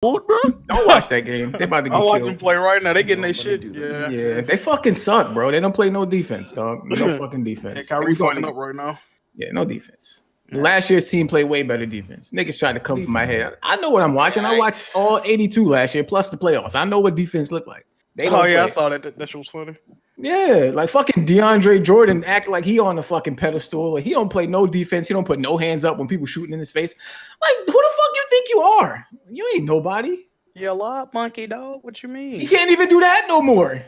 bro. Don't watch that game. They about to get I watch killed. them play right now. They getting their shit. Yeah, They fucking suck, bro. They don't play no defense, dog. No fucking defense. Kyrie fucking up right now. Yeah, no defense. Last year's team played way better defense. Niggas tried to come for my head. I know what I'm watching. I watched all 82 last year, plus the playoffs. I know what defense looked like. They don't play. I saw that. That shit was funny. Yeah, like fucking DeAndre Jordan act like he on the fucking pedestal. Like he don't play no defense. He don't put no hands up when people shooting in his face. Like who the fuck you think you are? You ain't nobody. Yeah, lot monkey dog. What you mean? He can't even do that no more.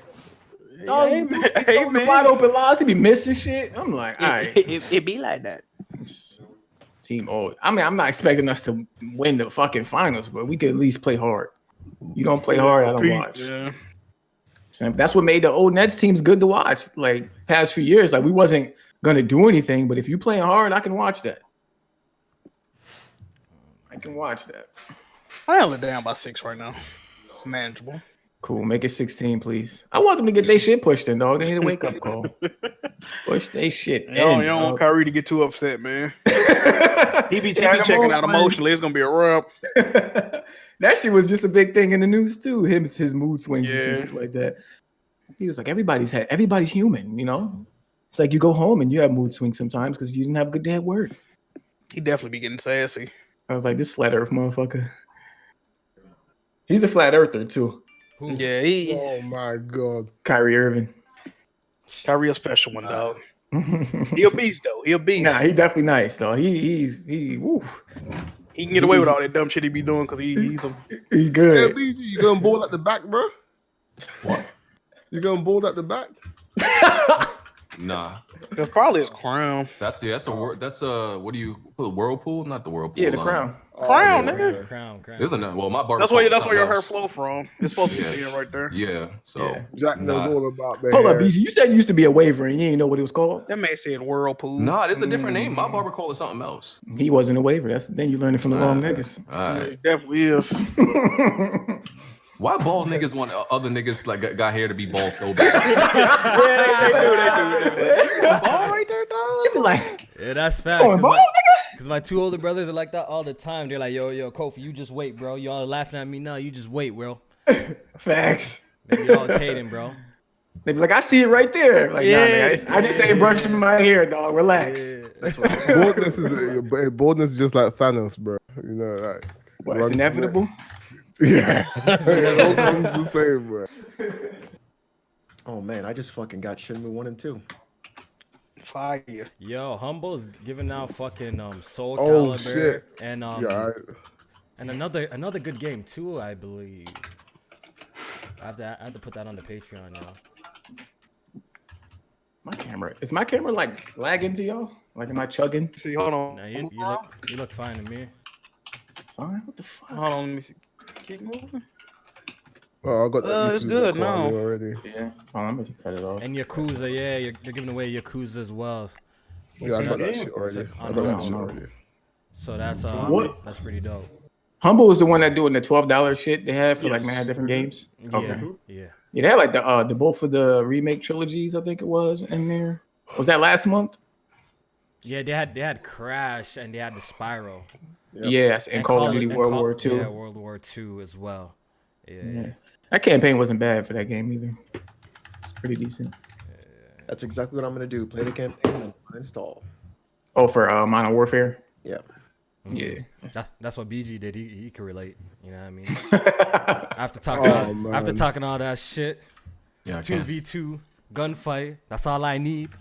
Hey man, wide open lies. He be missing shit. I'm like, all right. It be like that. Team old. I mean, I'm not expecting us to win the fucking finals, but we could at least play hard. You don't play hard, I don't watch. Yeah. That's what made the old Nets teams good to watch. Like past few years, like we wasn't gonna do anything, but if you playing hard, I can watch that. I can watch that. I only down by 6 right now. It's manageable. Cool. Make it 16, please. I want them to get their shit pushed in, dog. They need a wake up call. Push their shit. You don't want Kyrie to get too upset, man. he be checking out emotionally. It's gonna be a rub. That shit was just a big thing in the news too. His mood swings and shit like that. He was like, everybody's human, you know. It's like you go home and you have mood swings sometimes because you didn't have a good day at work. He definitely be getting sassy. I was like, this flat Earth motherfucker. He's a flat earther too. Yeah, he. Oh my god, Kyrie Irving. Kyrie a special one, dog. He a beast though. He a beast. Nah, he definitely nice though. He woof. He can get away with all that dumb shit he be doing because he good. Yeah, BG, you going ball at the back, bro? What? You going ball at the back? Nah. That's probably his crown. That's a what do you call it? Whirlpool? Not the whirlpool. Yeah, the crown. Crown, nigga. Crown. There's my barber. That's where your hair flow from. It's supposed to be sitting right there. Yeah. So Jack knows all about that. Hold up, BG. You said you used to be a waver and you didn't know what it was called. That man said whirlpool. Nah, it's a different name. My barber called it something else. He wasn't a waver. That's the thing. You learned it from the wrong niggas. All right. He definitely is. Why bald niggas want other niggas like got hair to be bald so bad? They do. Ball right there, dog. They be like, yeah, that's facts. Because my 2 older brothers are like that all the time. They're like, yo, Kofi, you just wait, bro. Y'all laughing at me now. You just wait, bro. Facts. They be always hating, bro. They be like, I see it right there. Like, nah, man, I just ain't brushing my hair, dog. Relax. Yeah. That's right. Baldness is just like Thanos, bro. You know, like what, it's inevitable. Yeah, it all comes the same, bro. Oh man, I just fucking got Shenmue 1 and 2. Fire. Yo, Humble's giving out fucking Soul Oh, Calibur shit. and and another good game too, I believe. I have to put that on the Patreon, yo. Is my camera like lagging to y'all? Like, am I chugging? See, hold on. Nah, you look fine to me. Fine. What the fuck? Hold on, let me see. Keep moving. Oh, I got that. It's good now. Already. Yeah. Oh, I'm gonna cut it off. And Yakuza, yeah, they're giving away Yakuza as well. Yeah, I got that shit already. So that's that's pretty dope. Humble is the one that doing the $12 shit they have for like mad different games. Okay. Yeah. Yeah, they had like the both of the remake trilogies, I think it was in there. Was that last month? Yeah, they had Crash and they had the Spiral. Yep. Yes, and Call of Duty World War II. Yeah, World War II as well. Yeah. That campaign wasn't bad for that game either. It's pretty decent. That's exactly what I'm gonna do. Play the campaign and install. Oh, for Modern Warfare? Yeah. Yeah. That's what BG did. He could relate. You know what I mean? after talking all that shit. Yeah, 2v2 gunfight. That's all I need.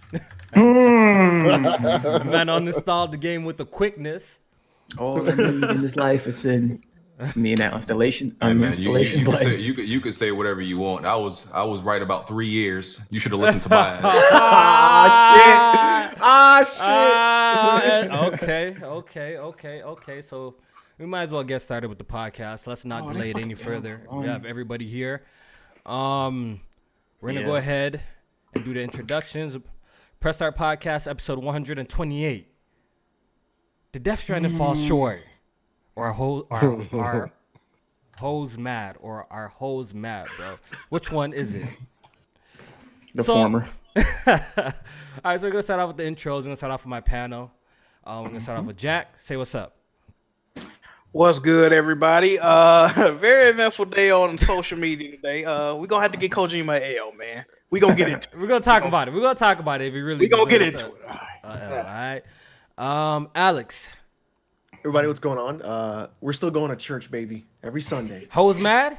Man uninstalled the game with the quickness. All I need in this life is it's me and that installation. You could say whatever you want. I was right about 3 years. You should have listened to my Okay. So we might as well get started with the podcast. Let's not delay it any further. We have everybody here. We're gonna go ahead and do the introductions. Press Start Podcast, episode 128. Did Death Stranding fall short? Or our hoes mad? Or our hoes mad, bro? Which one is it? The former. All right, so we're going to start off with the intros. We're going to start off with my panel. We're going to start off with Jack. Say what's up. What's good, everybody? Very eventful day on social media today. We're gonna have to get Kojima an L, man. We're gonna get into it. We're gonna talk about it. We're gonna talk about it if we really. We're gonna get deserve into it. All right. Alex. Everybody, what's going on? We're still going to church, baby. Every Sunday. Hoes mad?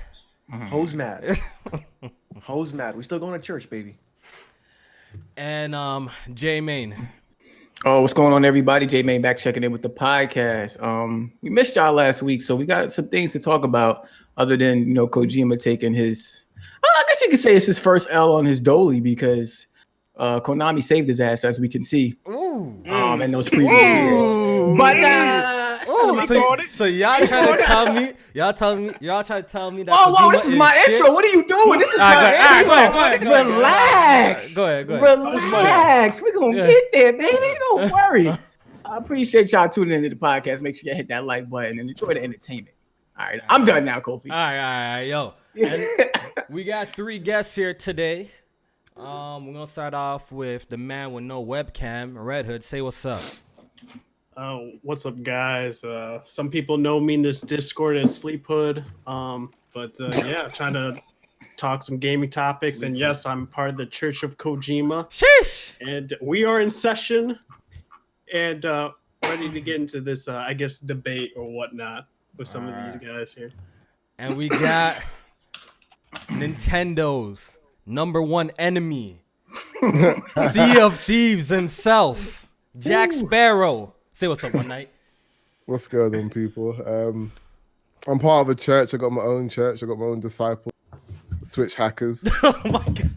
Hoes mad. Hoes mad. We still going to church, baby. And J Main. Oh, what's going on, everybody? J Main back checking in with the podcast. We missed y'all last week, so we got some things to talk about other than Kojima taking his. I guess you could say it's his first L on his dolly because Konami saved his ass, as we can see. In those previous years. But so y'all trying to tell me? Y'all trying to tell me that? Whoa! This is my intro. What are you doing? This is my intro. Relax. Go ahead. Relax. We're gonna get there, baby. Don't worry. I appreciate y'all tuning into the podcast. Make sure you hit that like button and enjoy the entertainment. All right, I'm done now, Kofi. All right, yo. And we got 3 guests here today. We're gonna start off with the man with no webcam, Red Hood. Say what's up. What's up, guys? Some people know me in this Discord as Sleep Hood. Yeah, trying to talk some gaming topics. And yes, I'm part of the Church of Kojima. Sheesh! And we are in session and ready to get into this, I guess, debate or whatnot with some of these guys here. And we got Nintendo's #1 enemy, Sea of Thieves himself, Jack Sparrow. Say what's up one night. What's going on, people? I'm part of a church. I got my own church. I got my own disciples, Switch hackers. Oh my god.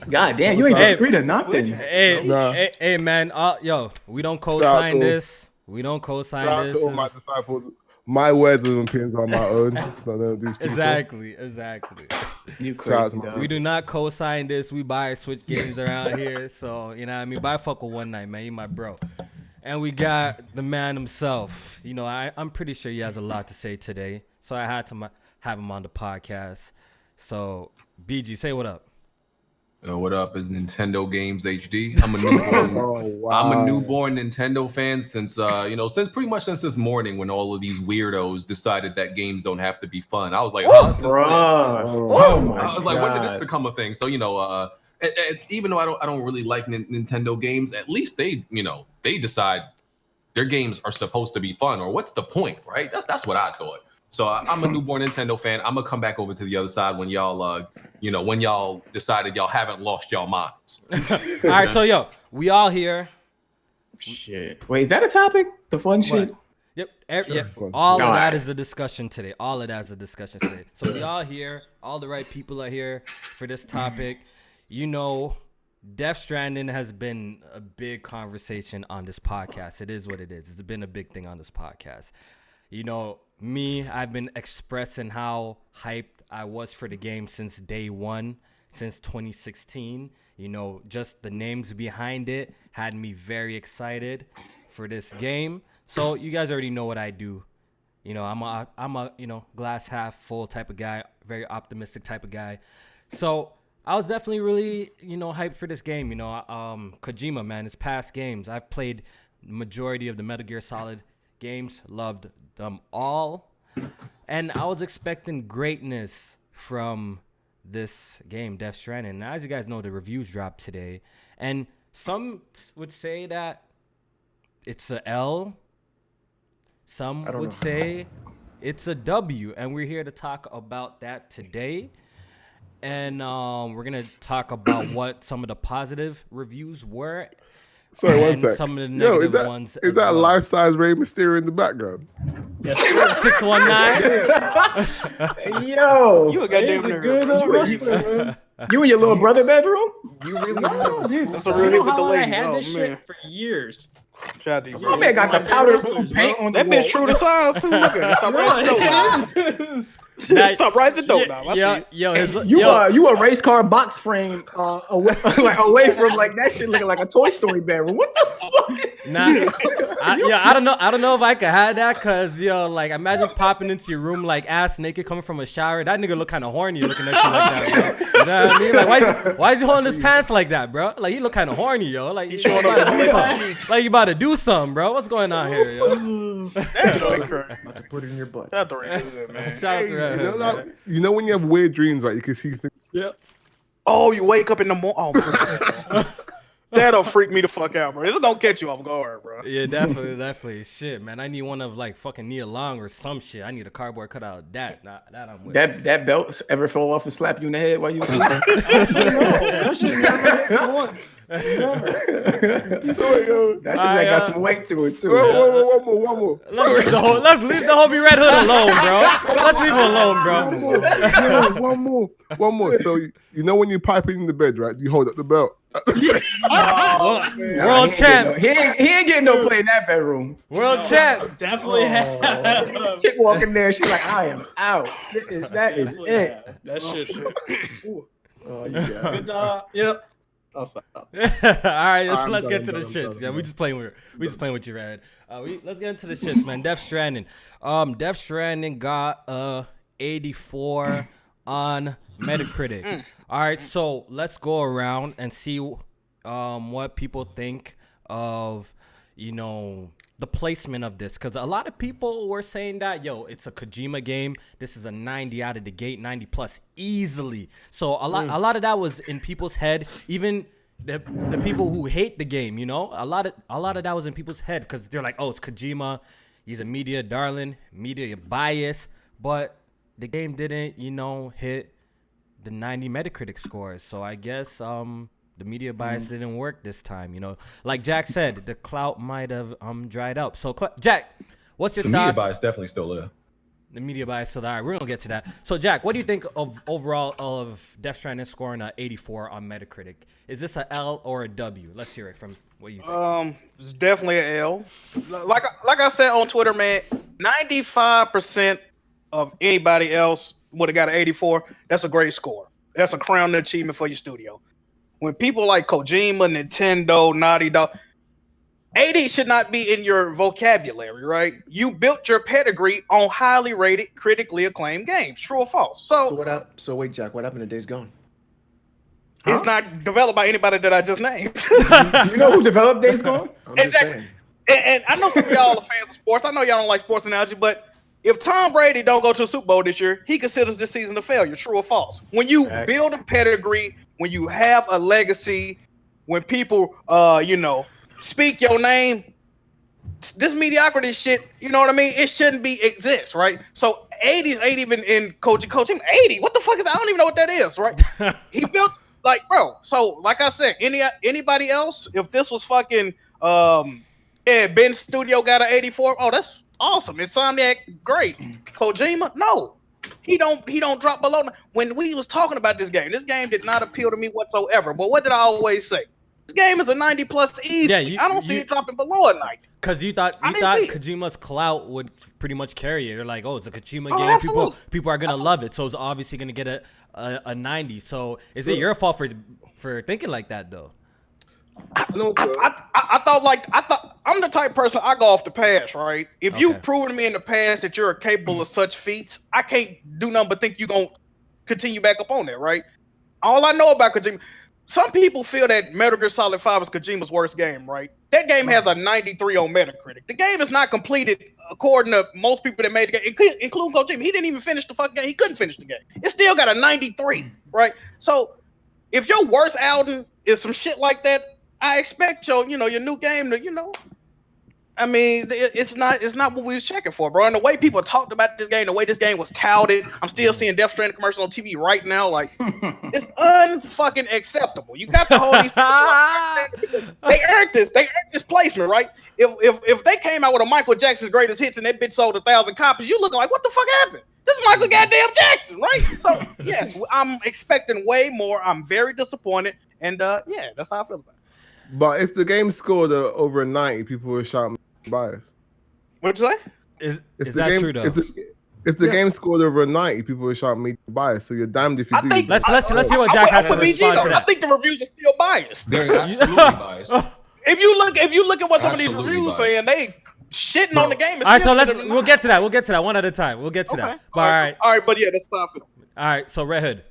God damn, you ain't discreet or nothing. Hey, man. Yo, we don't co-sign this. We don't co-sign this. To all my disciples. My words and opinions are my own. It's not none of these people. Exactly. You crazy, dog. We do not co-sign this. We buy Switch games around here. So, you know what I mean? Buy fuck with one night, man. You my bro. And we got the man himself. I'm pretty sure he has a lot to say today. So I had to have him on the podcast. So, BG, say what up. What up is Nintendo Games HD. I'm a newborn. I'm a newborn Nintendo fan since since this morning when all of these weirdos decided that games don't have to be fun. I was like, oh my I was like, when did this become a thing? So even though I don't really like Nintendo games, at least they decide their games are supposed to be fun, or what's the point, right? That's what I thought. So I'm a newborn Nintendo fan. I'm gonna come back over to the other side when y'all, when y'all decided y'all haven't lost y'all minds. All right, so we all here. Shit. Wait, is that a topic? The fun shit? Yep. All of that is a discussion today. So we all here. All the right people are here for this topic. Death Stranding has been a big conversation on this podcast. It is what it is. It's been a big thing on this podcast. I've been expressing how hyped I was for the game since day one, since 2016. Just the names behind it had me very excited for this game. So you guys already know what I do. I'm a glass half full type of guy, very optimistic type of guy. So I was definitely really, hyped for this game. Kojima, man, his past games. I've played the majority of the Metal Gear Solid games, loved them all. And I was expecting greatness from this game, Death Stranding. And as you guys know, the reviews dropped today. And some would say that it's a L. Some would say it's a W. And we're here to talk about that today. And we're going to talk about what some of the positive reviews were. Sorry, one sec. Some of the negative ones. Is that life-size Rey Mysterio in the background? Yes, 619. Yo, You a goddamn nigga. wrestler, man. You in your little brother bedroom? You really dude. That's a real hit with the I ladies. had Oh, this man. shit for years. Shout out to you, My bro. man got the powder blue paint on the That wall. bitch true to size too. Look at it. Stop right at the door now. Stop right at the door now. I see. You a race car box frame away from like that shit looking like a Toy Story bedroom. What the fuck? Nah, I don't know if I could have that because imagine popping into your room like ass naked coming from a shower. That nigga look kind of horny looking at you like that, bro. You know what I mean? Like why is he holding his pants like that, bro? Like he look kind of horny, yo. Like He's showing up. like you about to do something, bro. What's going on here, yo? That's really crazy. About to put it in your butt. Shout out to Red Hood, man. Shout out to Red You know, Hood, like, man. you know when you have weird dreams, right? You can see things. Yeah. Oh, you wake up in the morning. Oh, that'll freak me the fuck out, bro. It don't catch you off guard, bro. Yeah, definitely. Shit, man. I need one of like fucking Nia Long or some shit. I need a cardboard cutout of that. That I'm with. That belt ever fall off and slap you in the head while you was sleeping? That shit never hit once. Never. That shit got some weight to it too. One more. Let's leave the homie Red Hood alone, bro. Let's leave him alone, bro. One more. So you know when you pipe in the bed, right? You hold up the belt. World champ. He ain't getting no play in that bedroom. World champ. Definitely have. Chick walking there, she's like, I am out. That is Definitely it. have. That shit. Ooh. Oh, you got it. Good, yep. I'll stop. All right, let's I'm get to done, the I'm shits. done, Yeah, I'm we just playing with you, Red. Let's get into the shits, man. Death Stranding. Death Stranding got 84 on Metacritic. All right, so let's go around and see what people think of, the placement of this, because a lot of people were saying that, it's a Kojima game. This is a 90 out of the gate, 90 plus easily. So a lot of that was in people's head. Even the people who hate the game, a lot of that was in people's head because they're like, oh, it's Kojima. He's a media darling, media bias, but the game didn't, hit the 90 Metacritic scores. So I guess the media bias didn't work this time. Like Jack said, the clout might have dried up. So Jack, what's your thoughts? The media bias definitely still there. The media bias still there. All right, we're gonna get to that. So Jack, what do you think of overall of Death Stranding scoring a 84 on Metacritic? Is this a L or a W? Let's hear it from what you think. It's definitely an L. Like I said on Twitter, man, 95% of anybody else would have got an 84. That's a great score. That's a crowning achievement for your studio. When people like Kojima, Nintendo, Naughty Dog, 80 should not be in your vocabulary, right? You built your pedigree on highly rated, critically acclaimed games. True or false? So wait, Jack, what happened to Days Gone? It's not developed by anybody that I just named. Do you know who developed Days Gone? I'm just saying. And I know some of y'all are fans of sports. I know y'all don't like sports analogy, but if Tom Brady don't go to the Super Bowl this year, he considers this season a failure. True or false? When you build a pedigree, when you have a legacy, when people, speak your name, this mediocrity shit, you know what I mean? It shouldn't exist, right? So 80s ain't even in Kojima. 80, what the fuck is that? I don't even know what that is, right? He built, like, bro. So, like I said, anybody else, if this was fucking, Ben Studio got an 84, oh, that's awesome. Insomniac, great. Kojima, no. He don't drop below. When we was talking about this game did not appeal to me whatsoever. But what did I always say? This game is a 90 plus easy. I don't see it dropping below a 90. Because you thought Kojima's clout would pretty much carry it. You're like, oh, it's a Kojima game. Absolutely. People are gonna love it. So it's obviously gonna get a 90. So is it your fault for thinking like that though? I thought I'm the type of person, I go off the past, right? If you've proven to me in the past that you're capable of such feats, I can't do nothing but think you're gonna continue back up on that, right? All I know about Kojima, some people feel that Metal Gear Solid 5 is Kojima's worst game, right? That game has a 93 on Metacritic. The game is not completed according to most people that made the game, including Kojima. He didn't even finish the fucking game. He couldn't finish the game. It still got a 93, right? So if your worst album is some shit like that, I expect your new game to, I mean, it's not what we was checking for, bro. And the way people talked about this game, the way this game was touted, I'm still seeing Death Stranding commercials on TV right now. Like, it's unfucking acceptable. You got to hold these people. They earned this placement, right? If they came out with a Michael Jackson's greatest hits and that bitch sold 1,000 copies, you looking like, what the fuck happened? This is Michael goddamn Jackson, right? So yes, I'm expecting way more. I'm very disappointed, and that's how I feel about it. But if the game scored over a 90, people were shouting bias. What'd you say? Is that true though? If the game scored over a 90, people were shouting me biased. So you're damned if you do. Let's hear what Jack has to respond to that. I think the reviews are still biased. They're absolutely biased. If you look at what some of these reviews saying, they shitting on the game. All right, so we'll get to that. We'll get to that one at a time. We'll get to that. But, all right, but yeah, that's tough. All right, so Red Hood,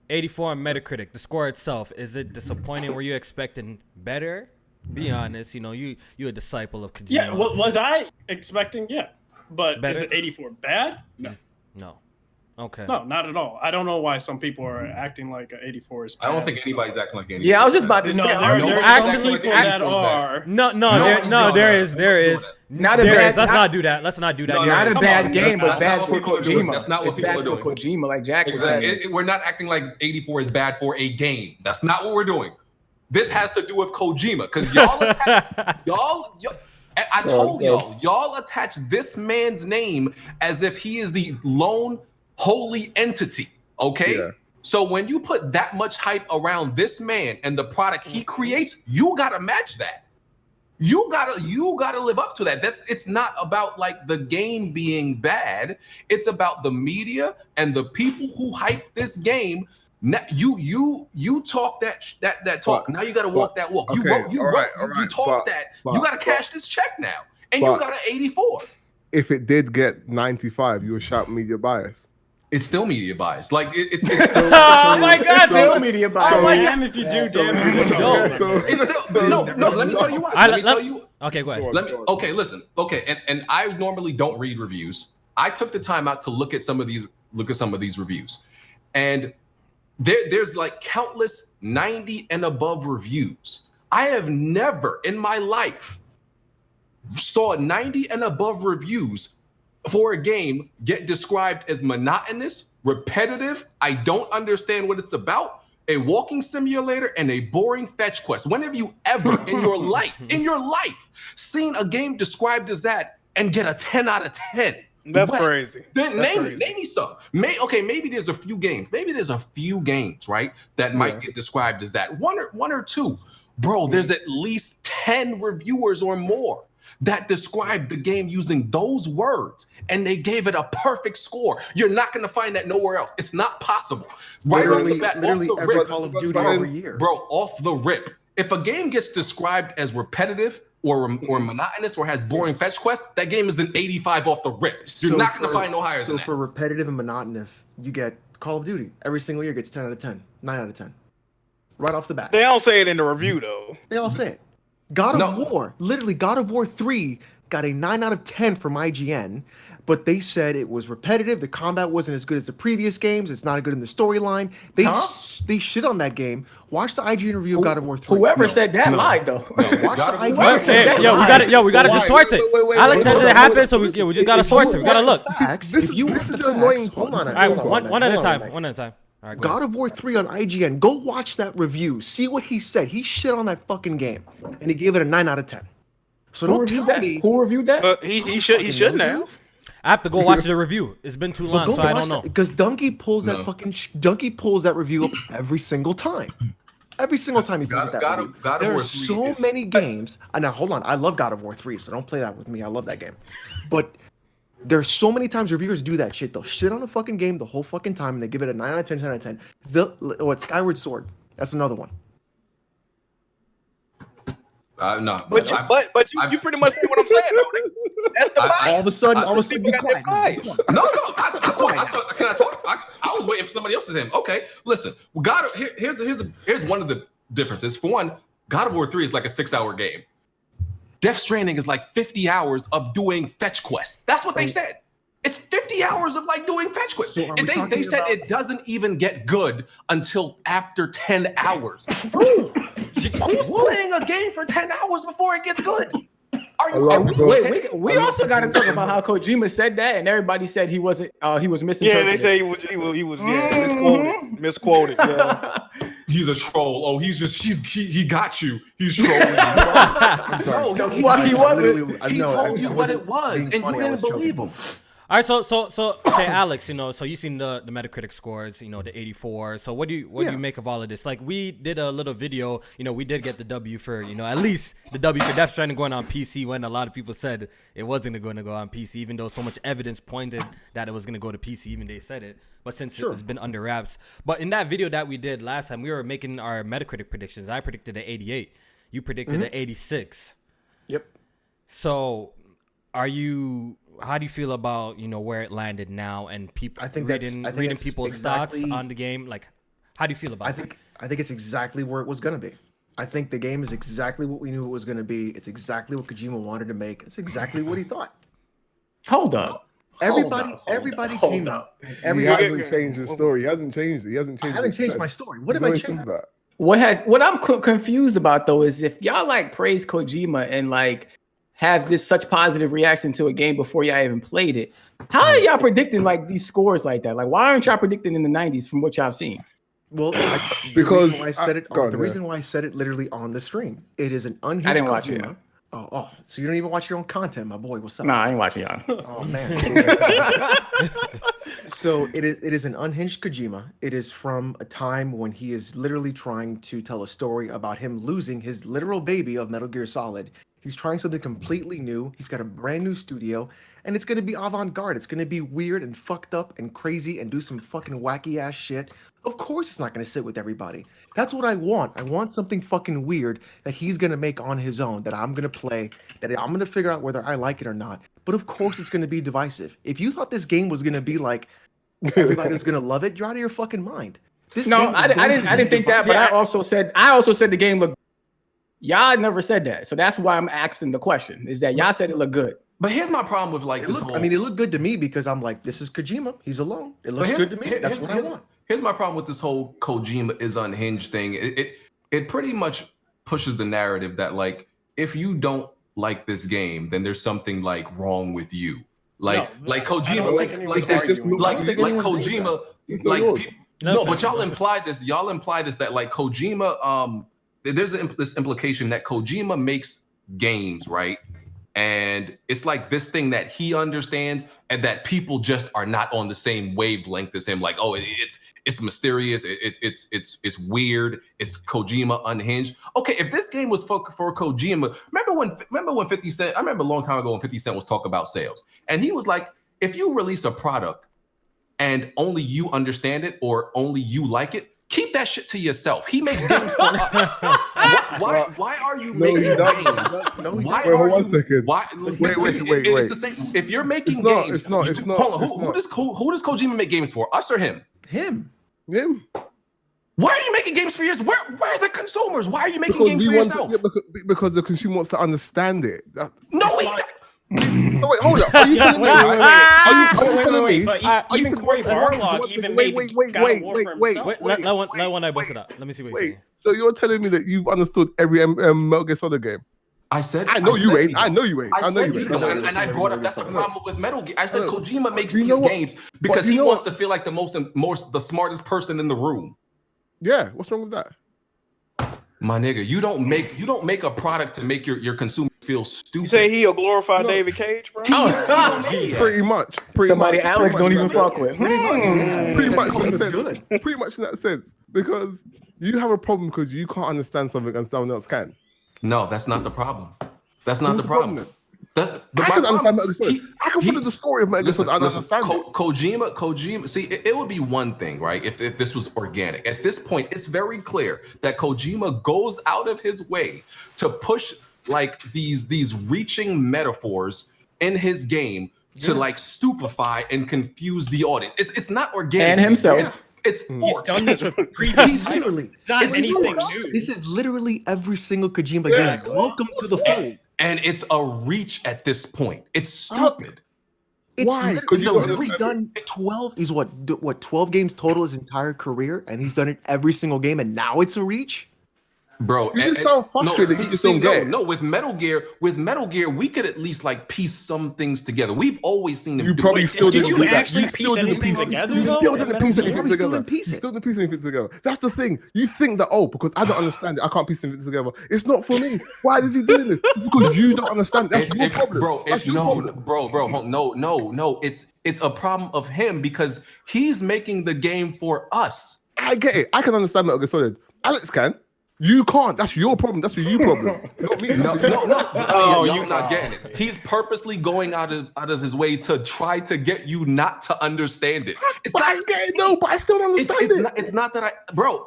84 on Metacritic. The score itself, is it disappointing? Were you expecting better? Be honest. You know, you a disciple of Kojima. Yeah, was I expecting? Yeah, but Better? is it 84 bad? No. Okay. No, not at all. I don't know why some people are acting like 84 is bad. I don't think anybody's acting like 84. Yeah, I was just about to say. No, there's actually- some people that are. No, there is. Not a There bad. is. Let's not do that. Let's not do that. No, Not a Come bad on, game, but that's bad not for what people are doing. Kojima. That's not what It's people bad are for doing. Kojima, like Jack was Exactly. saying. We're not acting like 84 is bad for a game. That's not what we're doing. This has to do with Kojima because y'all I told y'all attach this man's name as if he is the lone holy entity. Okay. Yeah. So when you put that much hype around this man and the product he creates, you gotta match that. You gotta live up to that. It's not about like the game being bad. It's about the media and the people who hype this game. You talk that talk. Now you gotta walk that walk. You talk that. You gotta cash this check now, and you got an 84. If it did get 95, you would shout media bias. It's still media bias. Like it's Oh my God! Still media bias. Oh my God! If you do, damn it. no. Let me tell you why. Let me tell you. Okay, go ahead. Listen. Okay, and I normally don't read reviews. I took the time out to look at some of these reviews, and there's like countless 90 and above reviews. I have never in my life saw 90 and above reviews for a game get described as monotonous, repetitive. I don't understand what it's about. A walking simulator and a boring fetch quest. When have you ever in your life seen a game described as that and get a 10 out of 10? That's crazy. Then name me some. Maybe there's a few games. Maybe there's a few games, right, that might get described as that. One or two. Bro, there's at least 10 reviewers or more that described the game using those words, and they gave it a perfect score. You're not going to find that nowhere else. It's not possible. Right off the bat, literally off the every rip, Call of Duty every year. bro, off the rip. If a game gets described as repetitive or monotonous or has boring fetch quests, that game is an 85 off the rip. You're not going to find no higher than that. So for repetitive and monotonous, you get Call of Duty every single year gets 10 out of 10, 9 out of 10. Right off the bat. They don't say it in the review though. They all say it. God of War, literally God of War 3 got a 9 out of 10 from IGN, but they said it was repetitive. The combat wasn't as good as the previous games. It's not good in the storyline. They shit on that game. Watch the IGN review of God of War 3. Whoever said that lied though. Watch the IGN We gotta just source it. Alex says it happened, so we just gotta source it. We gotta look. This is the annoying part. All right, one at a time. One at a time. All right, God of War 3 on IGN. Go watch that review. See what he said. He shit on that fucking game, and he gave it a 9 out of 10. So don't tell me who reviewed that. He shouldn't have. I have to go watch the review. It's been too long, so I don't know. Because Donkey pulls that Donkey pulls that review up every single time. Every single time he pulls that review. There are so many games. Now hold on. I love God of War 3, so don't play that with me. I love that game, but there's so many times reviewers do that shit. They'll shit on a fucking game the whole fucking time, and they give it a 9 out of 10, 10 out of 10. It's Skyward Sword. That's another one. No, But you pretty much see what I'm saying though. That's the bias. All of a sudden, People be got that quiet. bias. No. Can I talk? I was waiting for somebody else's name. Okay, listen. Here's one of the differences. For one, God of War 3 is like a 6-hour game. Death Stranding is like 50 hours of doing fetch quests. That's what they said. It's 50 hours of like doing fetch quests. So and they said it doesn't even get good until after 10 hours. Who's playing a game for 10 hours before it gets good? Wait, we also got to talk about how Kojima said that, and everybody said he wasn't. He was misinterpreted. Yeah, they say he was misquoted. Yeah. He's a troll. Oh, he got you. He's trolling you. I'm sorry. No, he wasn't. He told you what it was, and you didn't believe him. All right, so okay, Alex, so you've seen the Metacritic scores, the 84. So what do you make of all of this? Like, we did a little video, we did get the W for, at least the W for Death Stranding going on PC, when a lot of people said it wasn't going to go on PC, even though so much evidence pointed that it was going to go to PC, even they said it. But since it's been under wraps. But in that video that we did last time, we were making our Metacritic predictions. I predicted an 88. You predicted an 86. Yep. So how do you feel about where it landed now and people reading people's thoughts on the game? Like, how do you feel about it? I think it's exactly where it was gonna be. I think the game is exactly what we knew it was going to be. It's exactly what Kojima wanted to make. It's exactly what he thought. Hold up. Everybody came out. He hasn't changed his story. He hasn't changed it. He hasn't changed. I haven't changed my story. What have I changed? What I'm confused about though is if y'all like praise Kojima and like have this such positive reaction to a game before y'all even played it, how are y'all predicting like these scores like that? Like, why aren't y'all predicting in the 90s from what y'all have seen? Well, because the reason why I said it literally on the stream, it is an unhinged. I didn't watch it. Oh, so you don't even watch your own content, my boy. What's up? Nah, I ain't watching y'all. Oh man. So it is an unhinged Kojima. It is from a time when he is literally trying to tell a story about him losing his literal baby of Metal Gear Solid. He's trying something completely new. He's got a brand new studio, and it's gonna be avant-garde. It's gonna be weird and fucked up and crazy and do some fucking wacky ass shit. Of course it's not gonna sit with everybody. That's what I want. I want something fucking weird that he's gonna make on his own, that I'm gonna play, that I'm gonna figure out whether I like it or not. But of course it's gonna be divisive. If you thought this game was gonna be like everybody was gonna love it, you're out of your fucking mind. I didn't think that, but I also said the game looked. Y'all never said that, so that's why I'm asking the question. Is that y'all said it looked good? But here's my problem with like this whole. I mean, it looked good to me because I'm like, this is Kojima. He's alone. It looks good to me. That's what I want. Here's my problem with this whole Kojima is unhinged thing. It pretty much pushes the narrative that like if you don't like this game, then there's something like wrong with you. Like Kojima, like Kojima, but y'all implied this. Y'all implied this that like Kojima. There's this implication that Kojima makes games, right? And it's like this thing that he understands and that people just are not on the same wavelength as him. Like, oh, it's mysterious, it's weird, it's Kojima unhinged. Okay, if this game was for Kojima, remember when 50 Cent, I remember a long time ago when 50 Cent was talking about sales. And he was like, if you release a product and only you understand it or only you like it, keep that shit to yourself. He makes games for us. Why are you making games? Wait, hold on 1 second. Wait. It's the same. If you're making games, it's not. Who does Kojima make games for? Us or him? Him. Why are you making games for yours? Where are the consumers? Why are you making games for yourself? Because the consumer wants to understand it. No, wait, hold up. Are you telling me? Are you telling me? Even Corey Barlog even made God of War for himself. Let one I bust it up. Let me see what you're saying. So you're telling me that you've understood every Metal Gear Solid game? I said I know you ain't. I know you ain't. And I brought up that's the problem with Metal Gear. I said Kojima makes these games because he wants to feel like the smartest person in the room. Yeah, what's wrong with that? My nigga, you don't make a product to make your consumers feel stupid. You say he a glorified David Cage, bro? Pretty much. Alex don't even fuck with. Pretty much in that sense. Because you have a problem because you can't understand something and someone else can. No, that's not the problem. That's not the problem. I can understand Metal Gear Solid. I can follow the story of Metal Gear Solid. I understand Kojima. See, it would be one thing, right? If this was organic. At this point, it's very clear that Kojima goes out of his way to push like these reaching metaphors in his game to like stupefy and confuse the audience. It's not organic. And himself. It's He's done this with previous titles. It's not anything new. This is literally every single Kojima game. Welcome to the fold. And it's a reach at this point. It's stupid. Why? Because he's already done 12. He's what 12 games total his entire career, and he's done it every single game, and now it's a reach. Bro, you just sound frustrated. You just don't get it. No, with Metal Gear, we could at least like piece some things together. We've always seen him. You probably still didn't do that. You still didn't piece together. You still didn't piece anything together. You still didn't piece anything together. That's the thing. You think that because I don't understand it, I can't piece anything together. It's not for me. Why is he doing this? Because you don't understand. That's your problem, bro. No. It's a problem of him because he's making the game for us. I get it. I can understand Metal Gear Solid. Alex can. You can't. That's your problem. That's your problem. Not me. No. You're not getting it. He's purposely going out of his way to try to get you not to understand it. But I still don't understand it. It's not that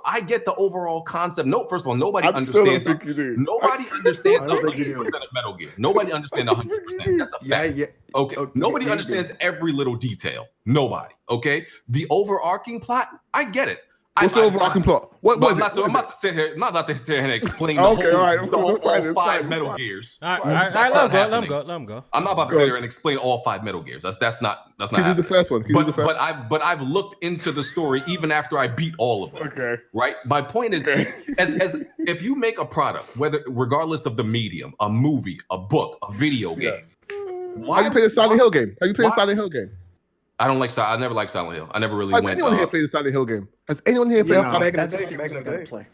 I get the overall concept. No, first of all, nobody understands. Nobody understands 100% of Metal Gear. Nobody understands 100%. That's a fact. Yeah. Okay. Nobody understands every little detail. Nobody. Okay. The overarching plot, I get it. What's the overarching plot? I'm not about to sit here and explain the whole 5 Metal Gears. All right, let him go. I'm not about to sit here and explain all 5 Metal Gears. That's not. Can you do the first one? But I've looked into the story even after I beat all of them. Okay. Right. My point is, as if you make a product, regardless of the medium, a movie, a book, a video game. Why you play the Silent Hill game? Silent Hill game? I don't like. I never liked Silent Hill. I never really Has went. anyone here played the Silent Hill game? Has anyone here played Silent Hill? That's a series I gotta play.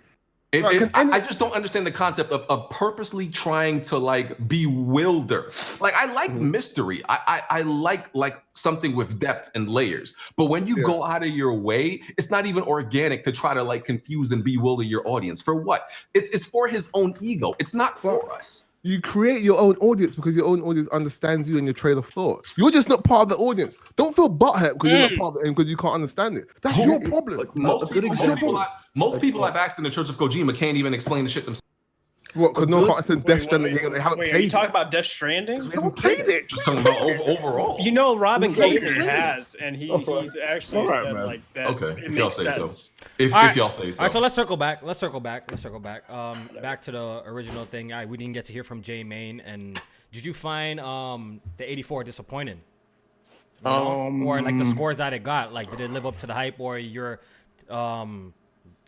I just don't understand the concept of purposely trying to like bewilder. Like I like mystery. I like something with depth and layers. But when you go out of your way, it's not even organic to try to like confuse and bewilder your audience. For what? It's for his own ego. It's not for us. You create your own audience because your own audience understands you and your trail of thought. You're just not part of the audience. Don't feel butthurt because you're not part of it and because you can't understand it. That's your problem. Like, most people I've asked in the Church of Kojima can't even explain the shit themselves. What? Because no one can't understand Death Stranding. They haven't played it. Are you talking about Death Stranding? We haven't played it. Just talking about overall. You know, Robin Gator has, and he's actually said like that. Okay, if y'all say so. If y'all say so. All right, so let's circle back. Back to the original thing. We didn't get to hear from Jay Main. And did you find the 84 disappointing? Or like the scores that it got? Like, did it live up to the hype? Or you're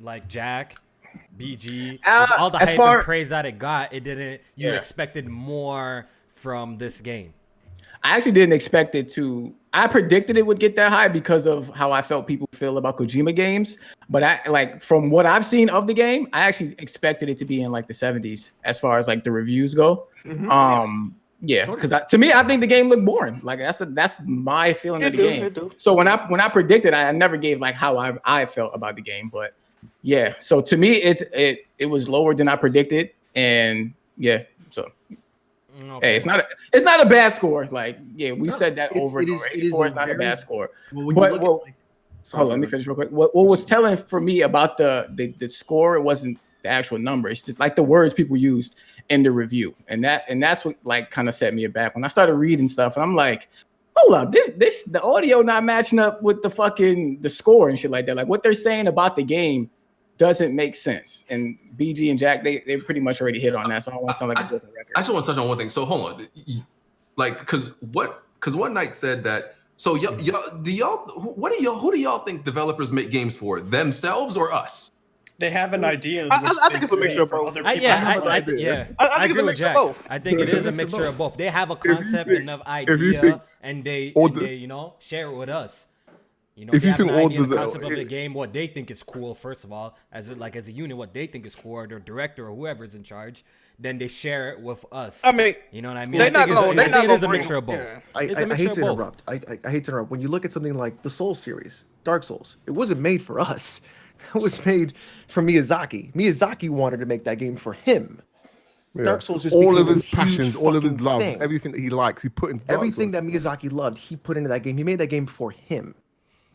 like Jack, BG, all the hype and praise that it got, it didn't. You expected more from this game. I actually didn't expect it to. I predicted it would get that high because of how I felt people feel about Kojima games. But from what I've seen of the game, I actually expected it to be in like the 70s as far as like the reviews go. Because to me, I think the game looked boring. Like that's my feeling of the game. So when I predicted, I never gave like how I felt about the game. But yeah, so to me, it was lower than I predicted, and so. Okay. Hey, it's not a bad score. Like, we said that over and over. 84 is not a bad score. Hold on, let me finish real quick. What was telling for me about the score, it wasn't the actual number. It's just like the words people used in the review. And that's what like kind of set me aback. When I started reading stuff, and I'm like, hold up, the audio not matching up with the score and shit like that. Like what they're saying about the game doesn't make sense. And BG and Jack, they pretty much already hit on that. So I don't want to sound like a broken record. I just want to touch on one thing. So hold on, like, because one night said that. So who do y'all think developers make games for? Themselves or us? They have an idea. I think it's a mixture of both. I agree with Jack. I think it is a mixture of both. They have a concept and an idea, and they share it with us. You know, if they have an idea, the concept of the game, what they think is cool, first of all, as a unit, what they think is cool, or their director or whoever's in charge, then they share it with us. I mean, you know what I mean? I think it is a mixture of both. I hate to interrupt. I hate to interrupt. When you look at something like the Souls series, Dark Souls, it wasn't made for us. It was made for Miyazaki. Miyazaki wanted to make that game for him. Dark Souls just all of his passions, all of his love, everything that he likes, he put into everything that Miyazaki loved. He put into that game. He made that game for him.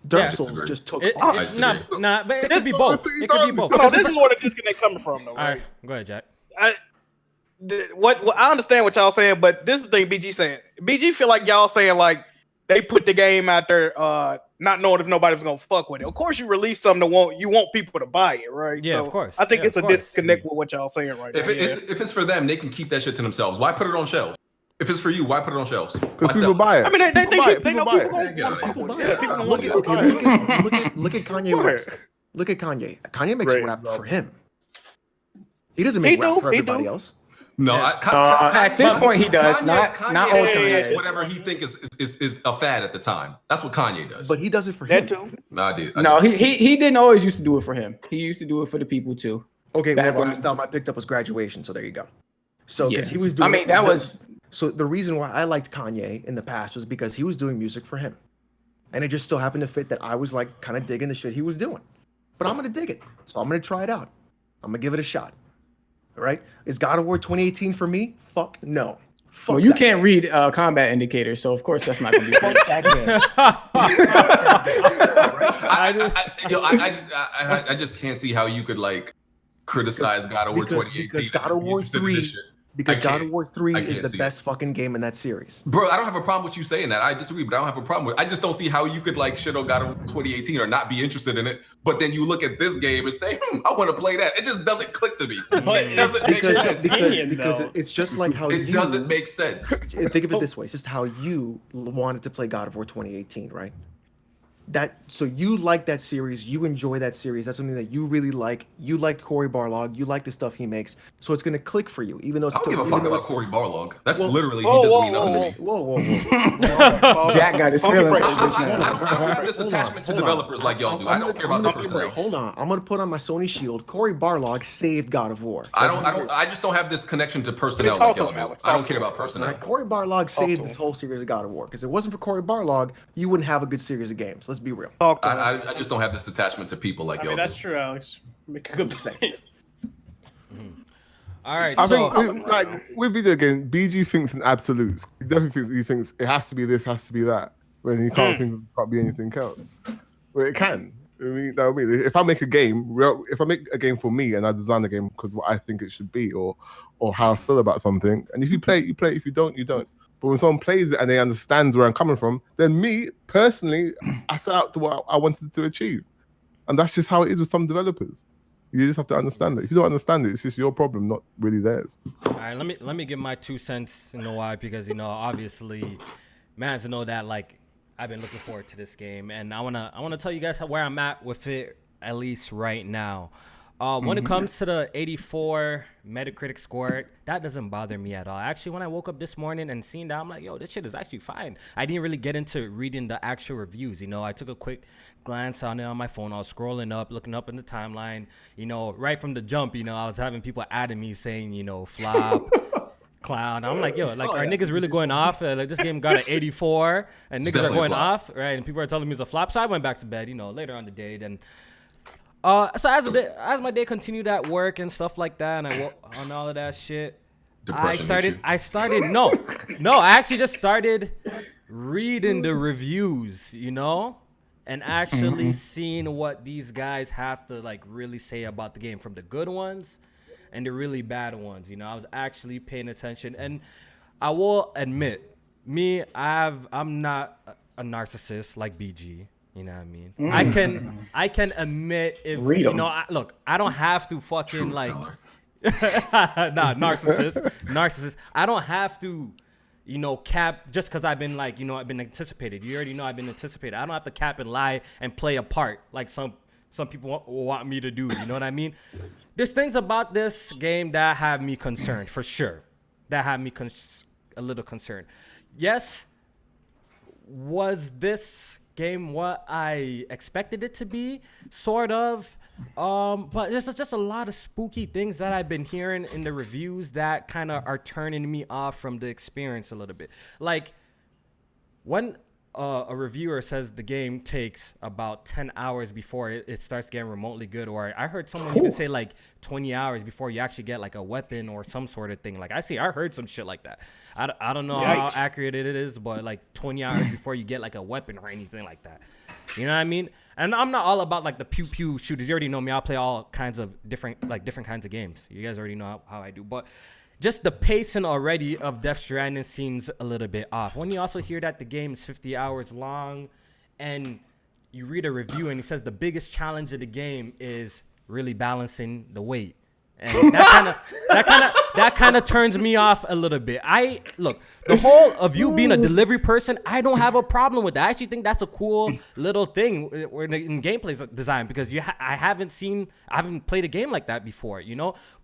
Dark Souls just took off. But it could be both. It could be both. No, this is where the disconnect coming from, though. All right, go ahead, Jack. I understand what y'all saying, but this is the thing BG saying. BG feel like y'all saying like they put the game out there, not knowing if nobody was gonna fuck with it. Of course, you release something you want people to buy it, right? Yeah, so of course. I think it's a disconnect with what y'all saying right now. If it's for them, they can keep that shit to themselves. Why put it on shelves? If it's for you, why put it on shelves? Because people buy it. I mean, they know people buy it. Look at Kanye West. Look at Kanye. Kanye makes rap for him. He doesn't make rap for everybody else. No, at this point he does. Not all Kanye. Whatever he thinks is a fad at the time. That's what Kanye does. But he does it for him. That too. No, I did. No, he didn't always used to do it for him. He used to do it for the people too. Okay, well, the last album I picked up was Graduation, so there you go. So because he was doing. I mean, that was. So the reason why I liked Kanye in the past was because he was doing music for him, and it just so happened to fit that I was like kind of digging the shit he was doing. But I'm gonna dig it, so I'm gonna try it out. I'm gonna give it a shot. All right? Is God of War 2018 for me? Fuck no. Fuck well, you can't read combat indicators, so of course that's not gonna be fuck that game. I just can't see how you could like criticize God of War 2018. Because God of War 3 Because God of War 3 is the best fucking game in that series. Bro, I don't have a problem with you saying that. I disagree, but I don't have a problem with it. I just don't see how you could like shit on God of War 2018 or not be interested in it, but then you look at this game and say, I want to play that. It just doesn't click to me. It doesn't make sense. Because it's just like how it doesn't make sense. Think of it this way. It's just how you wanted to play God of War 2018, right? So you like that series, you enjoy that series, that's something that you really like. You like Cory Barlog, you like the stuff he makes, so it's gonna click for you, even though it's I don't give a fuck about Cory Barlog. That's literally he doesn't mean nothing to me. Whoa. Jack got his feelings. I don't have this attachment to developers like y'all do. I don't care about the personnel. Hold on, I'm gonna put on my Sony shield. Cory Barlog saved God of War. I just don't have this connection to personnel like y'all do. I don't care about personnel. Cory Barlog saved this whole series of God of War, because if it wasn't for Cory Barlog, you wouldn't have a good series of games. Let's be real. I just don't have this attachment to people like y'all. That's true, Alex. Make a good point. All right. I think with video game, BG thinks in absolutes. He definitely thinks it has to be this, has to be that. When he can't think it can't be anything else. Well, it can. If I make a game, for me and I design the game because what I think it should be or how I feel about something, and if you play it, you play it. If you don't, you don't. But when someone plays it and they understands where I'm coming from, then me, personally, I set out to what I wanted to achieve. And that's just how it is with some developers. You just have to understand it. If you don't understand it, it's just your problem, not really theirs. All right, let me give my 2 cents, why, because, obviously, man, to know that, like, I've been looking forward to this game. And I wanna tell you guys where I'm at with it, at least right now. When it comes to the 84 Metacritic score, that doesn't bother me at all. Actually, when I woke up this morning and seen that, I'm like, yo, this shit is actually fine. I didn't really get into reading the actual reviews. I took a quick glance on it on my phone. I was scrolling up, looking up in the timeline. Right from the jump, I was having people adding me saying, flop, clown. I'm like, yo, like, are niggas really going off? Like, this game got an 84, and niggas are going off, right? And people are telling me it's a flop. So I went back to bed, later on the day, then. So as my day continued at work and stuff like that, and I woke on all of that shit, I actually just started reading the reviews, and actually seeing what these guys have to like really say about the game, from the good ones and the really bad ones. I was actually paying attention, and I will admit, I'm not a narcissist like BG. You know what I mean? I can admit if look, I don't have to fucking like narcissist. I don't have to, cap just because I've been like, I've been anticipated. You already know I've been anticipated. I don't have to cap and lie and play a part like some people want me to do. You know what I mean? There's things about this game that have me concerned, for sure. That have me a little concerned. Yes, was this game what I expected it to be, sort of, but there's just a lot of spooky things that I've been hearing in the reviews that kind of are turning me off from the experience a little bit. Like when a reviewer says the game takes about 10 hours before it starts getting remotely good, or I heard someone even say like 20 hours before you actually get like a weapon or some sort of thing. Like I heard some shit like that. I don't know how accurate it is, but like 20 hours before you get like a weapon or anything like that. You know what I mean? And I'm not all about like the pew pew shooters. You already know me. I'll play all kinds of different kinds of games. You guys already know how I do. But just the pacing already of Death Stranding seems a little bit off. When you also hear that the game is 50 hours long, and you read a review and it says the biggest challenge of the game is really balancing the weight. And that kind of turns me off a little bit. Look, the whole of you being a delivery person, I don't have a problem with that. I actually think that's a cool little thing in gameplay design, because I haven't played a game like that before,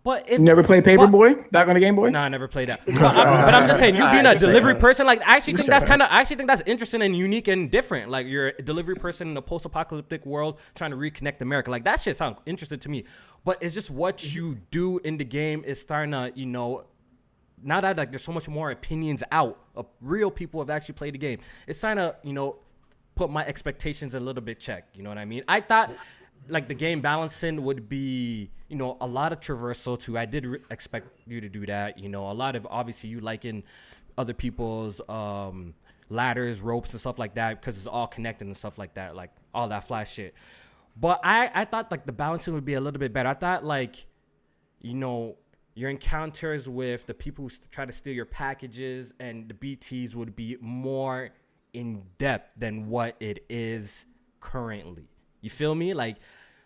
But if never played Paperboy back on the Game Boy? No, I never played that. But I'm just saying, you being a delivery person, like I actually think that's interesting and unique and different. Like you're a delivery person in a post-apocalyptic world trying to reconnect America. Like that shit sounds interesting to me. But it's just what you do in the game is starting to, now that like there's so much more opinions out of real people who have actually played the game, it's starting to, put my expectations a little bit check. You know what I mean? I thought like the game balancing would be, a lot of traversal too. I did expect you to do that. A lot of, obviously you liking other people's ladders, ropes and stuff like that, because it's all connected and stuff like that, like all that flash shit. But I thought like the balancing would be a little bit better. I thought like, your encounters with the people who try to steal your packages and the BTs would be more in depth than what it is currently. You feel me? Like,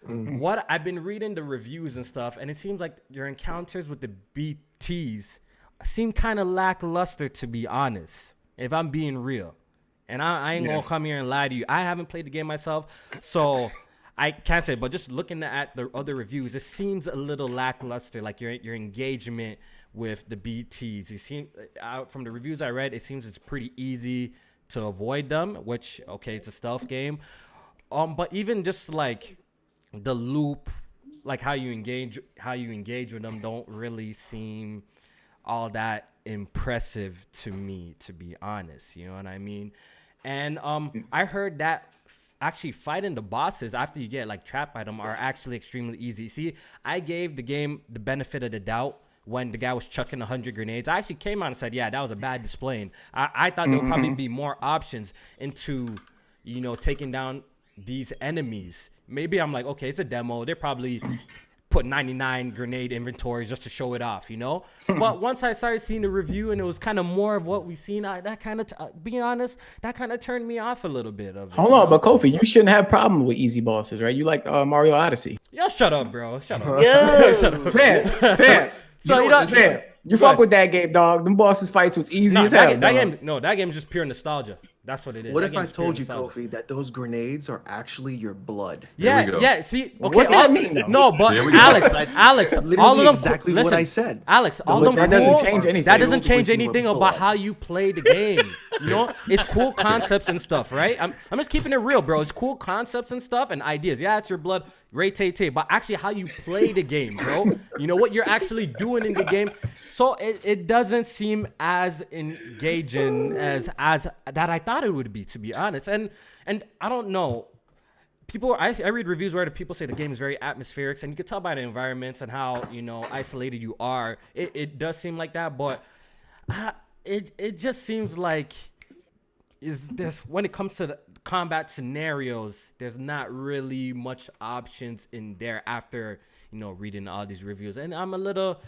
what I've been reading the reviews and stuff, and it seems like your encounters with the BTs seem kind of lackluster, to be honest, if I'm being real. And I ain't gonna come here and lie to you. I haven't played the game myself, so I can't say, but just looking at the other reviews, it seems a little lackluster, like your engagement with the BTs. You seem, from the reviews I read, it seems it's pretty easy to avoid them, which, okay, it's a stealth game. But even just like the loop, like how you engage with them don't really seem all that impressive to me, to be honest. You know what I mean? And I heard that actually fighting the bosses after you get like trapped by them are actually extremely easy. See, I gave the game the benefit of the doubt when the guy was chucking 100 grenades. I actually came out and said, yeah, that was a bad display. I thought there would probably be more options into, you know, taking down these enemies. Maybe I'm like, okay, it's a demo. They're probably put 99 grenade inventories just to show it off, you know? But once I started seeing the review and it was kind of more of what we've seen, that kind of, being honest, that kind of turned me off a little bit. Hold on, but Kofi, you shouldn't have problem with easy bosses, right? You like Mario Odyssey. Yo, shut up, bro. Shut up. Yeah. Shut up. Fair. So you know, fair. You fuck with that game, dog. Them bosses fights was easy as hell. That game is just pure nostalgia. That's what it is. What if I told you, Kofi, that those grenades are actually your blood? Yeah. See, okay. What that mean, though? No, but Alex, all of them. Exactly what I said. Alex, all of them. That doesn't change anything. That doesn't change anything about how you play the game. You know, it's cool concepts and stuff, right? I'm just keeping it real, bro. It's cool concepts and stuff and ideas. Yeah, it's your blood, ray-tay-tay, but actually how you play the game, bro. You know what you're actually doing in the game. So it doesn't seem as engaging as that I thought it would be, to be honest. And I don't know. I read reviews where the people say the game is very atmospheric, and you can tell by the environments and how, you know, isolated you are. It does seem like that, but it just seems like when it comes to the combat scenarios, there's not really much options in there after, you know, reading all these reviews, and I'm a little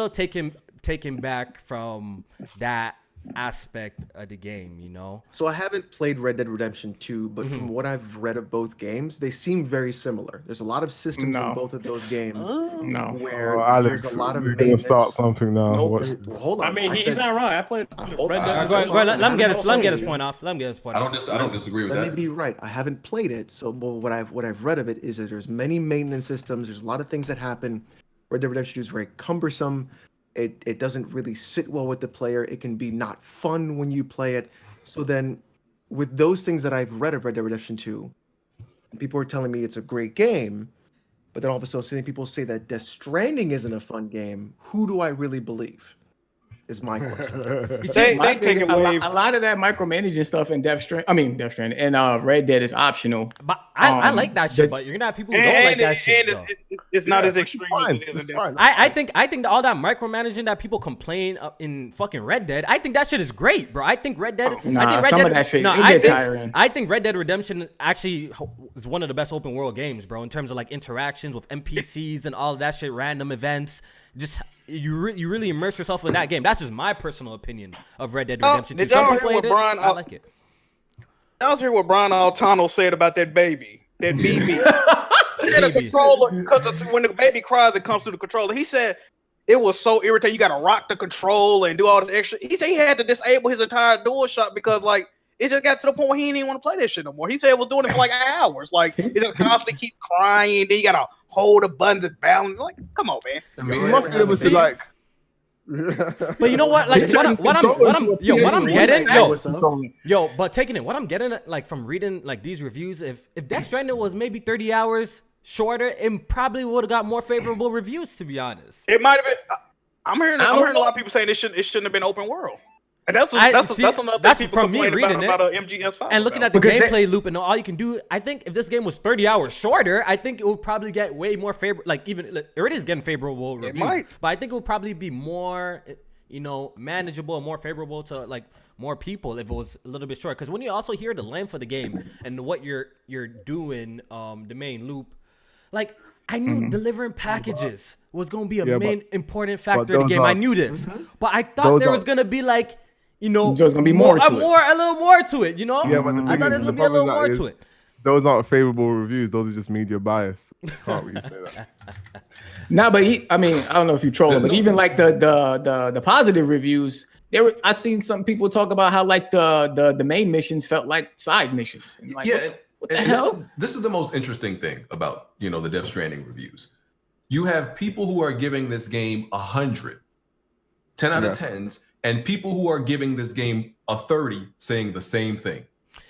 taken back from that aspect of the game, you know. So I haven't played Red Dead Redemption 2, but from what I've read of both games, they seem very similar. There's a lot of systems in both of those games. Where Alex, there's a lot of you're gonna start something now. Well, hold on. I mean, he's not wrong. I played Red Dead. Go ahead, let him get his point off. I don't disagree with that. Let me be right. I haven't played it, so what I've read of it is that there's many maintenance systems. There's a lot of things that happen. Red Dead Redemption 2 is very cumbersome. It doesn't really sit well with the player. It can be not fun when you play it. So then, with those things that I've read of Red Dead Redemption 2, people are telling me it's a great game, but then all of a sudden people say that Death Stranding isn't a fun game. Who do I really believe? Is my question. You see, they take a lot of that micromanaging stuff in Death Stranding and Red Dead is optional. But I like that shit. But you're gonna have people who don't like that shit. It's not as extreme as it is. I think all that micromanaging that people complain in fucking Red Dead, I think that shit is great, bro. I think Red Dead. I think Red Dead Redemption actually is one of the best open world games, bro. In terms of like interactions with NPCs and all of that shit, random events. Just you really immerse yourself in that game. That's just my personal opinion of Red Dead Redemption 2. Some people hate it. I like it. I was hearing what Brian Altano said about that baby, that BB. The controller, because when the baby cries, it comes through the controller. He said it was so irritating. You got to rock the controller and do all this extra. He said he had to disable his entire DualShock because like it just got to the point where he didn't even want to play that shit no more. He said it was doing it for like hours. Like it just constantly keep crying. Then you gotta hold the buttons and balance. Like, come on, man. You must be able to like. But you know what? Like what I'm getting, but taking it, what I'm getting like from reading like these reviews, if Death Stranding was maybe 30 hours shorter, it probably would have got more favorable reviews, to be honest. It might have been. I'm hearing a lot of people saying it shouldn't have been open world. And that's another thing people from me reading about MGS5. And looking at the gameplay loop and all you can do, I think if this game was 30 hours shorter, I think it would probably get way more favorable. Like even it is getting favorable reviews, but I think it would probably be more, you know, manageable and more favorable to like more people if it was a little bit short. Because when you also hear the length of the game and what you're doing, the main loop, like I knew delivering packages was going to be a main important factor of the game. I knew this. But I thought there was going to be like, you know, there's going to be more to it. A little more to it, you know? Yeah, but I thought there's going to be a little more to it. Those aren't favorable reviews. Those are just media bias. Can't really say that. No, but I mean, I don't know if you troll, but even like the positive reviews, I've seen some people talk about how like the main missions felt like side missions. Like, yeah, what the hell? This is the most interesting thing about, you know, the Death Stranding reviews. You have people who are giving this game 100, 10 out of 10s, and people who are giving this game a 30 saying the same thing.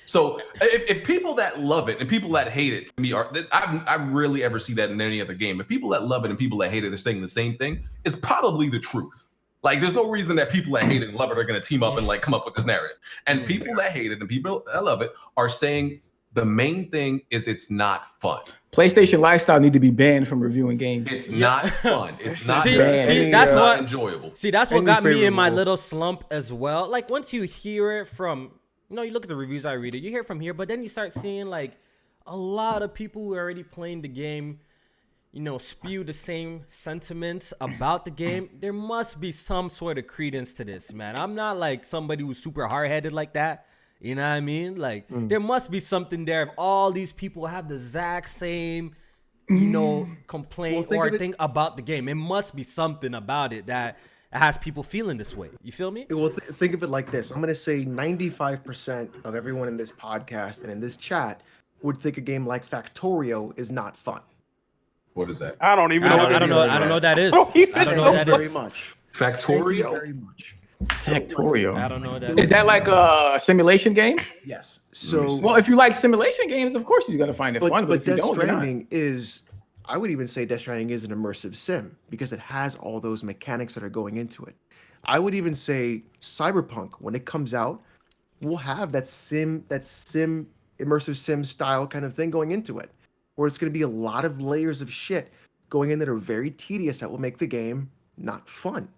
So if people that love it and people that hate it to me I rarely ever see that in any other game. If people that love it and people that hate it are saying the same thing, it's probably the truth. Like, there's no reason that people that hate it and love it are going to team up and like come up with this narrative. And people that hate it and people that love it are saying the main thing is it's not fun. PlayStation Lifestyle need to be banned from reviewing games. It's not fun. It's not not enjoyable. See, that's what got me in my little slump as well. Like, once you hear it from, you know, you look at the reviews, I read it, you hear it from here, but then you start seeing like a lot of people who are already playing the game, you know, spew the same sentiments about the game. There must be some sort of credence to this, man. I'm not like somebody who's super hard-headed like that. You know what I mean? Like, there must be something there if all these people have the exact same, you know, complaint or thing about the game. It must be something about it that has people feeling this way. You feel me? Well, think of it like this. I'm going to say 95% of everyone in this podcast and in this chat would think a game like Factorio is not fun. What is that? I don't even know. I don't know what that is. I don't know what that is. Very much. Factorio? Very much. Factorio. I don't know what that Is that like a simulation game? Yes. So, well, if you like simulation games, of course you're gonna find it fun. But if you Death don't, Stranding is, I would even say Death Stranding is an immersive sim because it has all those mechanics that are going into it. I would even say Cyberpunk, when it comes out, will have that immersive sim style kind of thing going into it, where it's going to be a lot of layers of shit going in that are very tedious that will make the game not fun.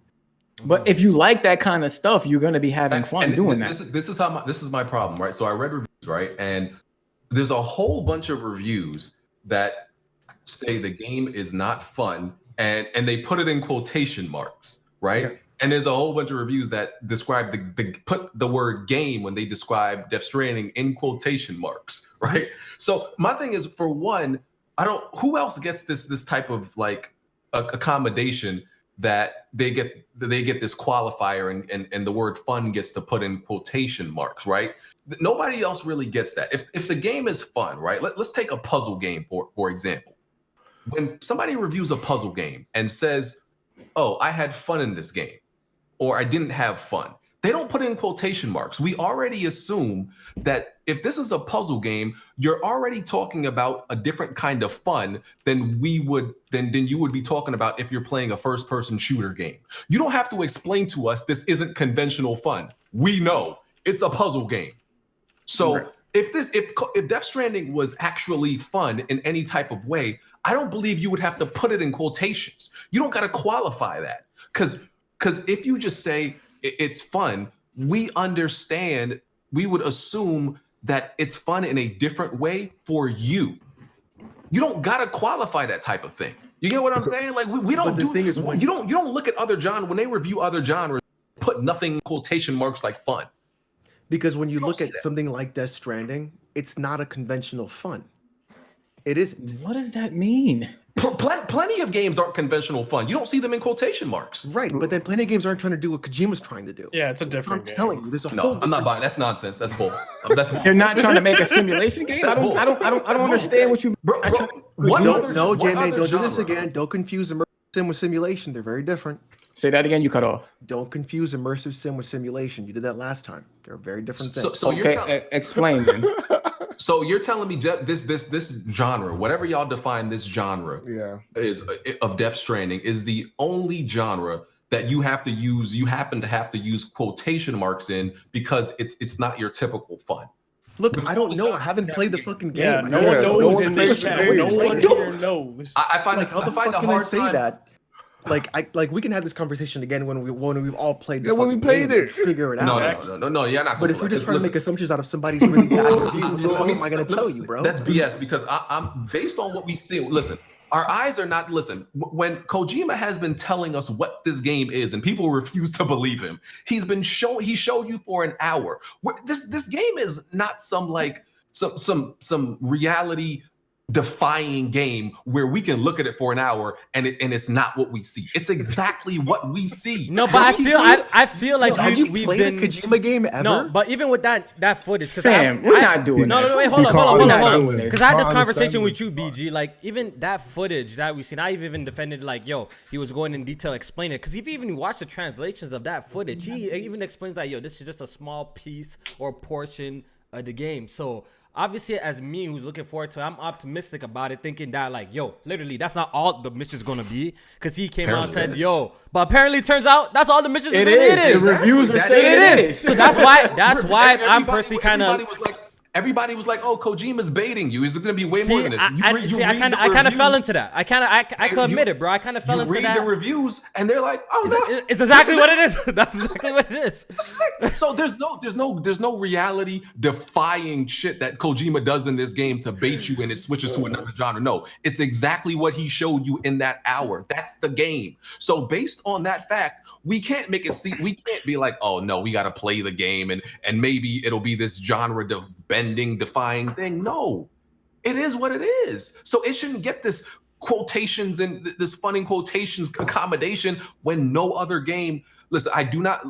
But if you like that kind of stuff, you're going to be having fun doing that. This is my problem, right? So I read reviews, right? And there's a whole bunch of reviews that say the game is not fun, and they put it in quotation marks, right? Yeah. And there's a whole bunch of reviews that describe put the word game when they describe Death Stranding in quotation marks, right? So my thing is, for one, who else gets this type of like accommodation that they get this qualifier and the word fun gets to put in quotation marks, right? Nobody else really gets that. If the game is fun, right? Let's take a puzzle game for example. When somebody reviews a puzzle game and says, "Oh, I had fun in this game," or "I didn't have fun," they don't put in quotation marks. We already assume that if this is a puzzle game, you're already talking about a different kind of fun than you would be talking about if you're playing a first-person shooter game. You don't have to explain to us this isn't conventional fun. We know it's a puzzle game. So if Death Stranding was actually fun in any type of way, I don't believe you would have to put it in quotations. You don't got to qualify that, because if you just say it's fun, we understand. We would assume that it's fun in a different way for you. You don't gotta qualify that type of thing. You get what I'm saying? Like we don't do. Thing is, you don't look at other genres when they review other genres. Put nothing in quotation marks like fun. Because when you look at something like Death Stranding, it's not a conventional fun. It isn't. What does that mean? Plenty of games aren't conventional fun. You don't see them in quotation marks. Right, but then plenty of games aren't trying to do what Kojima's trying to do. Yeah, it's a different game. I'm telling you, there's a whole I'm not buying. That's nonsense. That's bull. You're not trying to make a simulation game? I don't understand what you... No, J-Man, don't do this again. Don't confuse immersive sim with simulation. They're very different. Say that again, you cut off. Don't confuse immersive sim with simulation. You did that last time. They're very different things. So explain then. So you're telling me this genre, whatever y'all define this genre is of Death Stranding, is the only genre that you happen to have to use quotation marks in because it's not your typical fun. Look, I don't know. I haven't played the fucking game. Yeah, no one knows in this chat. No one here knows. I find how the fuck can I say that? Like we can have this conversation again when we've all played the when we played it. Figure it out. No, you're not. But if we're just trying to make assumptions out of somebody's really bad review, what am I gonna tell you, bro? That's BS because I'm based on what we see. Listen, Our eyes are not, listen, when Kojima has been telling us what this game is and people refuse to believe him, he showed you for an hour. This game is not some reality defying game where we can look at it for an hour and it's not what we see. It's exactly what we see. No, but I feel like have you played a Kojima game ever? No, but even with that footage, fam, we're not doing no, this. No, wait, hold on. Because I had this conversation with you, BG. Like even that footage that we seen, I even defended like, yo, he was going in detail explaining it. Because if you even watch the translations of that footage, he even explains that, yo, this is just a small piece or portion of the game. So obviously, as me who's looking forward to it, I'm optimistic about it, thinking that like, yo, literally, that's not all the mission's gonna be. Because he came out and said, yo, but apparently it turns out that's all the missions it really is. The reviews are saying it is. So that's why I'm personally kind of. Everybody was like, "Oh, Kojima's baiting you. It's going to be way more than this." I kind of fell into that. I could admit it, bro. I kind of fell into that. You read the reviews, and they're like, "Oh, no, it's exactly what it is." That's exactly what it is. So there's no reality defying shit that Kojima does in this game to bait you, and it switches to another genre. No, it's exactly what he showed you in that hour. That's the game. So based on that fact, we can't make it see. We can't be like, "Oh no, we got to play the game, and maybe it'll be this genre bending, defying thing." No, it is what it is. So it shouldn't get this quotations and this funny quotations accommodation when no other game. Listen,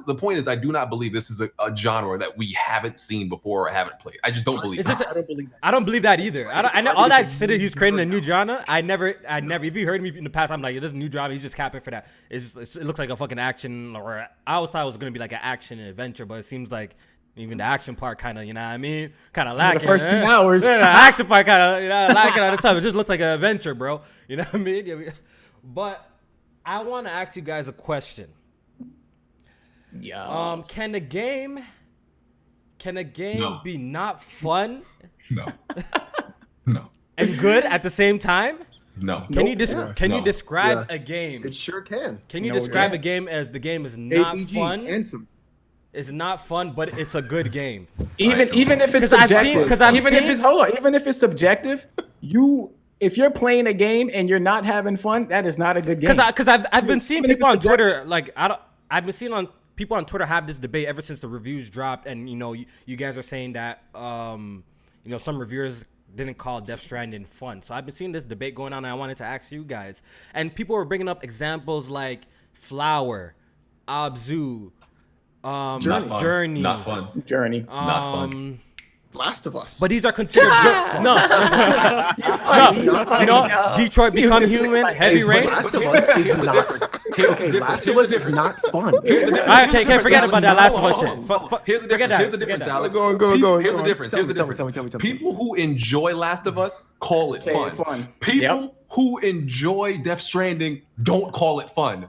the point is, I do not believe this is a genre that we haven't seen before or haven't played. I just don't believe it. I don't believe that either. I know all that shit, he's creating a new genre. I never, if you heard me in the past, I'm like, this is a new genre, he's just capping for that. It looks like a fucking action, or I always thought it was going to be like an action and adventure, but it seems like even the action part kind of, you know what I mean? Kind of lacking. The first 2 hours. Yeah, the action part kind of, you know, lacking on the time. It just looks like an adventure, bro. You know what I mean? But I want to ask you guys a question. Yeah. Can a game be not fun? No. No. And good at the same time? No. Can you describe a game? It sure can. Can you describe a game as the game is not ABG, fun? Anthem. It's not fun, but it's a good game. Even if it's subjective. Even if it's subjective, if you're playing a game and you're not having fun, that is not a good game. Because I've been seeing people on Twitter, like I've been seeing people on Twitter have this debate ever since the reviews dropped, and you guys are saying that some reviewers didn't call Death Stranding fun. So I've been seeing this debate going on, and I wanted to ask you guys. And people were bringing up examples like Flower, Abzu, Journey, not fun. Journey, not fun. Last of Us. But these are considered good. No. Detroit Become Human, Heavy Rain. Last of Us is not. Okay, Last of Us is not fun. Okay, forget about that Last of Us shit. Here's the difference, Alex. Go. Here's the difference. Tell me. People who enjoy Last of Us call it fun. People who enjoy Death Stranding don't call it fun.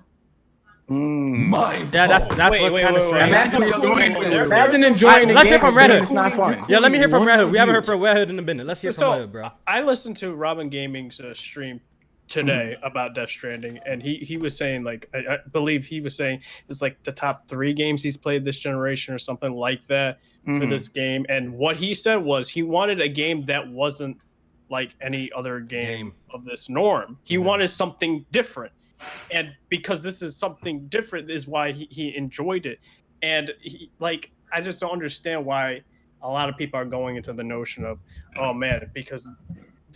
That's what's kind of strange. Imagine enjoying the game. Let's hear from Red Hood. It's not fun. Yeah, let me hear from Red Hood. We haven't heard from Red Hood in a minute. Let's hear from Red Hood, bro. I listened to Robin Gaming's stream today about Death Stranding, and he was saying, like, I believe he was saying it's like the top 3 games he's played this generation or something like that for this game. And what he said was he wanted a game that wasn't like any other game of this norm. He wanted something different. And because this is something different is why he enjoyed it. And I just don't understand why a lot of people are going into the notion of, oh man, because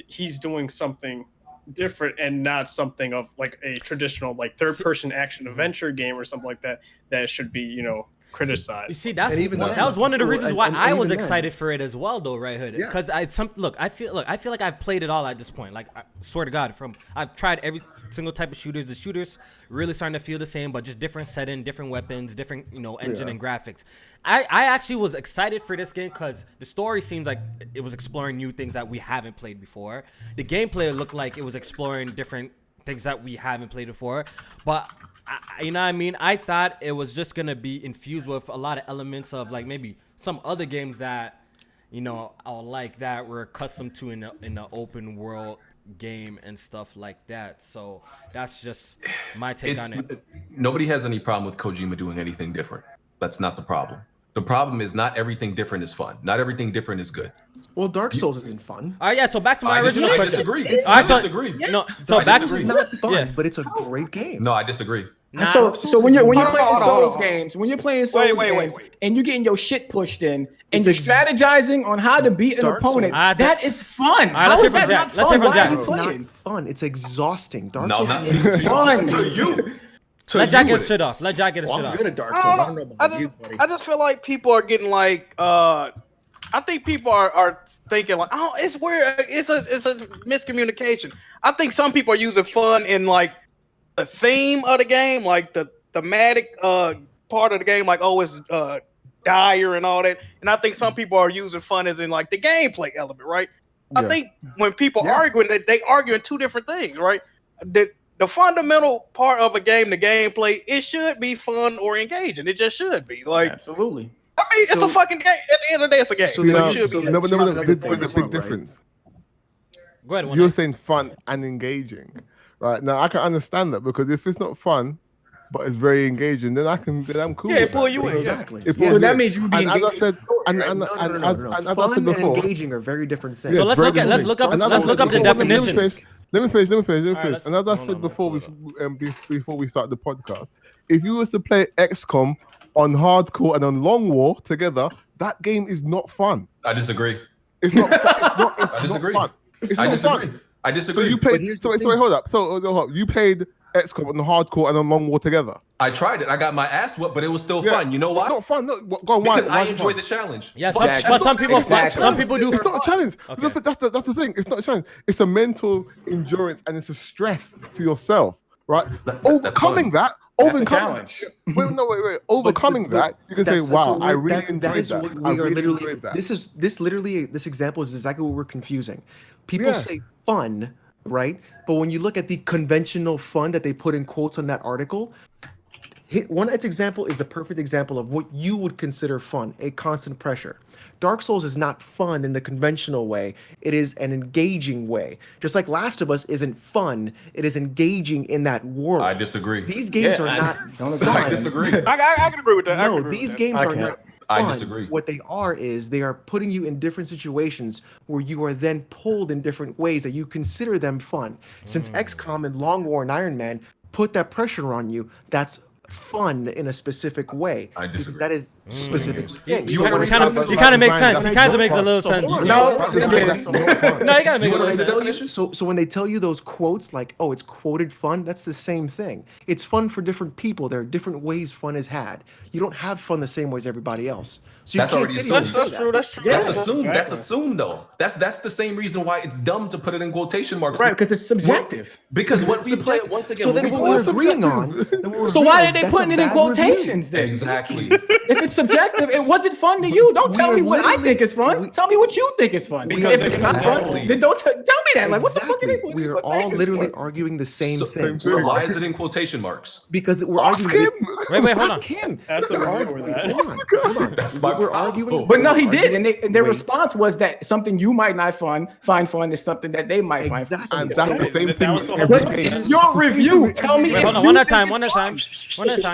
he's doing something different and not something of like a traditional like third person action adventure game or something like that should be, criticized. You see, that was one of the reasons why I was excited for it as well, though, right, Hood? Because I feel like I've played it all at this point. Like, I swear to God, I've tried every single type of shooters. The shooters really starting to feel the same, but just different setting, different weapons, different engine and graphics. I actually was excited for this game because the story seems like it was exploring new things that we haven't played before. The gameplay looked like it was exploring different things that we haven't played before, but you know what I mean? I thought it was just going to be infused with a lot of elements of like maybe some other games that, that we're accustomed to in an open world game and stuff like that. So that's just my take on it. Nobody has any problem with Kojima doing anything different. That's not the problem. The problem is not everything different is fun. Not everything different is good. Well, Dark Souls isn't fun. All right, yeah. So back to my original I question. disagree. I disagree. No, so back It's to not fun, but it's a great game. No, I disagree. So when you're playing Souls games, games, and you're getting your shit pushed in, and you're strategizing on how to beat an opponent, that is fun. How is that not fun? Why are you playing? It's not fun. It's exhausting. Dark No, Souls not is fun to you. Let Jack get his shit off. Let Jack get his shit off. I'm good at Dark Souls. I don't know about you, buddy. I just feel like people are getting like I think people are thinking like, oh, it's weird. It's a miscommunication. I think some people are using fun in like the theme of the game, like the thematic part of the game, like it's dire and all that. And I think some people are using fun as in like the gameplay element, right? Yeah. I think when people arguing that they arguing two different things, right? The fundamental part of a game, the gameplay, it should be fun or engaging. It just should be like absolutely. I mean, it's a fucking game. At the end of the day, it's a game. So there's a big difference. Go ahead. You're saying fun and engaging, right? Now I can understand that because if it's not fun, but it's very engaging, then I'm cool. Yeah, pull you in. Exactly. So that means you be. As I said, and as I said before, engaging are very different things. So let's look up the definition. Let me finish. And as I said before, before we start the podcast, if you was to play XCOM on hardcore and on long war together, that game is not fun. I disagree. It's not. I disagree. It's not fun. I disagree. So you played. So hold up. So you played XCOM on hardcore and on long war together. I tried it. I got my ass whooped, but it was still fun. You know why? It's not fun. No, go on. Why? Because I enjoyed the challenge. Yeah, but some people do. It's not a challenge. Okay. That's the thing. It's not a challenge. It's a mental endurance and it's a stress to yourself, right? Overcoming that. Challenge. Wait. Overcoming that, you can say, "Wow, I really enjoyed that." What we are literally. This example is exactly what we're confusing. People say fun, right? But when you look at the conventional fun that they put in quotes on that article, one example is a perfect example of what you would consider fun: a constant pressure. Dark Souls is not fun in the conventional way. It is an engaging way. Just like Last of Us isn't fun, it is engaging in that world. I disagree. These games are not fun. I disagree. I can agree with that. No, these games are not fun. I disagree. What they are is they are putting you in different situations where you are then pulled in different ways that you consider them fun. Since XCOM and Long War and Iron Man put that pressure on you, that's fun in a specific way. I disagree. That is specific. You kind of make sense. It kind of makes a little sense. No, you gotta make a little sense. So when they tell you those quotes like, "Oh, it's quoted fun," that's the same thing. It's fun for different people. There are different ways fun is had. You don't have fun the same way as everybody else. So that's already assumed. That's true. That's assumed. That's assumed though. That's the same reason why it's dumb to put it in quotation marks. Right, because it's subjective. Because what we play once again. So then what we're agreeing on. So why are they putting it in quotations then? Exactly. If it's subjective, it wasn't fun to you. Don't tell me what I think is fun. Tell me what you think is fun. Because if it's not fun, then don't tell me that. Like, what the fuck are they putting? We are all literally arguing the same thing. So why is it in quotation marks? Because we're arguing. Wait, hold on. Ask him. That's the problem with that. Hold on. That's my We're arguing. But no, he did, and their response was that something you might not find fun is something that they might find fun. And that's the same thing with every game. Your review. Tell me. Hold on. One at a time.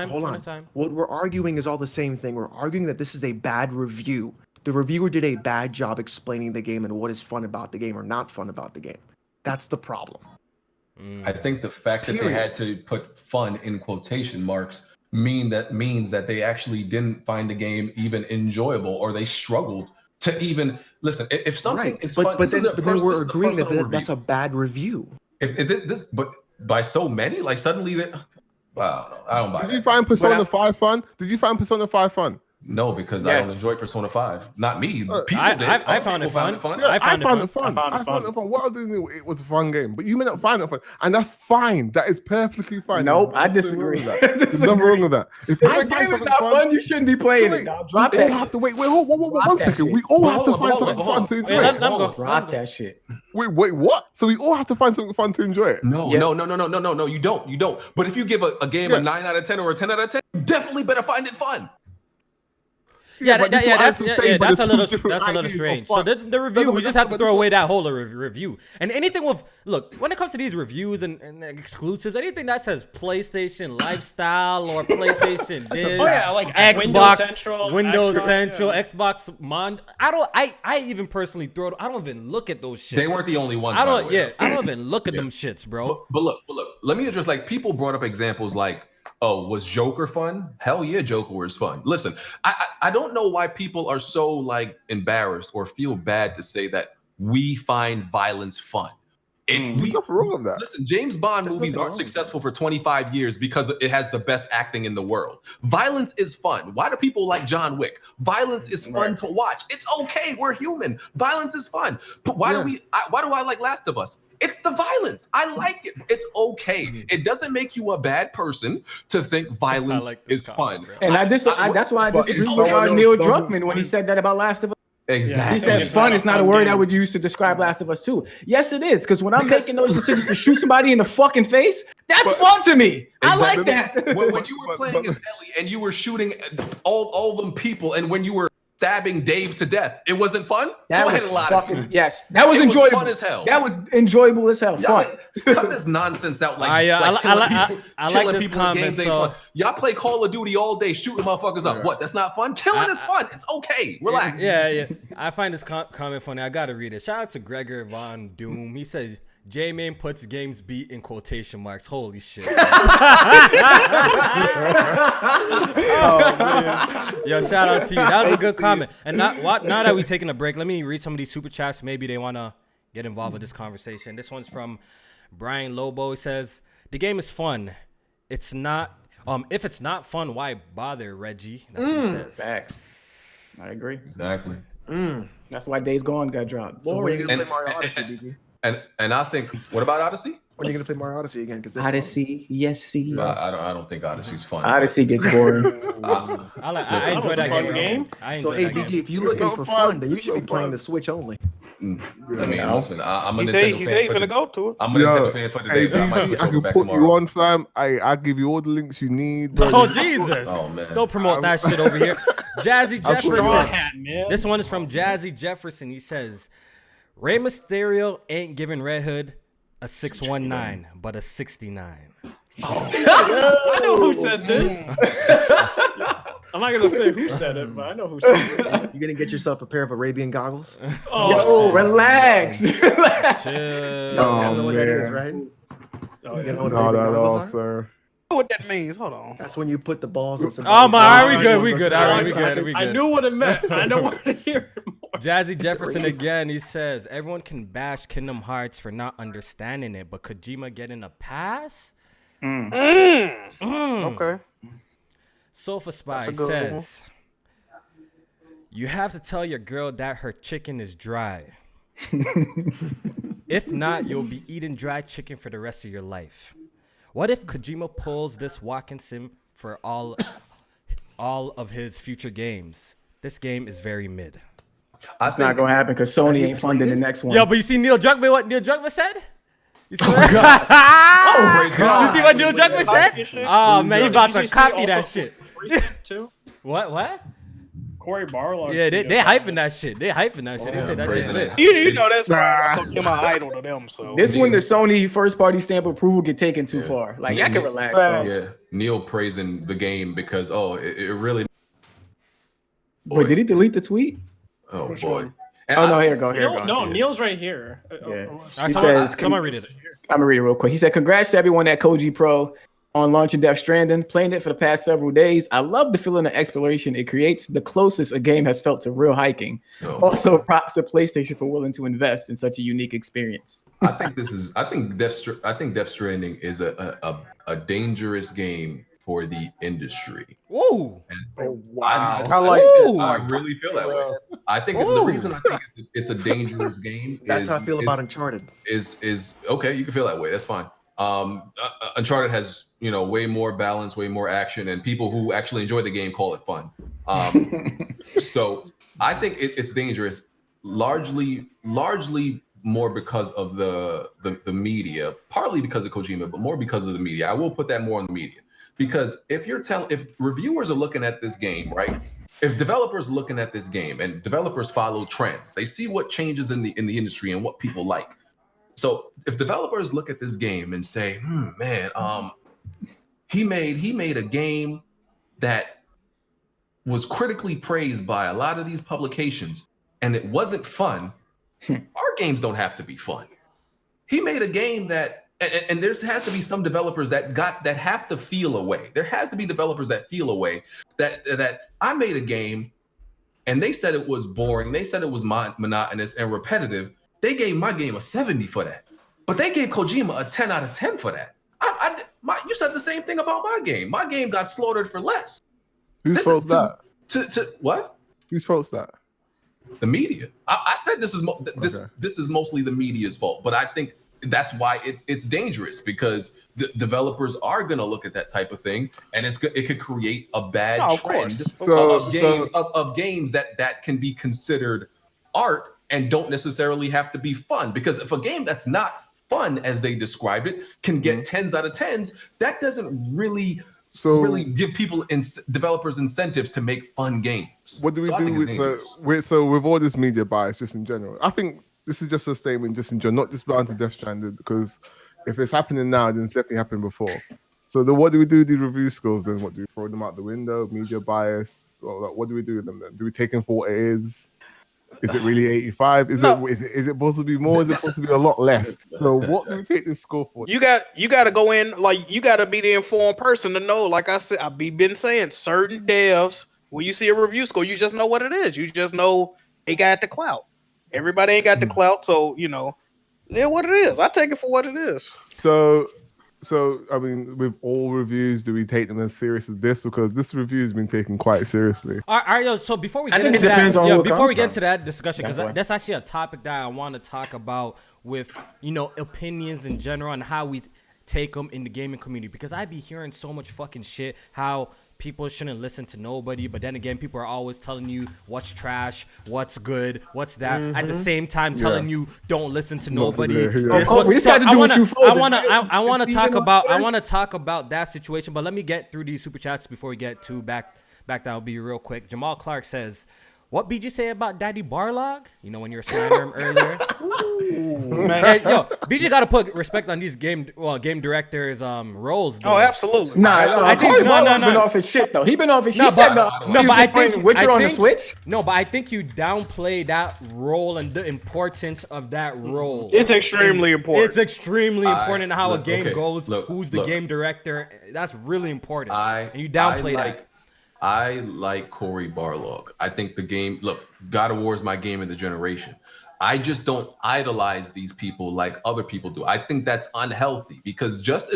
Hold on. What we're arguing is all the same thing. We're arguing that this is a bad review. The reviewer did a bad job explaining the game and what is fun about the game or not fun about the game. That's the problem. I think the fact that they had to put fun in quotation marks means that they actually didn't find the game even enjoyable, or they struggled to even listen. If something is fun, but then we're agreeing that that's a bad review. But by so many, like suddenly that. Wow, I don't buy. Did you find Persona 5 fun? No, because I don't enjoy Persona 5. Not me. People did. I found it fun. I found it fun. What I did, it was a fun game, but you may not find it fun, and that's fine. That is perfectly fine. Nope, I disagree. There's nothing wrong with that. If a game is not fun, you shouldn't be playing it. Drop that. We all have to wait. Wait, one second. We all have to find something fun to enjoy. Drop that shit. Wait, what? So we all have to find something fun to enjoy it? No, you don't. But if you give a game a 9 out of 10 or a 10 out of 10, you definitely better find it fun. That's a little strange. So the review, we just have to throw away that whole review. And anything with when it comes to these reviews and exclusives, anything that says PlayStation Lifestyle or PlayStation this, like Xbox, Windows Central, Xbox Mon. I even personally I don't even look at those shits. They weren't the only ones. I don't even look at them shits, bro. But look. Let me address, like, people brought up examples like, oh, was Joker fun? Hell yeah, Joker was fun. Listen, I don't know why people are so, like, embarrassed or feel bad to say that we find violence fun. There's nothing wrong with that. Listen, James Bond movies aren't successful for 25 years because it has the best acting in the world. Violence is fun. Why do people like John Wick? Violence is fun to watch. It's okay. We're human. Violence is fun. But why do I like Last of Us? It's the violence. I like it. It's okay. It doesn't make you a bad person to think violence is fun. And that's why I disagree with Neil Druckmann when he said that about Last of Us. Exactly. He said fun is not a word I would use to describe Last of Us 2. Yes, it is. Because when I'm making those decisions to shoot somebody in the fucking face, that's fun to me. Exactly. I like that. When you were playing as Ellie and you were shooting all them people, and when you were stabbing Dave to death, it wasn't fun? That was fucking, yes. That was enjoyable. Fun as hell. That was enjoyable as hell. Fun. Cut this nonsense out. Like, I like this comment. So y'all play Call of Duty all day, shooting motherfuckers up. What? That's not fun? Killing is fun. It's okay. Relax. Yeah. I find this comment funny. I gotta read it. Shout out to Gregor Von Doom. He says, J-Man puts games beat in quotation marks. Holy shit. Oh, man. Yo, shout out to you. That was a good comment. And now that we're taking a break, let me read some of these super chats. Maybe they want to get involved with this conversation. This one's from Brian Lobo. He says, the game is fun. It's not. If it's not fun, why bother, Reggie? That's what he says. Facts. I agree. Exactly. That's why Days Gone got dropped. So when are you going to play Mario Odyssey, BB? And I think, what about Odyssey? When are you going to play Mario Odyssey again? Odyssey, yes, see. I don't think Odyssey's fun. Odyssey gets boring. I enjoy that game. So, hey, BG, if you're looking for fun, then you should be playing the Switch only. I mean, listen, I'm a Nintendo fan. He said he's gonna go to it. I'm a Nintendo fan for today, but I might switch over back tomorrow. You on, fam? I give you all the links you need. Bro. Oh, Jesus. Oh, man. Don't promote that shit over here. Jazzy Jefferson. This one is from Jazzy Jefferson. He says, Rey Mysterio ain't giving Red Hood a 619, but a 69. I know who said this. I'm not gonna say who said it, but I know who said it. You're gonna get yourself a pair of Arabian goggles. Oh, relax. Chill. You don't know what that is, right? Not at all, sir. What that means? Hold on. That's when you put the balls on some. Oh my, we good. We good. I knew what it meant. I don't want to hear it more. Jazzy Jefferson again. He says everyone can bash Kingdom Hearts for not understanding it, but Kojima getting a pass. Okay. Sofa Spy says you have to tell your girl that her chicken is dry. If not, you'll be eating dry chicken for the rest of your life. What if Kojima pulls this walking sim for all of his future games? This game is very mid. That's not gonna happen because Sony ain't funding the next one. Yo, but you see Neil Druckmann? What Neil Druckmann said? You see God. Oh God. You see what Neil Druckmann said? Oh man, you about to copy that shit. Too? What? Corey Barlow. Yeah, they hyping that shit. They say that shit lit. You know that's why I'm my idol to them. So this when the Sony first party stamp approval get taken too far. Like I can relax. Yeah, Neil praising the game because it really. Boy, did he delete the tweet? Oh boy. No, here go. No, Neil's right here. Yeah. He says, someone read it. I'm gonna read it real quick. He said, "Congrats to everyone at Koji Pro on launching Death Stranding. Playing it for the past several days. I love the feeling of exploration it creates. The closest a game has felt to real hiking. Also, props to PlayStation for willing to invest in such a unique experience." I think Death Stranding is a dangerous game for the industry. Ooh. Wow. I really feel that way. I think the reason I think it's a dangerous game that's how I feel about Uncharted. Is okay, you can feel that way. That's fine. Uncharted has, way more balance, way more action, and people who actually enjoy the game call it fun. So I think it's dangerous, largely more because of the media, partly because of Kojima, but more because of the media. I will put that more on the media. Because if reviewers are looking at this game, right, if developers looking at this game, and developers follow trends, they see what changes in the industry and what people like. So if developers look at this game and say, man, he made a game that was critically praised by a lot of these publications, and it wasn't fun. Our games don't have to be fun. He made a game that, and there has to be some developers that have to feel a way. There has to be developers that feel a way that I made a game, and they said it was boring. They said it was monotonous and repetitive. They gave my game a 70 for that, but they gave Kojima a 10 out of 10 for that. You said the same thing about my game. My game got slaughtered for less. Whose fault's that? What? Whose fault's that? The media. I said this is mostly the media's fault, but I think that's why it's dangerous, because developers are going to look at that type of thing, and it could create a bad trend of games that can be considered art and don't necessarily have to be fun. Because if a game that's not fun, as they described it, can get 10s out of 10s, that doesn't really give people developers incentives to make fun games. What do we do with all this media bias, just in general? I think this is just a statement, just in general, not just bound to Death Stranding, because if it's happening now, then it's definitely happened before. So what do we do with these review scores then? What do we throw them out the window? Media bias? Well, what do we do with them then? Do we take them for what it is? Is it really 85? Is it supposed to be more? Is it supposed to be a lot less? So what do we take this score for? You got to go in, like, you got to be the informed person to know. Like I said, I've been saying, certain devs, when you see a review score, you just know what it is. You just know it got the clout. Everybody ain't got the clout, so what it is. I take it for what it is. So I mean, with all reviews, do we take them as serious as this? Because this review has been taken quite seriously. All right, so before we get into that discussion, because that's actually a topic that I want to talk about with opinions in general and how we take them in the gaming community. Because I be hearing so much fucking shit how people shouldn't listen to nobody, but then again, people are always telling you what's trash, what's good, what's that. At the same time, telling you don't listen to nobody. We just got to do what you I want to talk about that situation, but let me get through these super chats before we get to back. That'll be real quick. Jamal Clark says, "What BG say about Daddy Barlog? When you were slandering him earlier." Hey, BG got to put respect on these game directors' roles. Though. Oh, absolutely. I think been off his shit though. He been off his shit. But I think Witcher on the Switch. No, but I think you downplay that role and the importance of that role. It's extremely important. It's extremely important how a game goes. Who's the game director? That's really important. And you downplay that. I like Cory Barlog. I think the game, God of War is my game of the generation. I just don't idolize these people like other people do. I think that's unhealthy, because just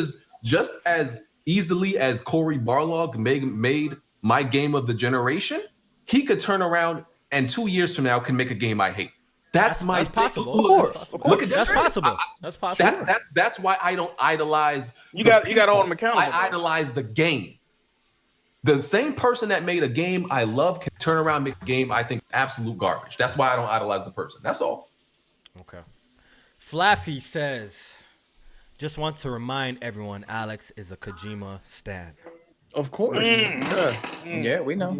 as easily as Cory Barlog made my game of the generation, he could turn around and 2 years from now can make a game I hate. That's possible. Look at that. That's possible. That's why I don't idolize. You got to hold them accountable. I idolize the game. The same person that made a game I love can turn around and make a game I think absolute garbage. That's why I don't idolize the person. That's all. Okay. Flaffy says, "Just want to remind everyone, Alex is a Kojima stan." Of course. Yeah, we know.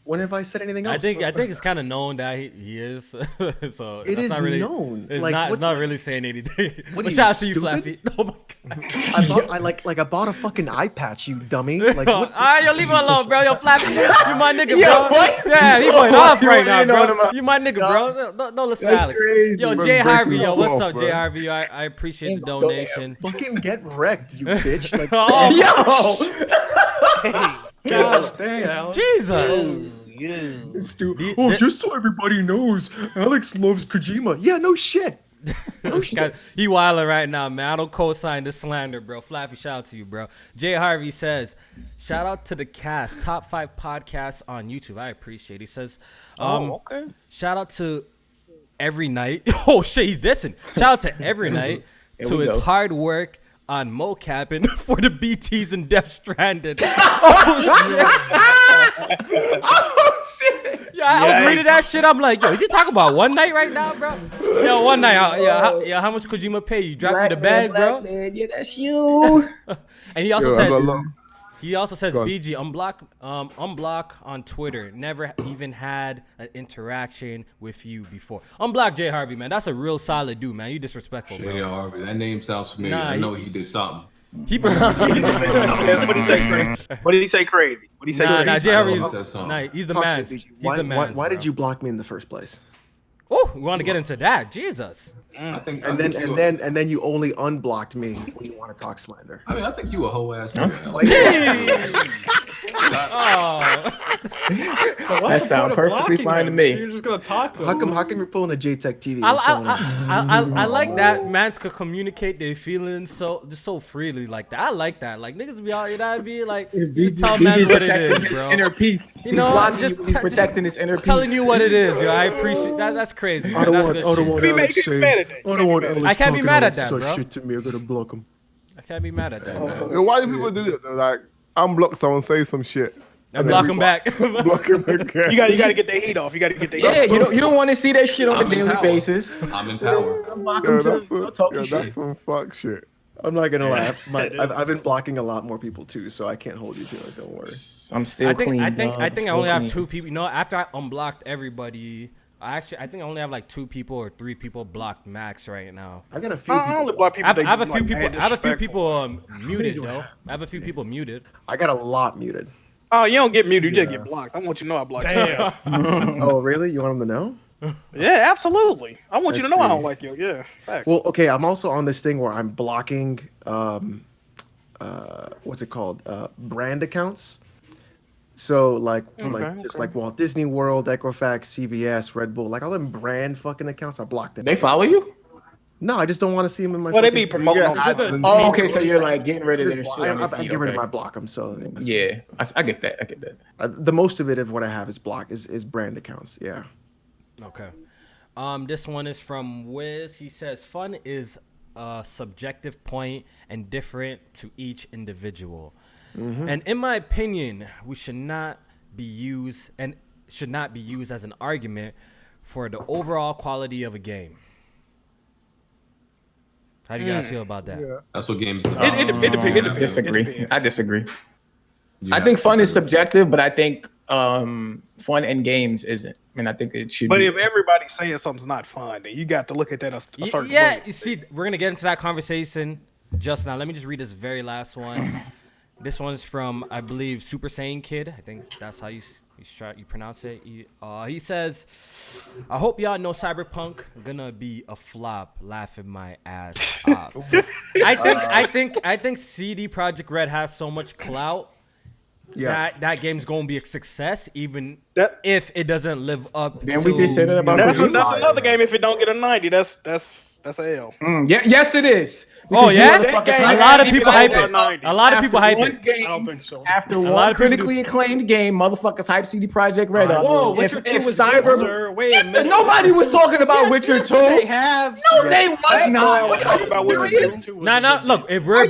When have I said anything else? I think it's kind of known that he is. So it is not really known. It's not really saying anything. What shout out to you, Flaffy. Oh my god! I bought a fucking eye patch, you dummy. Like, yo, leave him alone, bro. Yo, Flaffy, you my nigga, bro. Yeah, he going off right now, bro. You my nigga, bro. Don't listen to Alex. Crazy. Yo, Jay Harvey, yo, what's up, Jay Harvey? I appreciate the donation. Fucking get wrecked, you bitch. Like, God damn. Jesus. Just so everybody knows, Alex loves Kojima. Yeah, no shit. He wilding right now, man. I don't co-sign the slander, bro. Flaffy, shout out to you, bro. Jay Harvey says, shout out to the cast, top 5 podcasts on YouTube. I appreciate it. He says, okay. Shout out to Every Night. Oh shit, he's dissing. Shout out to Every Night to his hard work on mocapping for the BTs and Death Stranding. Oh shit. Yeah, I was reading that shit. I'm like, yo, is he talking about one night right now, bro? Yo, one night. How much Kojima pay you? Drop me the bag, bro. Man, yeah, that's you. And he also says, He also says, BG, unblock on Twitter. Never even had an interaction with you before. Unblock Jay Harvey, man. That's a real solid dude, man. You disrespectful, bro. Jay Harvey. That name sounds familiar. I know he did something. What did he say crazy? What did he say crazy? Nah, Jay Harvey, he's the man. Why did you block me in the first place? Oh, we want to get into that. Jesus. I think, and then you only unblocked me when you want to talk slander. I mean, I think you a whole ass. That sounds perfectly fine to me. You're just gonna talk to him. How come you're pulling a JTech TV? I like that mans could communicate their feelings so freely like that. I like that. Like niggas be out, you know, be like, just tell mans what it is, bro. Inner peace. You know, he's protecting his inner peace. Telling you what it is, yo. I appreciate that. That's crazy. I don't want Alex I can't be mad at that, such bro. shit to me. I'm gonna block him. I can't be mad at that. Why do people do that though? Like unblock someone, say some shit. And block them back. Block them again. You gotta get their heat off. You gotta get their heat off. You don't want to see that shit on a daily basis. I'm in power. That's some fuck shit. I'm not gonna lie. I've been blocking a lot more people too, so I can't hold you to it. Don't worry. I'm still clean. I think I only have 2 people. You know, after I unblocked everybody, I think I only have like 2 people or 3 people blocked max right now. I got a few. I only block people. I have a few people. I have a few people muted though. I have a few people muted. I got a lot muted. Oh, you don't get muted. You just get blocked. I want you to know I blocked you. Oh, really? You want them to know? Yeah, absolutely. I want you to know I don't like you. Yeah, facts. Well, okay. I'm also on this thing where I'm blocking, what's it called? Brand accounts. So like Walt Disney World, Equifax, CVS, Red Bull, like all them brand fucking accounts. I blocked them. They follow you? No, I just don't want to see them in my. Well, they be promoting. Oh, okay. So you're like getting rid of their shit. I get rid of my block them. So yeah, I get that. I get that. The most of it of what I have is block is brand accounts. Yeah. Okay. This one is from Wiz. He says, "Fun is a subjective point and different to each individual, and in my opinion, we should not be used as an argument for the overall quality of a game." How do you guys feel about that? Yeah. That's what games. I disagree. I think fun is subjective, but I think fun in games isn't. I mean, I think it should. But if everybody's saying something's not fun, then you got to look at that a certain way. You see, we're gonna get into that conversation just now. Let me just read this very last one. This one's from, I believe, Super Saiyan Kid. I think that's how you pronounce it. He says, "I hope y'all know Cyberpunk gonna be a flop. Laughing my ass off." I think CD Projekt Red has so much clout that game's gonna be a success, even if it doesn't live up. Then we just said that about that's another game. If it don't get a 90, that's a L. Yeah, yes, it is. Oh yeah, a lot of people hype it. A lot of people hype it. After one critically acclaimed game, motherfuckers hype CD Projekt Red up. Whoa, Witcher 2 was good, sir. Wait a minute. Nobody was talking about Witcher 2. They have. No, they was not. Nah. Look, if we're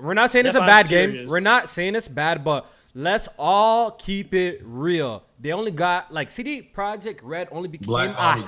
we're not saying it's a bad game. We're not saying it's bad, but let's all keep it real. They only got CD Projekt Red only became a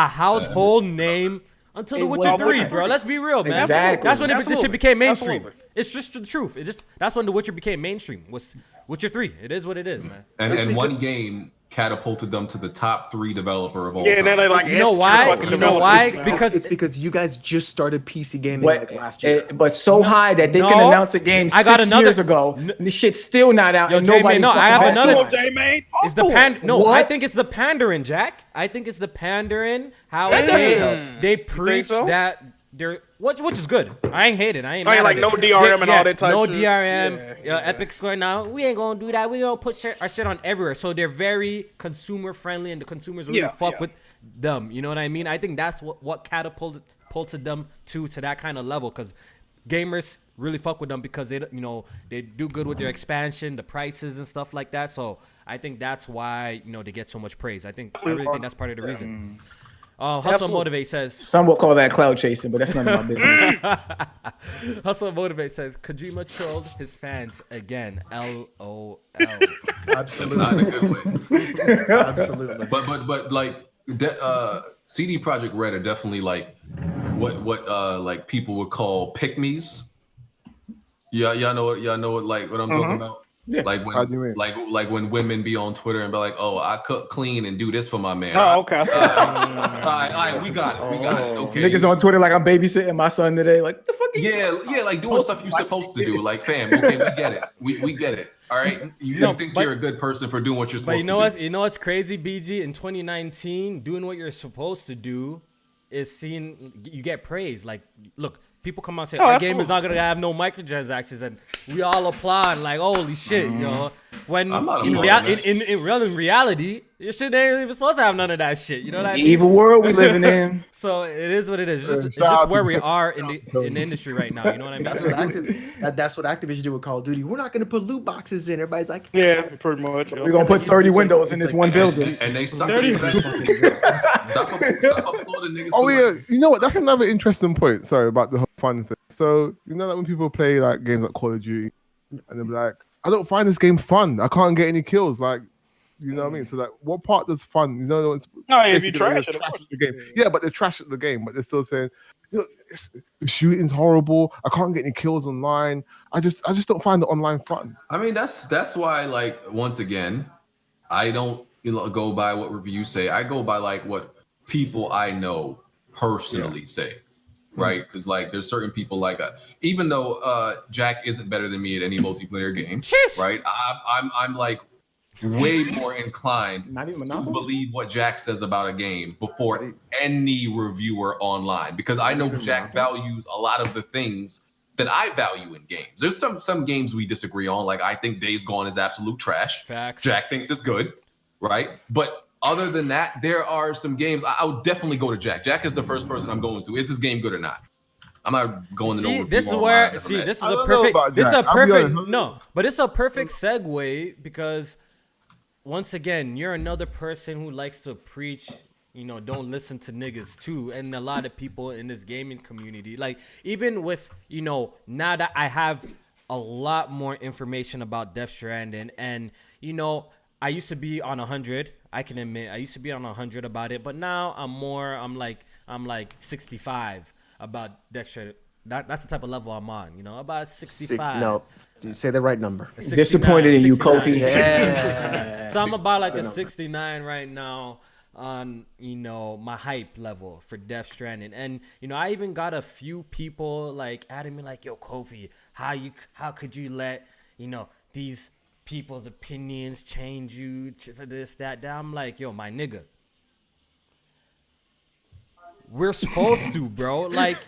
household name until The Witcher 3, bro. Let's be real, man. Exactly. That's when this shit became mainstream. It's just the truth. That's when The Witcher became mainstream. Was Witcher 3. It is what it is, man. And one game catapulted them to the top 3 developer of all time. And then they like, you know why? Because you guys just started PC gaming last year. But so high that they can announce a game 6 years ago. The shit's still not out. And nobody. I have another. It's I think it's the pandering, Jack. I think it's the pandering. How they preach that they're which is good. I ain't hate it. I ain't like no DRM and all that type. No DRM. Epic's going now. We ain't gonna do that. We gonna put our shit on everywhere. So they're very consumer friendly, and the consumers really fuck with them. You know what I mean? I think that's what catapulted them to that kind of level, because gamers really fuck with them because they do good with their expansion, the prices and stuff like that. So I think that's why they get so much praise. I really think that's part of the reason. Hustle and Motivate says, some will call that cloud chasing, but that's none of my business. Hustle and Motivate says, Kojima trolled his fans again. LOL. Absolutely. Not in a good way. Absolutely. But like CD Projekt Red are definitely like what like people would call pick-me's. Yeah, y'all know what like what I'm talking about. Yeah. Like when like when women be on Twitter and be like, "Oh, I cook, clean, and do this for my man." Oh, okay. All right, we got it. Okay. Niggas on Twitter like I'm babysitting my son today. Like the fuck? Yeah, like doing stuff you're supposed to do. Like, fam, okay, we get it. We get it. All right. You think you're a good person for doing what you're supposed to do. But you know what's crazy, BG? In 2019, doing what you're supposed to do is you get praise. Like, look. People come out and say, our game is not going to have no microtransactions, and we all applaud like, holy shit, you know. When in reality, your shit ain't even supposed to have none of that shit. You know what I mean? Evil world we living in. So it is what it is. It's just where we are in the industry right now. You know what I mean? That's what Activision do with Call of Duty. We're not going to put loot boxes in. Everybody's like, yeah, pretty much. We're going to put 30 windows in this one building. And they suck. Stop applauding niggas. Oh yeah, you know what? That's another interesting point. Sorry about the whole fun thing. So you know that when people play like games like Call of Duty, and they're like, I don't find this game fun. I can't get any kills. Like, you know what I mean? So like, what part does fun? You know, if you trash it, the game. Yeah, but they're trash at the game, but they're still saying, you know, the shooting's horrible. I can't get any kills online. I just don't find the online fun. I mean, that's why, like, once again, I don't go by what reviews say. I go by like what people I know personally say. Right, because like there's certain people like even though Jack isn't better than me at any multiplayer game, right? I'm like way more inclined to believe what Jack says about a game before any reviewer online, because I know Jack values a lot of the things that I value in games. There's some games we disagree on. Like I think Days Gone is absolute trash. Facts. Jack thinks it's good, right? But other than that, there are some games I would definitely go to Jack. Jack is the first person I'm going to. Is this game good or not? I'm not going to no. This is where this is a perfect. But it's a perfect segue, because once again, you're another person who likes to preach, you know, don't listen to niggas too. And a lot of people in this gaming community, like even with, you know, now that I have a lot more information about Death Stranding, and you know, I used to be on 100. I can admit I used to be on 100 about it, but now I'm like 65 about Death Stranding. That's the type of level I'm on, you know, about 65. No, you say the right number. Disappointed in you, Kofi. Yeah. So I'm about like a 69 right now on, you know, my hype level for Death Stranding. And, you know, I even got a few people like adding me like, yo, Kofi, how could you let, you know, these people's opinions change you for this, that? I'm like, yo, my nigga, we're supposed to, bro. Like,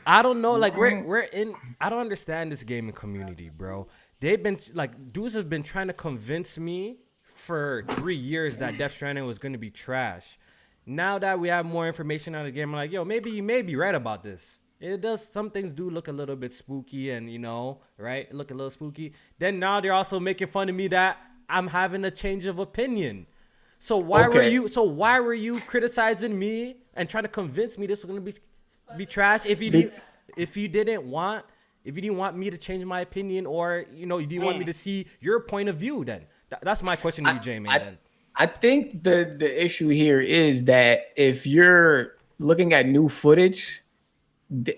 I don't know. Like, I don't understand this gaming community, bro. They've been, like, dudes have been trying to convince me for 3 years that Death Stranding was going to be trash. Now that we have more information on the game, I'm like, yo, maybe you may be right about this. It does, some things do look a little bit spooky, and, you know, right? Look a little spooky. Then now they're also making fun of me that I'm having a change of opinion. So why were you criticizing me and trying to convince me this was gonna be trash if you didn't want me to change my opinion, or you know, you didn't want me to see your point of view? Then that's my question to you, Jamie. I think the issue here is that if you're looking at new footage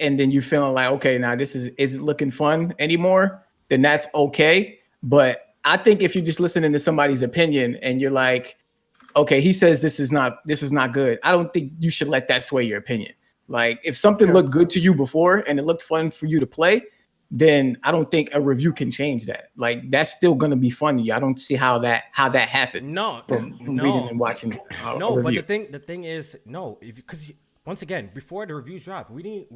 and then you're feeling like, okay, now this isn't looking fun anymore, then that's okay. But I think if you're just listening to somebody's opinion and you're like, okay, he says this is not good, I don't think you should let that sway your opinion. Like, if something looked good to you before and it looked fun for you to play, then I don't think a review can change that. Like, that's still gonna be fun to you. I don't see how that happened. No, from reading and watching. No, but the thing is, no, because once again, before the reviews dropped, we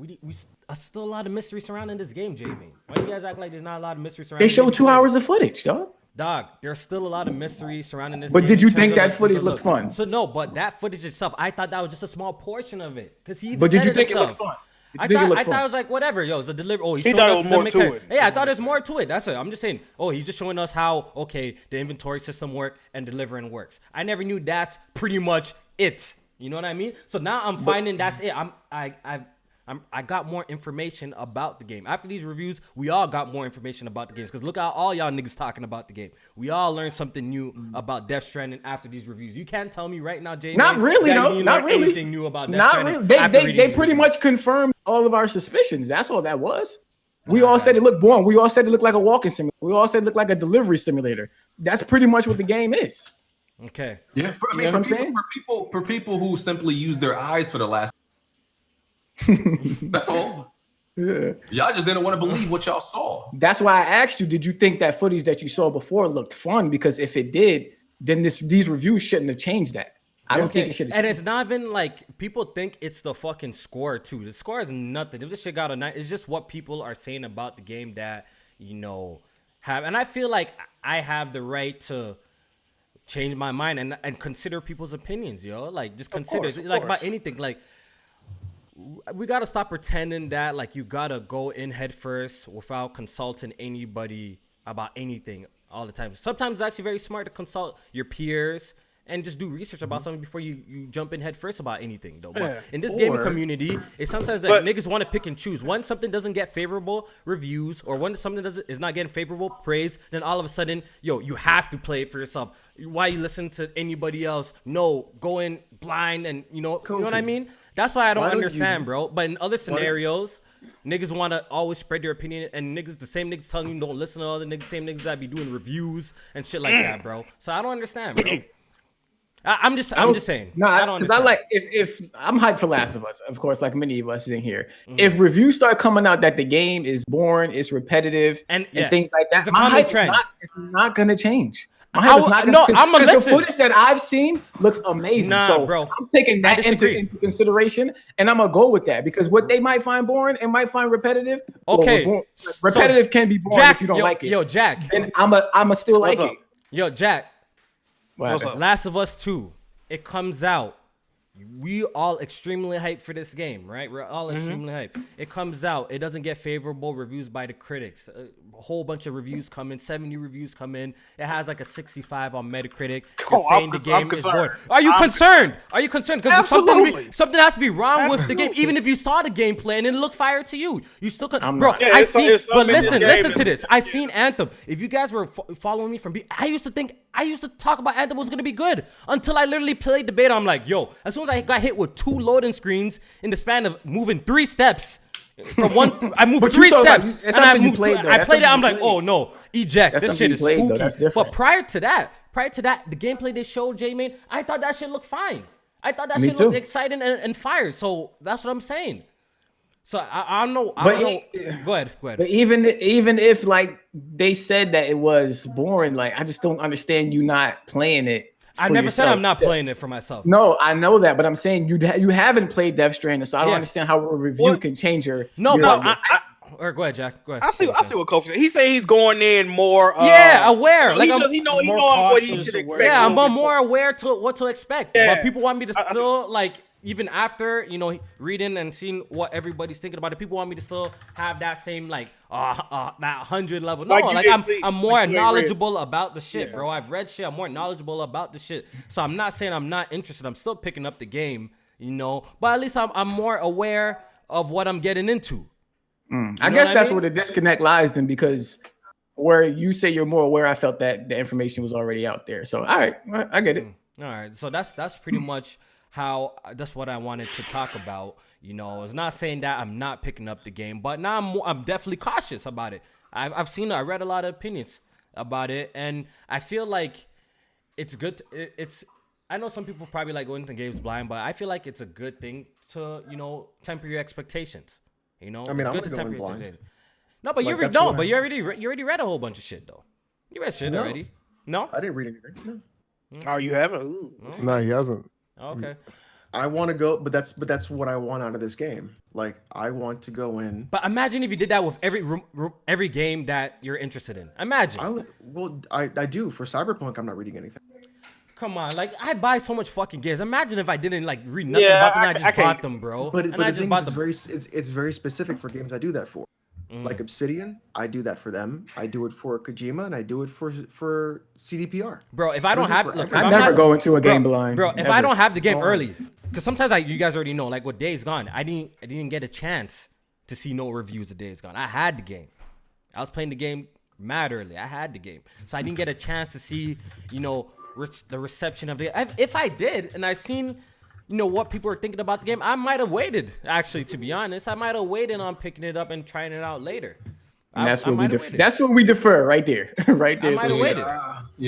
still a lot of mystery surrounding this game, JV. Why do you guys act like there's not a lot of mystery surrounding? They showed 2 hours of footage, dog. There's still a lot of mystery surrounding this. But did you think that footage looked fun? So no, but that footage itself, I thought that was just a small portion of it. Because he even But did said you think it himself. looked fun? I thought it was like, whatever, yo, it's a delivery. Oh, he thought it was more to it. Yeah, I thought there's more to it. That's it. I'm just saying. Oh, he's just showing us how, okay, the inventory system works and delivering works. I never knew that's pretty much it. You know what I mean? So now I'm finding that's it. I got more information about the game. After these reviews, we all got more information about the games. Because look how all y'all niggas talking about the game. We all learned something new about Death Stranding after these reviews. You can't tell me right now, Jay. Not really, no. Not really. Anything new about Death Stranding. Not really. They pretty much confirmed all of our suspicions. That's all that was. We all said it looked boring. We all said it looked like a walking simulator. We all said it looked like a delivery simulator. That's pretty much what the game is. Okay. Yeah, I mean, for people who simply use their eyes for the last. That's all. Yeah. Y'all just didn't want to believe what y'all saw. That's why I asked you, did you think that footage that you saw before looked fun? Because if it did, then these reviews shouldn't have changed that. I don't think it should have changed. And it's not even like people think it's the fucking score too. The score is nothing. If this shit got a 9, it's just what people are saying about the game that, have. And I feel like I have the right to change my mind and consider people's opinions, yo. Like, just consider it. Like, about anything. Like, we got to stop pretending that, like, you got to go in head first without consulting anybody about anything all the time. Sometimes it's actually very smart to consult your peers and just do research about something before you jump in head first about anything, though. But in this gaming community, it's sometimes like niggas want to pick and choose. When something doesn't get favorable reviews, or when something is not getting favorable praise, then all of a sudden, you have to play it for yourself. Why you listen to anybody else? No, go in blind and you know what I mean? That's why I don't understand, bro. But in other scenarios, niggas want to always spread their opinion, and the same niggas telling you don't listen to other niggas, same niggas that be doing reviews and shit like that, bro. So I don't understand, bro. I'm just saying. No, because I like if I'm hyped for Last of Us, of course, like many of us in here. If reviews start coming out that the game is boring, it's repetitive, and things like that, my hype is not gonna change. My hype is not gonna change. Because the footage that I've seen looks amazing. So bro, I'm taking that into consideration, and I'm gonna go with that because what they might find boring and might find repetitive. Okay, repetitive can be boring if you don't like it. Yo, Jack, then I'ma still like it. Yo, Jack. Last of Us 2, it comes out. We all extremely hyped for this game, right? We're all extremely hyped. It comes out. It doesn't get favorable reviews by the critics. A whole bunch of reviews come in. 70 reviews come in. It has like a 65 on Metacritic. Saying the game is boring. Are you concerned? Are you concerned? Because something has to be wrong with the game. Even if you saw the gameplay and it looked fire to you, you still could. Bro, I seen. But listen to this. I seen Anthem. If you guys were following me from, I used to talk about Anthem was gonna be good until I literally played the beta. I'm like, yo, as soon as I got hit with 2 loading screens in the span of moving 3 steps from one, I moved 3 steps and I moved. I played it. I'm like, oh no, eject. This shit is spooky. But prior to that, the gameplay they showed, J-Man, I thought that shit looked fine. I thought that shit looked exciting and fire. So that's what I'm saying. So I don't know. Go ahead. But even if like they said that it was boring, like I just don't understand you not playing it. I never said I'm not playing it for myself. No, I know that, but I'm saying you haven't played Death Stranding, so I don't understand how a review can change your. Or go ahead, Jack. Go ahead. I see what Kofi said. He said he's going in more. Aware. Like he know what he should expect. Yeah, I'm more aware to what to expect. Yeah. But people want me to still like. Even after, reading and seeing what everybody's thinking about it, people want me to still have that same, like, that 100 level. No, I'm more knowledgeable about the shit, bro. I've read shit. I'm more knowledgeable about the shit. So I'm not saying I'm not interested. I'm still picking up the game, But at least I'm more aware of what I'm getting into. I guess that's where the disconnect lies then, because where you say you're more aware, I felt that the information was already out there. So, all right, I get it. All right, so that's pretty much... that's what I wanted to talk about. It's not saying that I'm not picking up the game, but now I'm definitely cautious about it. I read a lot of opinions about it, and I feel like it's good. I know some people probably like going into games blind, but I feel like it's a good thing to temper your expectations. I mean, it's good to temper your expectations. No, but you already read a whole bunch of shit though. You read shit already. No, I didn't read anything. No. Oh, you haven't? No, he hasn't. Okay. I want to go, but that's what I want out of this game. Like, I want to go in. But imagine if you did that with every game that you're interested in. Imagine. I do. For Cyberpunk, I'm not reading anything. Come on, like I buy so much fucking games. Imagine if I didn't like read nothing about them. I just bought them, bro. But the thing is, it's very specific for games I do that for. Like Obsidian, I do that for them. I do it for Kojima, and I do it for CDPR. Bro, if I don't have, I never go into a game blind. Bro, if I don't have the game early, because sometimes you guys already know, like with Days Gone, I didn't get a chance to see no reviews of Days Gone. I had the game. I was playing the game mad early. I had the game, so I didn't get a chance to see, the reception of it. If I did, and I seen. What people are thinking about the game, I might have waited, actually, to be honest. I might have waited on picking it up and trying it out later. And that's where we defer right there. Right there. I might have waited.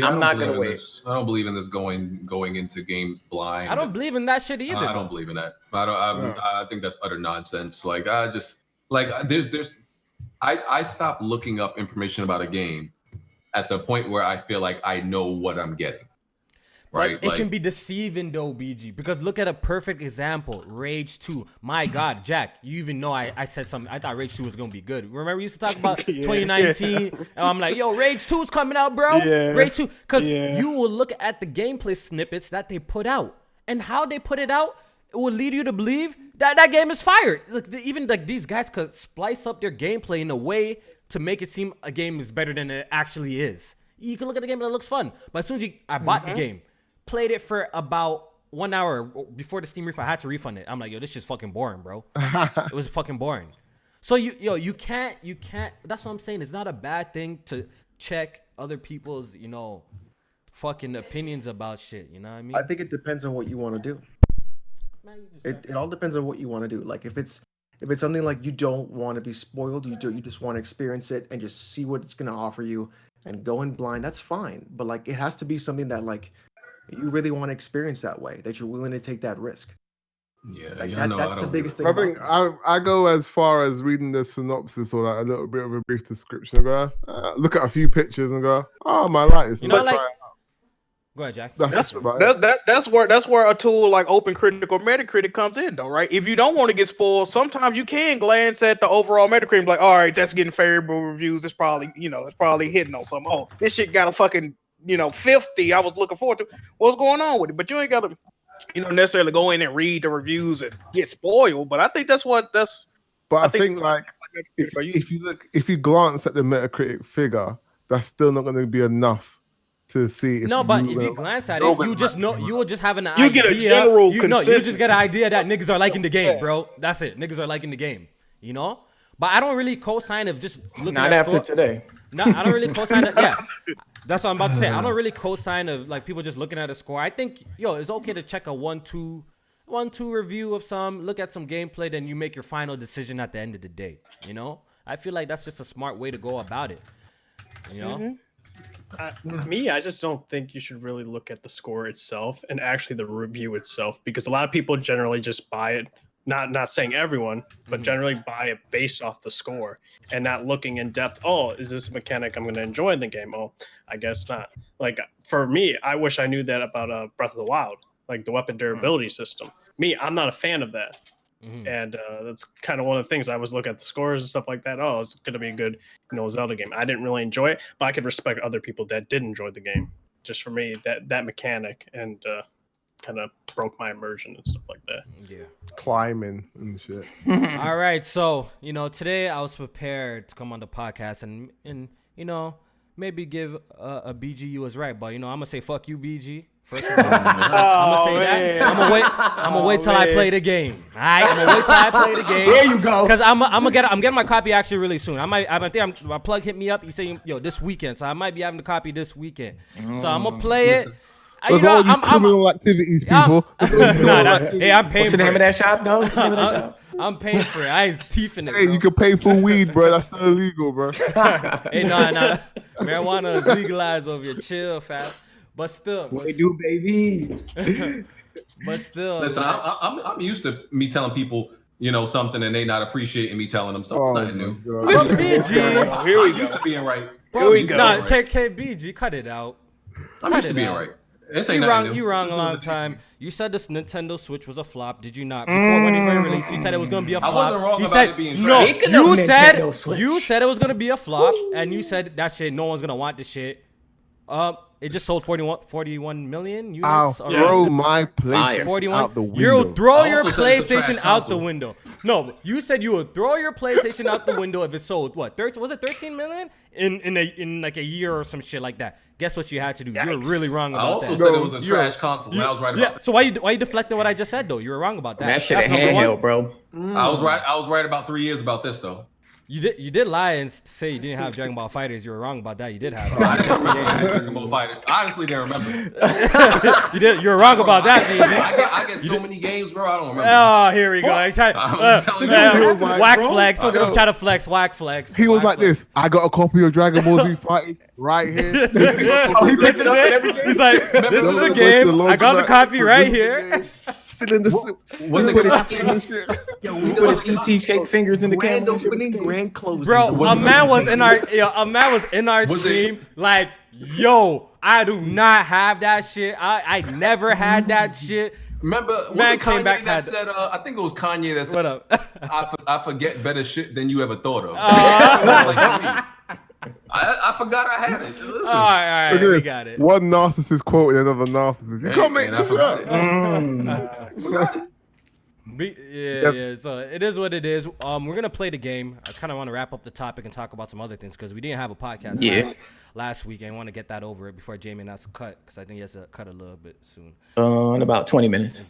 I'm not gonna wait. I don't believe in this going into games blind. I don't believe in that shit either. I don't believe in that. I think that's utter nonsense. Like I stopped looking up information about a game at the point where I feel like I know what I'm getting. Right? But it can be deceiving though, BG, because look at a perfect example, Rage 2. My God, Jack, you even know I said something. I thought Rage 2 was gonna be good. Remember we used to talk about 2019, and I'm like, yo, Rage 2 is coming out, bro. Yeah. Rage 2, because you will look at the gameplay snippets that they put out, and how they put it out, it will lead you to believe that game is fire. Look, even like these guys could splice up their gameplay in a way to make it seem a game is better than it actually is. You can look at the game and it looks fun, but as soon as I bought the game, played it for about 1 hour before the Steam refund. I had to refund it. I'm like, yo, this shit's fucking boring, bro. It was fucking boring. So you can't. That's what I'm saying. It's not a bad thing to check other people's, fucking opinions about shit. You know what I mean? I think it depends on what you want to do. It all depends on what you want to do. Like if it's something like you don't want to be spoiled, you just want to experience it and just see what it's gonna offer you and go in blind. That's fine. But like it has to be something that like you really want to experience that way, that you're willing to take that risk. Yeah, that's the biggest thing. I think I go as far as reading the synopsis or like a little bit of a brief description and go, look at a few pictures and go, oh, my light is not like. Go ahead, Jack. That's where a tool like OpenCritic or Metacritic comes in, though, right? If you don't want to get spoiled, sometimes you can glance at the overall Metacritic and be like, all right, that's getting favorable reviews. It's probably, it's probably hitting on something. Oh, this shit got a fucking 50. I was looking forward to what's going on with it, but you ain't gotta, necessarily go in and read the reviews and get spoiled. But I think that's. But I think like if you glance at the Metacritic figure, that's still not going to be enough to see. If you glance at it, you just know you will just have an idea. You get a general consensus. You just get an idea that niggas are liking the game, bro. That's it. Niggas are liking the game. But I don't really co-sign of just looking not at after today. No, I don't really co-sign it. Yeah, that's what I'm about to say. I don't really co-sign of like people just looking at a score. I think it's okay to check a 1-2 review of some, look at some gameplay, then you make your final decision at the end of the day. I feel like that's just a smart way to go about it. I just don't think you should really look at the score itself and actually the review itself, because a lot of people generally just buy it. Not saying everyone, but generally buy it based off the score and not looking in depth. Oh, is this a mechanic I'm going to enjoy in the game? Oh, I guess not. Like for me, I wish I knew that about Breath of the Wild, like the weapon durability system. I'm not a fan of that. And that's kind of one of the things I was looking at the scores and stuff like that. Oh, it's going to be a good, Zelda game. I didn't really enjoy it, but I could respect other people that did enjoy the game. Just for me, that mechanic and kind of broke my immersion and stuff like that. Yeah, climbing and shit. All right, so today I was prepared to come on the podcast and maybe give a BG you was right, but I'm gonna say fuck you, BG. First of all, I'm gonna say that. I'm gonna wait till I play the game. All right, I'm gonna wait till I play the game. There you go. Because I'm getting my copy actually really soon. My plug hit me up. He saying this weekend, so I might be having the copy this weekend. So I'm gonna play it. Look at all these criminal activities, people. Hey, I'm paying. What's the name of that shop, though? What's the name of that shop? I'm paying for it. I ain't teething it. Hey, you can pay for weed, bro. That's still illegal, bro. Hey, no. Marijuana is legalized over here. Chill, fast. But still. What they do, baby? But still. Listen, I'm used to me telling people, something and they not appreciating me telling them something. It's nothing new. Listen, BG. Here we go. Used to being right. Here we go. Nah, KBG, cut it out. I'm used to being right. You wrong a long time. You said this Nintendo Switch was a flop. Did you not? Before when it released, you said it was going to be a flop. I wasn't wrong you about said, it being no. Switch. You said it was going to be a flop, and you said that shit. No one's going to want this shit. It just sold 41 million units. I'll throw my PlayStation out the window. You'll throw your PlayStation out the window. No, you said you would throw your PlayStation out the window if it sold what? Was it 13 million in like a year or some shit like that? Guess what you had to do? You're really wrong about that. I also said it was a trash console, and I was right about that. So why you deflecting what I just said though? You were wrong about that. That shit a handheld, bro. I was right. I was right about 3 years about this though. You did lie and say you didn't have Dragon Ball Fighters. You were wrong about that. You did have I didn't have Dragon Ball Fighters. Honestly, didn't remember. You were wrong about that, baby. I get so many games, bro. I don't remember. Oh, here we go. Wax flex. Look at him trying to flex. Wax flex. He was like this. I got a copy of Dragon Ball Z Fighters right here. He picks it up and everything. He's like, this is the game. I got the copy right here. Still in the Was it his ET shake fingers in the Grand camera. opening, grand closing. Bro, a man was in our stream like, yo, I do not have that shit. I never had that shit. Remember, Man Kanye came back that said, I think it was Kanye that said, what up? I forget better shit than you ever thought of. I forgot I had it. Listen. All right, Look at we this. got it. One narcissist quoting another narcissist. You can't make this up. Yeah. So it is what it is. We're gonna play the game. I kind of want to wrap up the topic and talk about some other things because we didn't have a podcast last week, and I want to get that over it before Jamie has to cut because I think he has to cut a little bit soon. In about 20 minutes.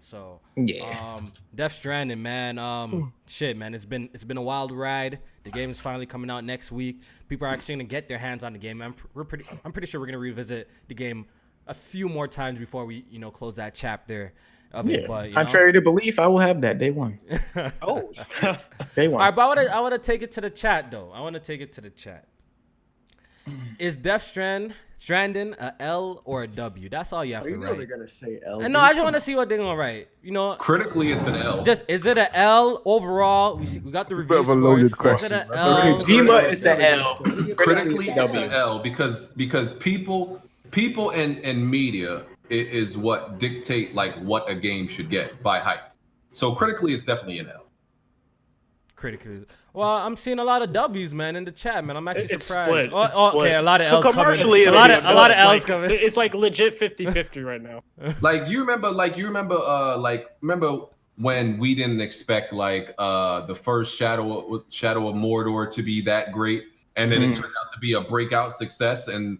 So yeah. Death Stranding, man. Shit, man. It's been a wild ride. The game is finally coming out next week. People are actually gonna get their hands on the game. I'm pretty sure we're gonna revisit the game a few more times before we close that chapter of it. But contrary to belief, I will have that day one. Oh, day one. All right, but I want to take it to the chat though. Is Death Stranding a L or a W? That's all you have to write. They're gonna say L. And no, I just want to see what they're gonna write. Critically, it's an L. Just is it a L overall? We got the review bit of a loaded scores. question. Is it a L? Kojima is the L. Critically, it's an L because people and media is what dictate like what a game should get by hype. So critically, it's definitely an L. Critically, well, I'm seeing a lot of W's, man, in the chat, man. I'm actually it's surprised. split. Okay, a lot of L's coming. Commercially, A lot of L's coming. It's like legit 50-50 right now. Like you remember when we didn't expect the first Shadow of Mordor to be that great, and then it turned out to be a breakout success, and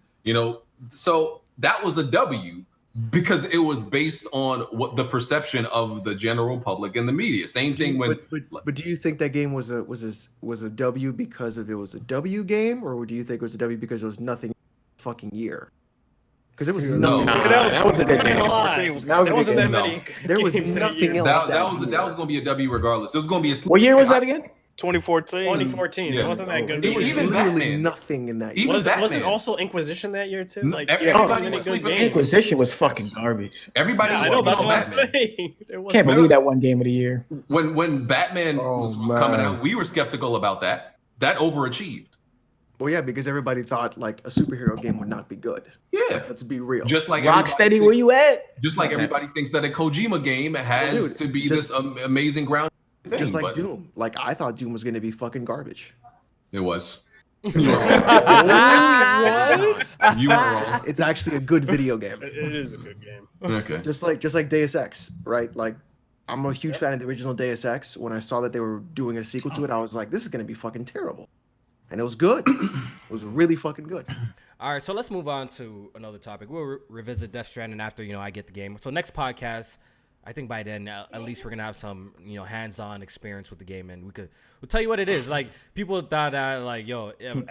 so that was a W. Because it was based on what the perception of the general public and the media. Same thing when. But do you think that game was a W because it was a W game, or do you think it was a W because it was nothing fucking year? Because it was nothing. That was a good game. There wasn't that many. There was nothing else. That was going to be a W regardless. It was going to be a. What year was that again? 2014. Yeah. It wasn't that good. Even Batman. Nothing in that. Even Batman. Was it also Inquisition that year too? Like everybody was good sleeping. Inquisition was fucking garbage. Everybody was I know, that's sleeping what on I'm Batman. saying. Can't believe that one game of the year. When Batman was coming out, we were skeptical about that. That overachieved. Well, yeah, because everybody thought like a superhero game would not be good. Yeah, let's be real. Just like Rocksteady, where you at? Just like everybody thinks that a Kojima game has to be this amazing ground. Just like Doom. Like I thought Doom was going to be fucking garbage. It was. You were wrong. You were wrong. It's actually a good video game. It is a good game. Okay. Just like Deus Ex, right? Like I'm a huge fan of the original Deus Ex. When I saw that they were doing a sequel to it, I was like, this is going to be fucking terrible. And it was good. It was really fucking good. All right, so let's move on to another topic. We'll revisit Death Stranding after I get the game. So next podcast, I think by then at least we're gonna have some hands-on experience with the game, and we'll tell you what it is. Like people thought that like I'm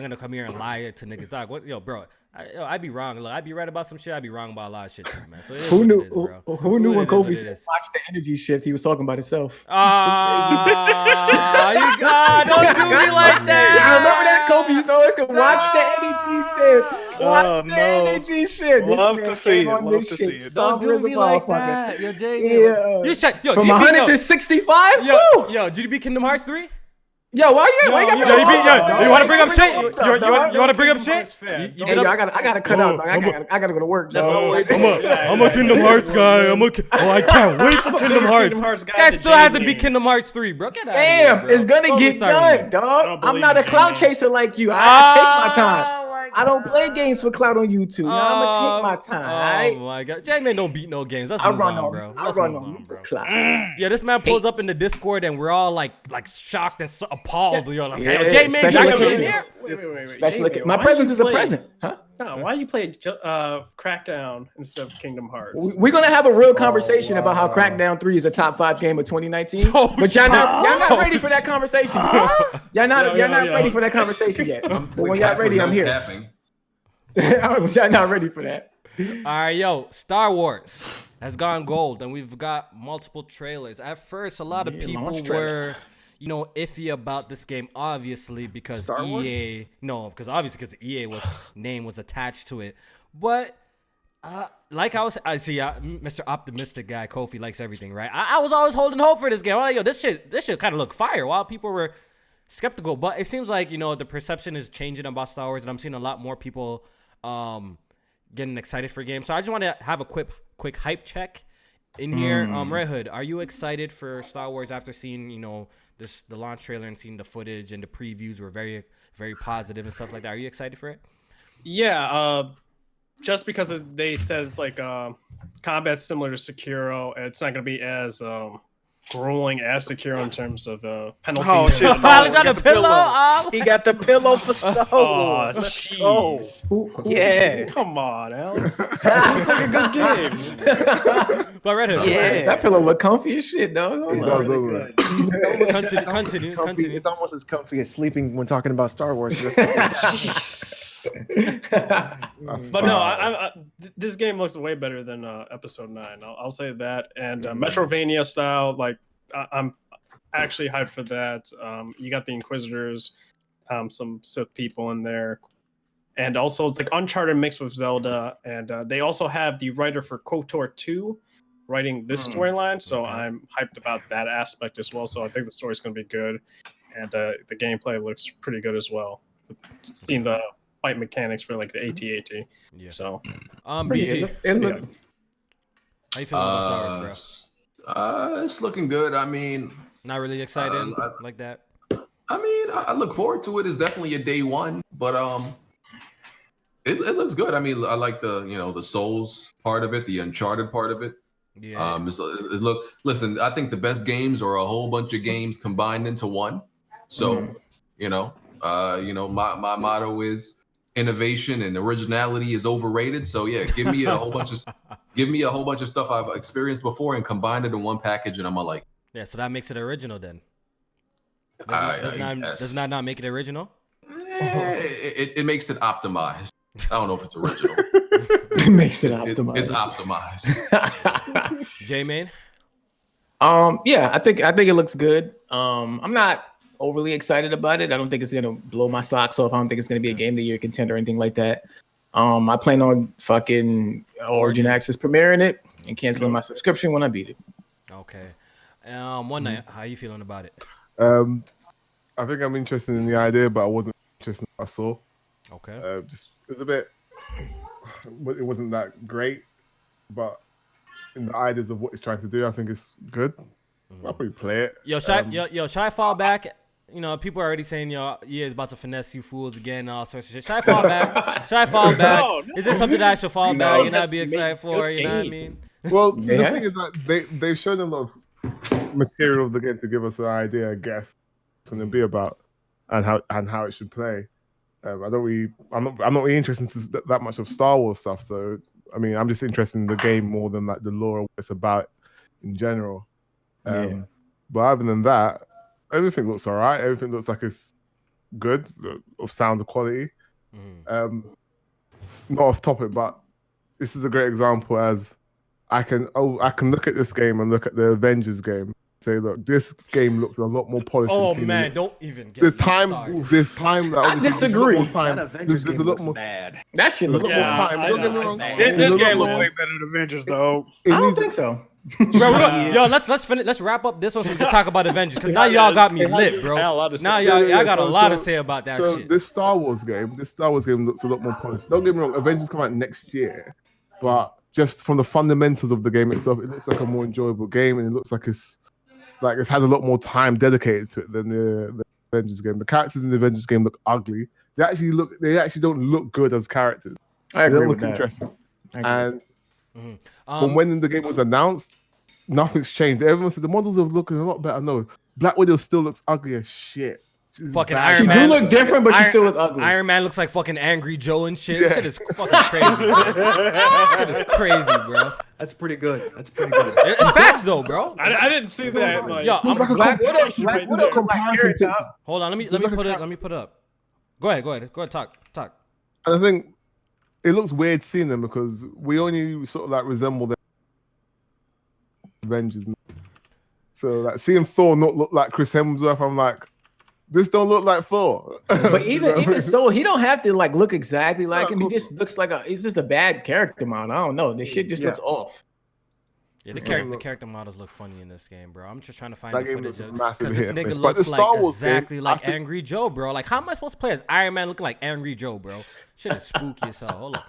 gonna come here and lie to niggas. Dog, what bro? I'd be wrong. Look, I'd be right about some shit. I'd be wrong about a lot of shit too, man. So who knew? Who knew when Kofi said watch the energy shift? He was talking about himself. Don't do me like that. I remember that Kofi used to always go watch the energy shift. Watch the energy shift. Love to see it. Don't do me like that. Yo, Jay. Yeah. You shut. Yo, from 100 to 65. Yo, did you beat Kingdom Hearts 3? Yo, why you got me? You want to bring up shit? You want to bring up shit? I gotta cut out. I gotta go to work. I'm a Kingdom Hearts guy. I can't wait for Kingdom Hearts. This guy still hasn't beat Kingdom Hearts 3, bro. Damn, it's gonna get done, dog. I'm not a clout chaser like you. I take my time. I don't play games for clout on YouTube. I'm gonna take my time. Oh my god, J-Man don't beat no games. Let's I move run on, on, bro. I run on clout. Yeah, this man pulls up in the Discord and we're all like shocked and appalled. Yo, like, Yeah, J-Man, special you in occasions. here? Special occasions. My presence is a present, huh? No, Why did you play Crackdown instead of Kingdom Hearts? We're gonna have a real conversation about how Crackdown 3 is a top 5 game of 2019. But y'all not ready for that conversation. Y'all not ready for that conversation yet. But when y'all ready, I'm here. Y'all not ready for that. All right, yo, Star Wars has gone gold, and we've got multiple trailers. At first, a lot of people were, iffy about this game, obviously, because Star Wars? because EA name was attached to it. But I see, Mr. Optimistic guy, Kofi likes everything, right? I was always holding hope for this game. I'm like, yo, this shit kind of look fire. While people were skeptical, but it seems like the perception is changing about Star Wars, and I'm seeing a lot more people getting excited for games. So I just want to have a quick hype check in here. Red Hood, are you excited for Star Wars after seeing the launch trailer and seeing the footage and the previews were very, very positive and stuff like that? Are you excited for it? Yeah, just because they said it's like combat similar to Sekiro, it's not going to be as grueling as Sekiro in terms of penalties. Oh shit! Finally got a pillow. He got the pillow for Star Wars. Oh, jeez. Yeah. Come on, Alex. Looks like a good game. But Red Hood, that pillow look comfy as shit, dog. Continue. It's almost as comfy as sleeping when talking about Star Wars. But no, this game looks way better than Episode 9. I'll say that. And Metrovania style, like I'm actually hyped for that. You got the Inquisitors, some Sith people in there, and also it's like Uncharted mixed with Zelda. And they also have the writer for KOTOR 2 writing this storyline, so I'm hyped about that aspect as well. So I think the story's going to be good, and the gameplay looks pretty good as well. Seeing the fight mechanics for like the AT-AT. Yeah. So, BG, how you feeling about Star Wars, bro? It's looking good. I mean, not really excited like that. I mean, I look forward to it. It's definitely a day one, but it looks good. I mean, I like the Souls part of it, the Uncharted part of it. Yeah. Listen, I think the best games are a whole bunch of games combined into one. So, my motto is innovation and originality is overrated. So yeah, give me a whole bunch of stuff I've experienced before and combine it in one package, and I'm like, yeah. So that makes it original then. Does not make it original? It makes it optimized. I don't know if it's original. It makes it optimized. It's optimized. J-Man? Yeah, I think it looks good. I'm not overly excited about it. I don't think it's gonna blow my socks off. I don't think it's gonna be a game of the year contender or anything like that. I plan on fucking Origin Access premiering it and canceling my subscription when I beat it. Okay. One night, how are you feeling about it? I think I'm interested in the idea, but I wasn't interested in what I saw. Okay. It was a bit. It wasn't that great, but in the ideas of what it's trying to do, I think it's good. I'll probably play it. Should I fall back? People are already saying, EA is about to finesse you fools again and all sorts of shit. Should I fall back? No. Is there something that I should fall back and not be excited for? You know what I mean? Well, the thing is that they've shown a lot of material of the game to give us an idea, I guess, what's going to be about and how it should play. I'm not really interested in that much of Star Wars stuff. So, I mean, I'm just interested in the game more than like the lore of what it's about in general. But other than that, everything looks all right. Everything looks like it's good, of sound quality. Not off topic, but this is a great example as I can look at this game and look at the Avengers game. Say, look, this game looks a lot more polished. Oh man, don't even get this time. I disagree. There's a lot more bad. That shit looks more time. Don't get me wrong. This game looks way better than Avengers, though. I don't think so. Yo, let's finish. Let's wrap up this one so we can talk about Avengers because now y'all got me lit, bro. Now y'all got a lot to say about that shit. This Star Wars game looks a lot more polished. Don't get me wrong. Avengers come out next year, but just from the fundamentals of the game itself, it looks like a more enjoyable game, and it looks like it's had a lot more time dedicated to it than the Avengers game. The characters in the Avengers game look ugly. They actually don't look good as characters. I agree they don't with look that. interesting. And from when the game was announced, nothing's changed. Everyone said the models are looking a lot better. No, Black Widow still looks ugly as shit. Fucking Iron she Man. She do look different, but she still look ugly. Iron Man looks like fucking Angry Joe and shit. Yeah. Shit is fucking crazy. Shit is crazy, bro. That's pretty good. That's pretty good. It's facts though, bro. I didn't see that. Like, yo, I'm Black Widow comparison to. Hold on, let me put it. Let me put it up. Go ahead. Talk. And I think it looks weird seeing them because we only sort of like resemble them Avengers. So like seeing Thor not look like Chris Hemsworth, I'm like, this don't look like Thor. But even so, he don't have to like look exactly like him. He just looks like he's just a bad character model. I don't know. This shit just looks off. Yeah, the character models look funny in this game, bro. I'm just trying to find the footage because this nigga looks like exactly like Angry Joe, bro. Like, how am I supposed to play as Iron Man looking like Angry Joe, bro? Shit is spooky as hell. Hold on.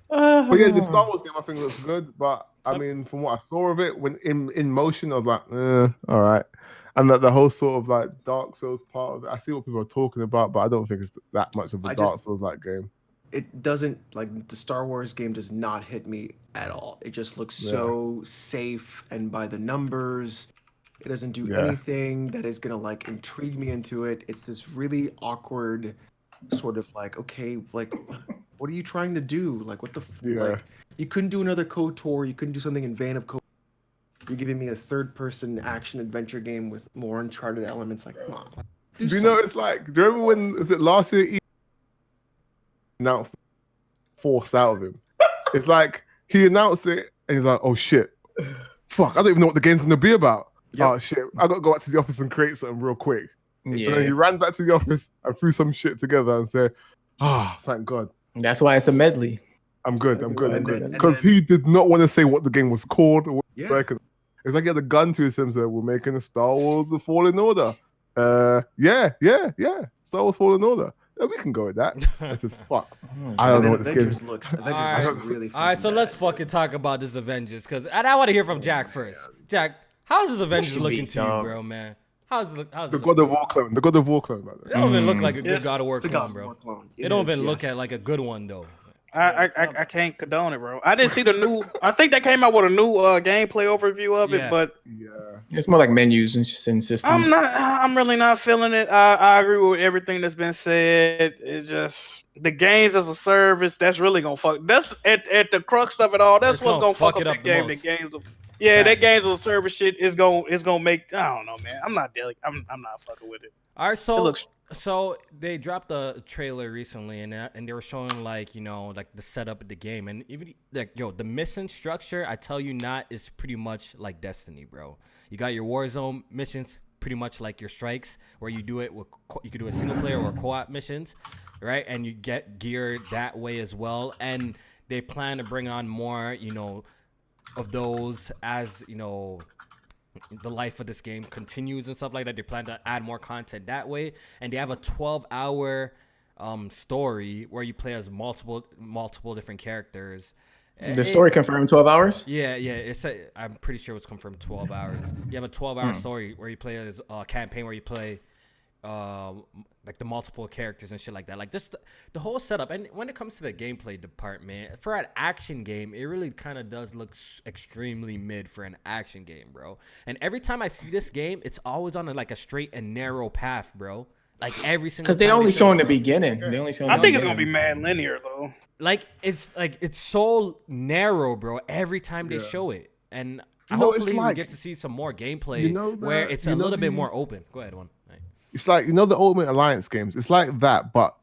But yeah, the Star Wars game I think looks good, but I mean, from what I saw of it, when in motion, I was like, all right. And that the whole sort of like Dark Souls part of it, I see what people are talking about, but I don't think it's that much of a Dark Souls like game. It doesn't, like, the Star Wars game does not hit me at all. It just looks so safe and by the numbers. It doesn't do anything that is gonna like intrigue me into it. It's this really awkward sort of like, okay, like, what are you trying to do? Like, what the like, you couldn't do another KOTOR. You couldn't do something in vein of KOTOR. You're giving me a third-person action adventure game with more Uncharted elements. Like, come on. Do you know it's like? Do you remember when was it last year? He announced forced out of him. It's like he announced it and he's like, "Oh shit, fuck! I don't even know what the game's gonna be about. Oh shit, I got to go back to the office and create something real quick." Yeah. So then he ran back to the office and threw some shit together and said, thank God." That's why it's a medley. I'm good. Because he did not want to say what the game was called. Or it's like he had a gun to his head and said, "We're making a Star Wars The Fallen Order." Yeah. Star Wars Fallen Order. Yeah, we can go with that. This is fuck. I don't know what this game looks. Avengers really all right, so let's fucking talk about this Avengers because I want to hear from Jack first. Jack, how's this Avengers looking to you, bro, man? How's the God of War clone? The God of War clone, brother. They don't even look like a good God of War clone, bro. They don't even look at like a good one though. I can't condone it, bro. I didn't see the new. I think they came out with a new gameplay overview of it, but it's more like menus and systems. I'm really not feeling it. I agree with everything that's been said. It's just the games as a service that's really gonna fuck. That's at the crux of it all. That's what's gonna fuck up the game. The games. That games as a service shit is gonna make. I don't know, man. I'm not fucking with it. All right, so they dropped a trailer recently, and they were showing like like the setup of the game, and even like the mission structure. I tell you, is pretty much like Destiny, bro. You got your Warzone missions, pretty much like your strikes, where you do it with you could do a single player or co-op missions, right? And you get geared that way as well. And they plan to bring on more, of those as the life of this game continues and stuff like that. They plan to add more content that way, and they have a 12-hour story where you play as multiple different characters. The story confirmed 12 hours? Yeah. I'm pretty sure it's confirmed 12 hours. You have a 12-hour story where you play as a campaign where you play like the multiple characters and shit like that. Like just the whole setup. And when it comes to the gameplay department, for an action game, it really kind of does look extremely mid for an action game, bro. And every time I see this game, it's always on a straight and narrow path, bro. Like every single. Because they only show in the beginning. They only show. I think it's gonna be mad linear though. It's so narrow, bro. Every time they show it, and hopefully we get to see some more gameplay where it's a little bit more open. Go ahead, one. Right. It's like the Ultimate Alliance games. It's like that, but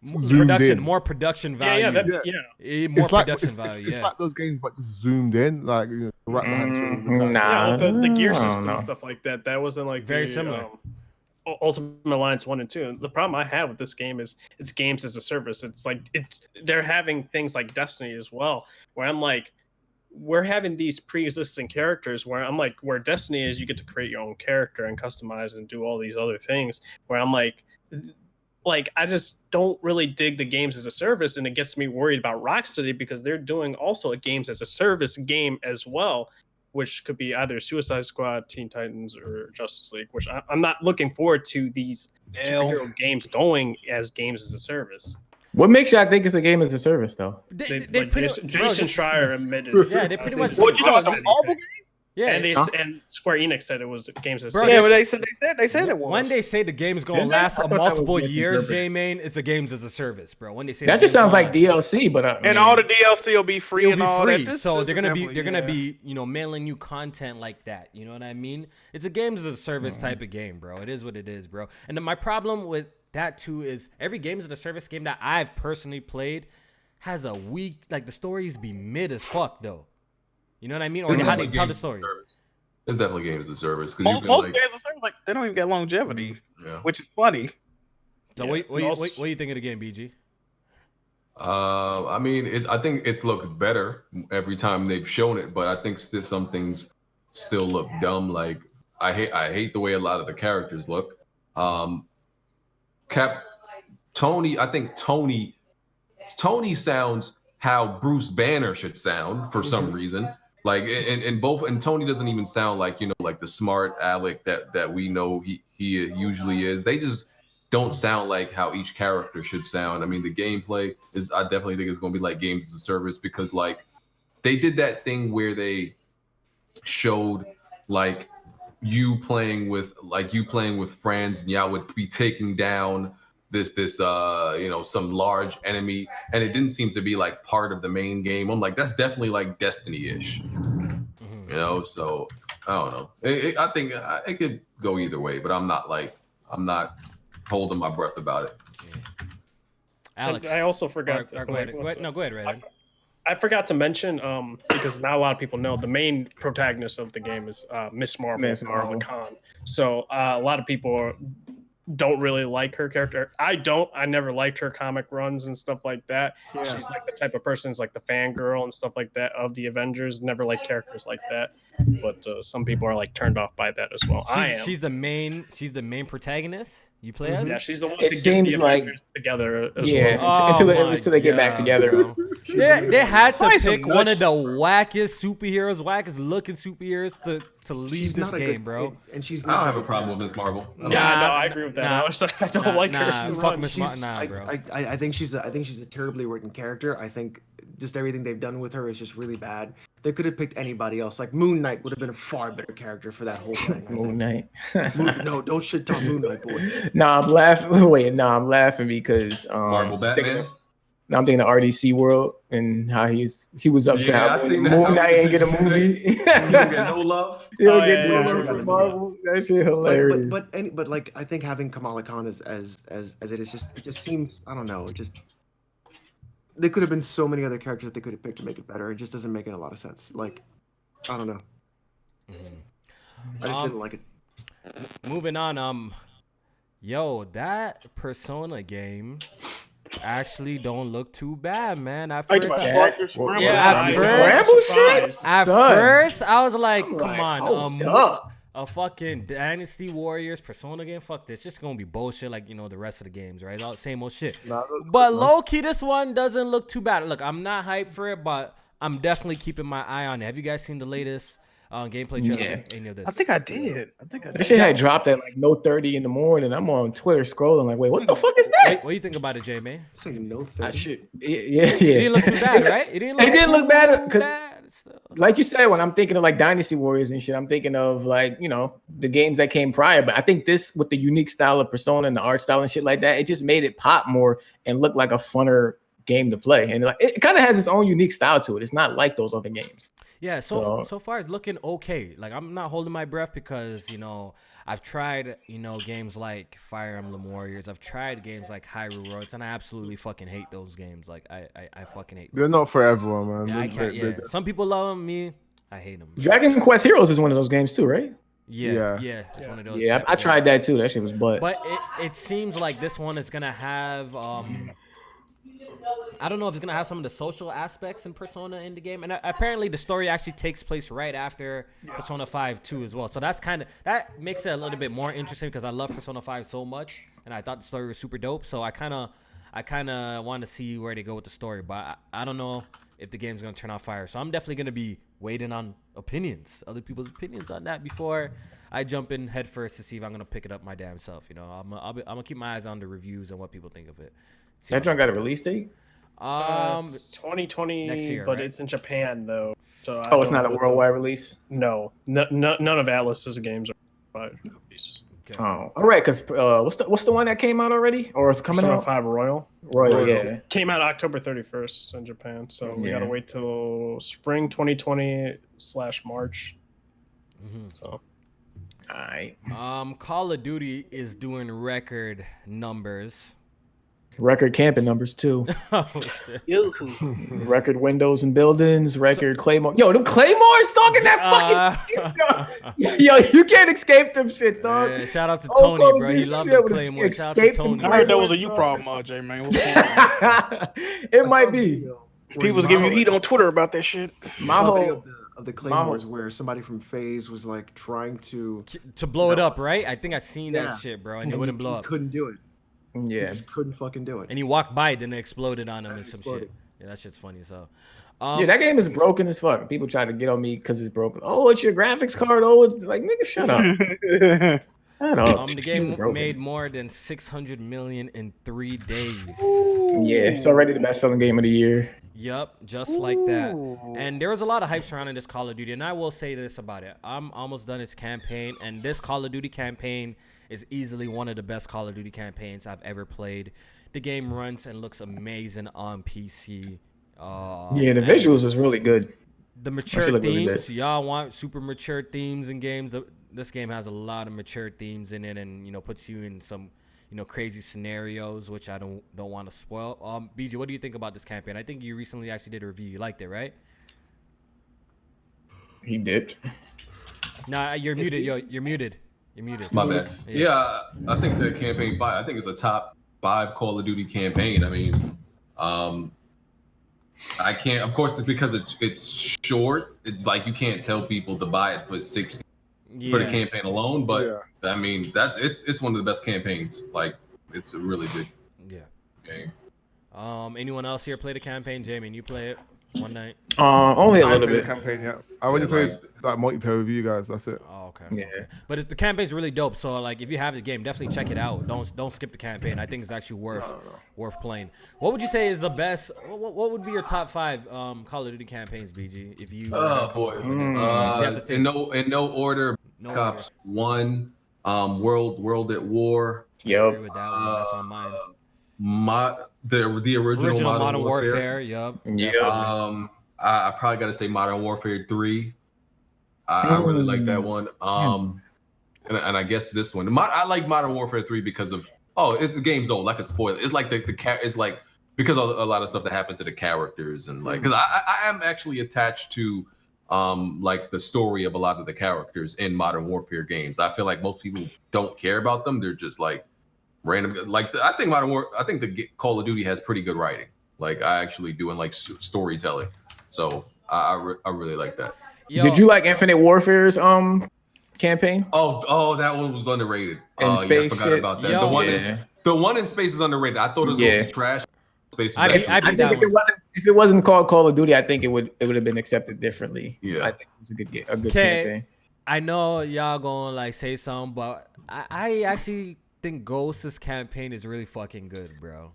more production value. More production value. It's like those games, but just zoomed in, like the gear system and stuff like that. That wasn't like very similar. Ultimate Alliance 1 and 2. And the problem I have with this game is it's games as a service. It's like they're having things like Destiny as well, where I'm like, we're having these pre-existing characters where I'm like, where Destiny is, you get to create your own character and customize and do all these other things. Where I'm like I just don't really dig the games as a service, and it gets me worried about Rocksteady because they're doing also a games as a service game as well, which could be either Suicide Squad, Teen Titans, or Justice League, which I'm not looking forward to these superhero games going as games as a service. What makes y'all think it's a game as a service, though? Jason Schreier admitted. Yeah, they pretty much. What you talking about? The Marvel game? Yeah, and Square Enix said it was games as a Yeah, service. but they said it was. When they say the game is going to last multiple years, J-Main, it's a games as a service, bro. When they say that just sounds like DLC, but and all the DLC will be free and all that. So they're gonna be mailing you content like that. You know what I mean? It's a games as a service type of game, bro. It is what it is, bro. And then my problem with that too is every games as a service game that I've personally played has a weak, like the stories be mid as fuck though. You know what I mean? Or how they tell the story. It's definitely games as a service. Most games as a service, like they don't even get longevity, which is funny. So what do you think of the game, BG? I mean, I think it's looked better every time they've shown it, but I think some things still look dumb. Like I hate the way a lot of the characters look. Tony, I think Tony sounds how Bruce Banner should sound for some reason. Like and Tony doesn't even sound like like the smart Alec that we know he usually is. They just don't sound like how each character should sound. I mean, the gameplay I definitely think it's going to be like games as a service, because like they did that thing where they showed like you playing with friends, and y'all would be taking down this some large enemy, and it didn't seem to be like part of the main game. I'm like, that's definitely like Destiny-ish, so I don't know. I think it could go either way, but I'm not holding my breath about it. Alex, I also forgot. Go ahead, Raiden. I forgot to mention, because not a lot of people know, the main protagonist of the game is Miss Marvel Khan. So a lot of people don't really like her character. I never liked her comic runs and stuff like that. Yeah. She's like the type of person who's like the fangirl and stuff like that of the Avengers. Never liked characters like that. But some people are like turned off by that as well. She's the main protagonist you play as? Yeah, she's the one it seems the like together as well. Until they get back together. They had to pick one of the wackest looking superheroes to lead this game, bro. And she's not. I don't have a problem with Miss Marvel. I agree with that. I don't like her. Fuck Miss Marvel, bro. I think she's a terribly written character. I think just everything they've done with her is just really bad. They could have picked anybody else. Like Moon Knight would have been a far better character for that whole thing. Moon Knight. No, don't shit talk Moon Knight, boy. I'm laughing because Marvel Batman. I'm thinking of RDC World and how he was upset. Moon Knight ain't get a movie. He don't get no love. He don't get no love from Marvel. That shit hilarious. But like I think having Kamala Khan as it is it just seems, I don't know, there could have been so many other characters that they could have picked to make it better. It just doesn't make a lot of sense. Like, I don't know. I just didn't like it. Moving on, that Persona game actually don't look too bad, man. At first, I was like, come on, a fucking Dynasty Warriors Persona game, fuck this, just gonna be bullshit like the rest of the games, right? All same old shit. But low-key, this one doesn't look too bad. Look, I'm not hyped for it, but I'm definitely keeping my eye on it. Have you guys seen the latest gameplay trailers? Any of this? I think I did. This shit had dropped at like 30 in the morning. I'm on Twitter scrolling like, wait, what the fuck is that? What do you think about it, J, man? Saying no 30. Yeah. It didn't look too bad, right? It didn't look bad. Like you said, when I'm thinking of like Dynasty Warriors and shit, I'm thinking of like, the games that came prior. But I think this, with the unique style of Persona and the art style and shit like that, it just made it pop more and look like a funner game to play. And like, it kind of has its own unique style to it. It's not like those other games. Yeah, so far it's looking okay. Like, I'm not holding my breath because, I've tried, games like Fire Emblem Warriors. I've tried games like Hyrule Warriors, and I absolutely fucking hate those games. Like, I fucking hate them. They're not for everyone, man. Yeah, I can't, Some people love them. Me, I hate them. Dragon Quest Heroes is one of those games too, right? Yeah. It's one of those. Yeah, I tried that too. That shit was butt. But it seems like this one is going to have... I don't know if it's going to have some of the social aspects in Persona in the game. And apparently the story actually takes place right after Persona 5 too as well. So that makes it a little bit more interesting because I love Persona 5 so much. And I thought the story was super dope. So I kind of want to see where they go with the story. But I don't know if the game's going to turn out fire. So I'm definitely going to be waiting on other people's opinions on that before I jump in head first to see if I'm going to pick it up my damn self. I'm going to keep my eyes on the reviews and what people think of it. That joint got a release date? It's 2020, next year, but right? it's in Japan though. So it's not a worldwide release. No, none of Atlas's games are worldwide release. Okay. Oh, all right. Because what's the one that came out already, or is coming out? 5 Royal, yeah, came out October 31st in Japan. So we gotta wait till spring 2020/March. So, all right. Call of Duty is doing record numbers. Record camping numbers too. Oh shit. Record windows and buildings. Record Claymore. Yo, them Claymores talking that fucking. Yo, you can't escape them shits, dog. Yeah, shout out to Tony, bro. He loved the Claymore. Shout out to Tony. I heard that was a you problem, J man. It might be. People was giving you heat on Twitter about that shit. My whole of the Claymores where somebody from FaZe was like trying to blow it up, right? I think I seen that shit, bro, and it wouldn't blow up. Couldn't do it. Yeah, he just couldn't fucking do it. And he walked by it, then it exploded on him and some shit. Yeah, that shit's funny. So, yeah, that game is broken as fuck. People try to get on me because it's broken. Oh, it's your graphics card. Oh, it's like, nigga, shut up. Shut up. The game made more than 600 million in 3 days. Yeah, it's already the best-selling game of the year. Yup, just like that. And there was a lot of hype surrounding this Call of Duty, and I will say this about it. I'm almost done its campaign, and this Call of Duty campaign is easily one of the best Call of Duty campaigns I've ever played. The game runs and looks amazing on PC. Yeah, the visuals is really good. The mature themes, y'all want super mature themes in games. This game has a lot of mature themes in it, and puts you in some crazy scenarios, which I don't want to spoil. BG, what do you think about this campaign? I think you recently actually did a review. You liked it, right? He did. Nah, you're muted. Yo, you're muted. You're muted. My bad. Yeah, I think the campaign 5. I think it's a top 5 Call of Duty campaign. I mean, I can't. Of course, it's because it's short. It's like you can't tell people to buy it for 60 for the campaign alone. But I mean, it's one of the best campaigns. Like, it's a really good game. Anyone else here play the campaign? Jamie, you play it one night? Only a little bit. The campaign, yeah. I only played like multiplayer with you guys. That's it. Oh, okay. Yeah. Okay. But the campaign's really dope. So like, if you have the game, definitely check it out. Don't skip the campaign. I think it's actually worth playing. What would you say is the best? What would be your top 5 Call of Duty campaigns, BG? If you in no order. No Cops 1, World at War. Yep. With that one, that's on mine. The original Modern Warfare. Yep. I probably got to say Modern Warfare 3. I really like that one. And I guess this one. I like Modern Warfare 3 because of the game's old, like a spoiler. It's like it's like because of a lot of stuff that happened to the characters and like because I am actually attached to like the story of a lot of the characters in Modern Warfare games. I feel like most people don't care about them. They're just like random. Like I think the Call of Duty has pretty good writing. Like I actually do in like storytelling. So I really like that. Yo. Did you like Infinite Warfare's campaign? Oh, that one was underrated. In space, I forgot about that. Yo, the one in space is underrated. I thought it was gonna be trash. Space was I think if it wasn't called Call of Duty, I think it would have been accepted differently. Yeah, I think it was a good campaign. I know y'all gonna like say something, but I actually think Ghost's campaign is really fucking good, bro.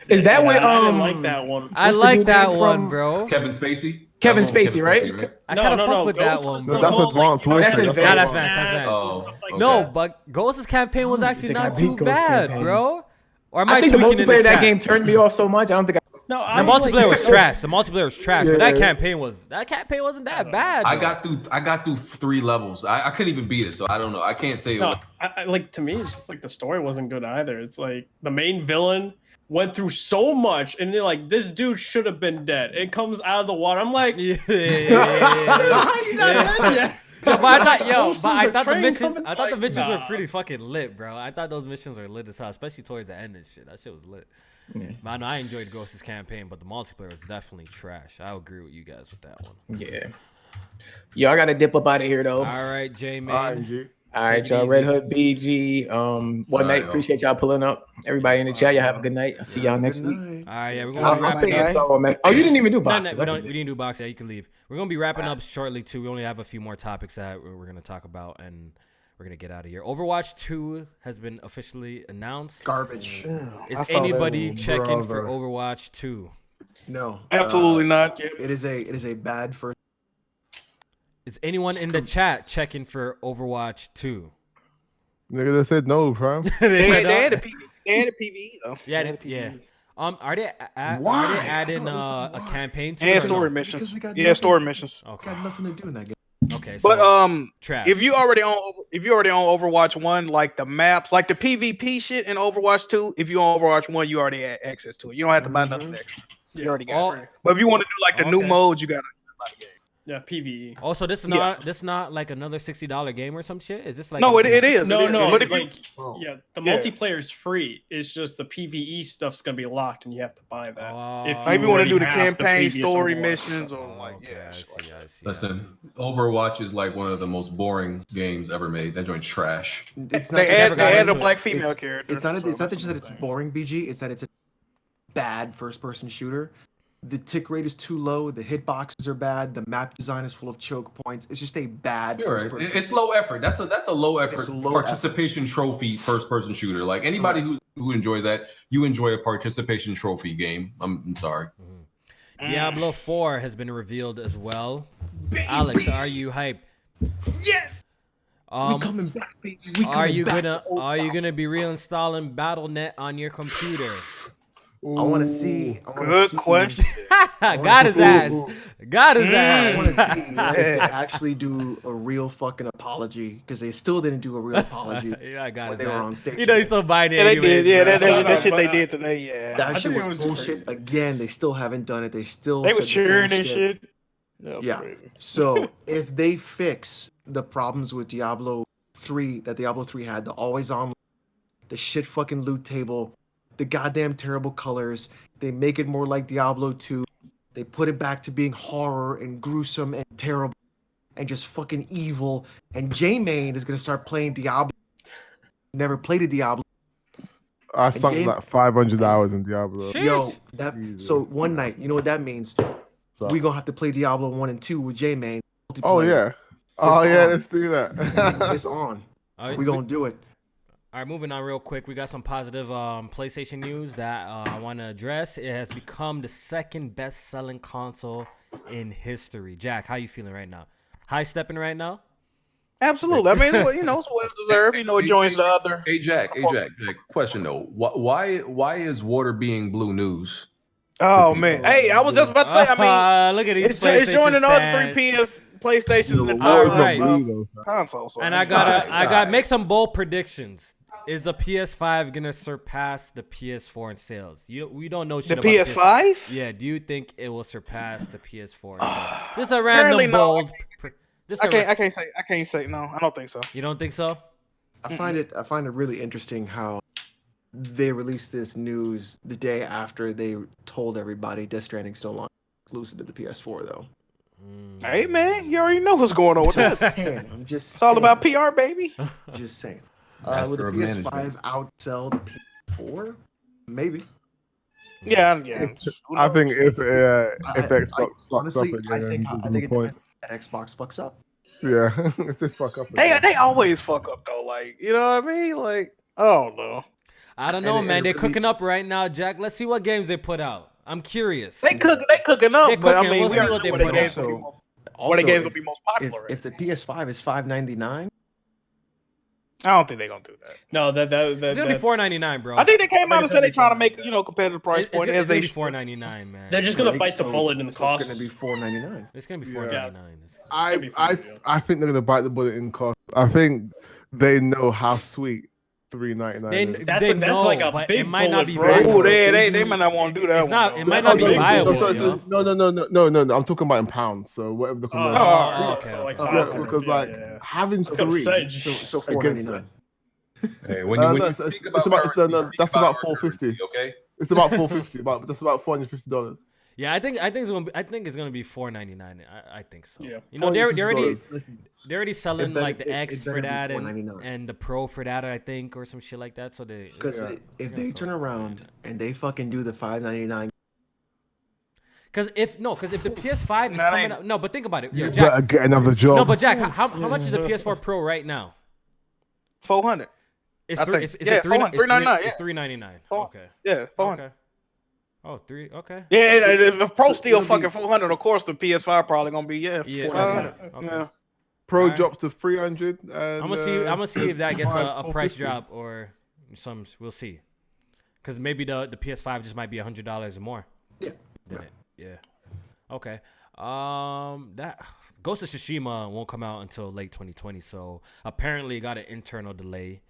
Is that what? I didn't like that one. I like that one, bro. Kevin Spacey. Kevin Spacey, right? I kind of fuck with that one. No, that's Advanced Warfare. That's advanced. Okay. No, but Ghost's campaign was actually not too bad, bro. Or I think the multiplayer of that game turned me off so much. I don't think. The multiplayer was trash. The multiplayer was trash, but that campaign wasn't that bad. I got through 3 levels. I couldn't even beat it, so I don't know. I can't say. No, like to me, it's just like the story wasn't good either. It's like the main villain went through so much, and they're like, this dude should have been dead. It comes out of the water. I'm like, But I thought the missions were pretty fucking lit, bro. I thought those missions were lit as hell, especially towards the end and shit. That shit was lit. Yeah. I know I enjoyed Ghost's campaign, but the multiplayer was definitely trash. I agree with you guys with that one. Yeah. Yo, I gotta dip up out of here though. All right, J man. All right, y'all. Red Hood BG. One night. Appreciate y'all pulling up. Everybody in the chat, y'all have a good night. I'll see y'all next week. All right, yeah, we're gonna be wrapping up. Oh, you didn't even do boxes. No, we didn't do boxes. Yeah, you can leave. We're gonna be wrapping up shortly too. We only have a few more topics that we're gonna talk about, and we're gonna get out of here. Overwatch 2 has been officially announced. Garbage. Is anybody checking for Overwatch 2? No, absolutely not. It is a bad first Is anyone in the chat checking for Overwatch 2? Nigga, they said no, bro. They had a PvE though. Yeah. Are they adding a campaign to and story missions? Yeah, story missions. Okay. Got nothing to do in that game. Okay, so but trash. if you already on Overwatch 1, like the maps, like the PvP shit in Overwatch 2, if you on Overwatch 1, you already had access to it. You don't have to buy nothing extra. You already got it. But if you want to do like the new modes, you gotta buy the game. Yeah, PvE. Also, this is not like another $60 game or some shit. Is this like no? It is. No. But the multiplayer is free. It's just the PvE stuff's gonna be locked, and you have to buy that. If you want to do the campaign story missions or like, I see. Listen, Overwatch is like one of the most boring games ever made. That joint trash. It's not they add a black female character. It's not just that it's boring, BG. It's that it's a bad first-person shooter. The tick rate is too low. The hitboxes are bad. The map design is full of choke points. It's just a bad. You're right. It's low effort. That's a low effort participation trophy first person shooter. Like anybody who enjoys that, you enjoy a participation trophy game. I'm sorry. Diablo 4 has been revealed as well. Baby. Alex, are you hyped? Yes. We coming back, baby. Are you gonna be reinstalling BattleNet on your computer? Ooh, I want to see. Good question. Got his ass. I want to see if they actually do a real fucking apology, because they still didn't do a real apology. Yeah, I got when they were on stage. You know, he's still buying it. Yeah, anyways, they did. Yeah, that shit they did today. Yeah, that shit was bullshit. Again, they still haven't done it. They were sharing that shit. Yeah. So if they fix the problems with Diablo 3 that Diablo 3 had, the always on, the shit fucking loot table, the goddamn terrible colors, they make it more like Diablo 2. They put it back to being horror and gruesome and terrible and just fucking evil. And J-Main is gonna start playing Diablo. Never played a Diablo. I sunk like 500 hours in Diablo. Yo, so one night, you know what that means? We gonna have to play Diablo 1 and 2 with J-Main. Oh yeah. Let's do that. It's on. We gonna do it. All right, moving on real quick. We got some positive PlayStation news that I want to address. It has become the second best-selling console in history. Jack, how you feeling right now? High stepping right now? Absolutely. I mean, it's well deserved. It joins the other. Hey Jack. Question though, why is water being blue news? Oh man, hey, I was just about to say. I mean, look at these. It's joining all 3 PlayStations in the entire console. So and I gotta make some bold predictions. Is the PS5 gonna surpass the PS4 in sales? We don't know shit about PS5. Yeah, do you think it will surpass the PS4 in sales? This is a random bold. I can't say no. I don't think so. You don't think so? I find it really interesting how they released this news the day after they told everybody Death Stranding's no longer exclusive to the PS4 though. Hey man, you already know what's going on with this. It's all about PR, baby. Just saying. Will the PS5 outsell the PS4? Maybe. Yeah. I think if Xbox fucks up again, I think it depends that Xbox fucks up. Yeah, if they fuck up again. They always fuck up though. Like, you know what I mean? Like, I don't know. I don't know, man. They're cooking up right now, Jack. Let's see what games they put out. I'm curious. They cooking up, but I mean, we'll see what they put out. What the games will be most popular? If the PS5 is $599. I don't think they're gonna do that. No, it's gonna be $499, bro. I think they came out and said they're trying to make competitive price point. It's gonna be $499, man. They're just gonna bite the bullet in the cost. It's gonna be $499. It's gonna be $499. I think they're gonna bite the bullet in cost. I think they know how sweet $399 is. That's like a big it might not be viable. They might not want to do that. It might not be viable. No. I'm talking about in pounds. So whatever the conversion. Because having 3 so $499. Hey, when you that's about $450. Okay, it's about $450, but that's about $450. Yeah, I think it's gonna be $499. I think so. Yeah, they're already selling like the X for that and the Pro for that, I think, or some shit like that. So if they turn around and they fucking do the $599. Because if the PS5 is coming out, no, but think about it. You better get another job. No, but Jack, how much is the PS4 Pro right now? $400. It's $399. Yeah. It's $399. Okay. Yeah, $400. Oh, 3. Okay. Yeah, if Pro still fucking 400, of course the PS5 probably gonna be 400. Okay. Yeah. Pro drops to 300. And, I'm gonna see if that gets a price drop or some. We'll see. Because maybe the PS5 just might be $100 more. Yeah. Yeah. Okay. That Ghost of Tsushima won't come out until late 2020. So apparently it got an internal delay.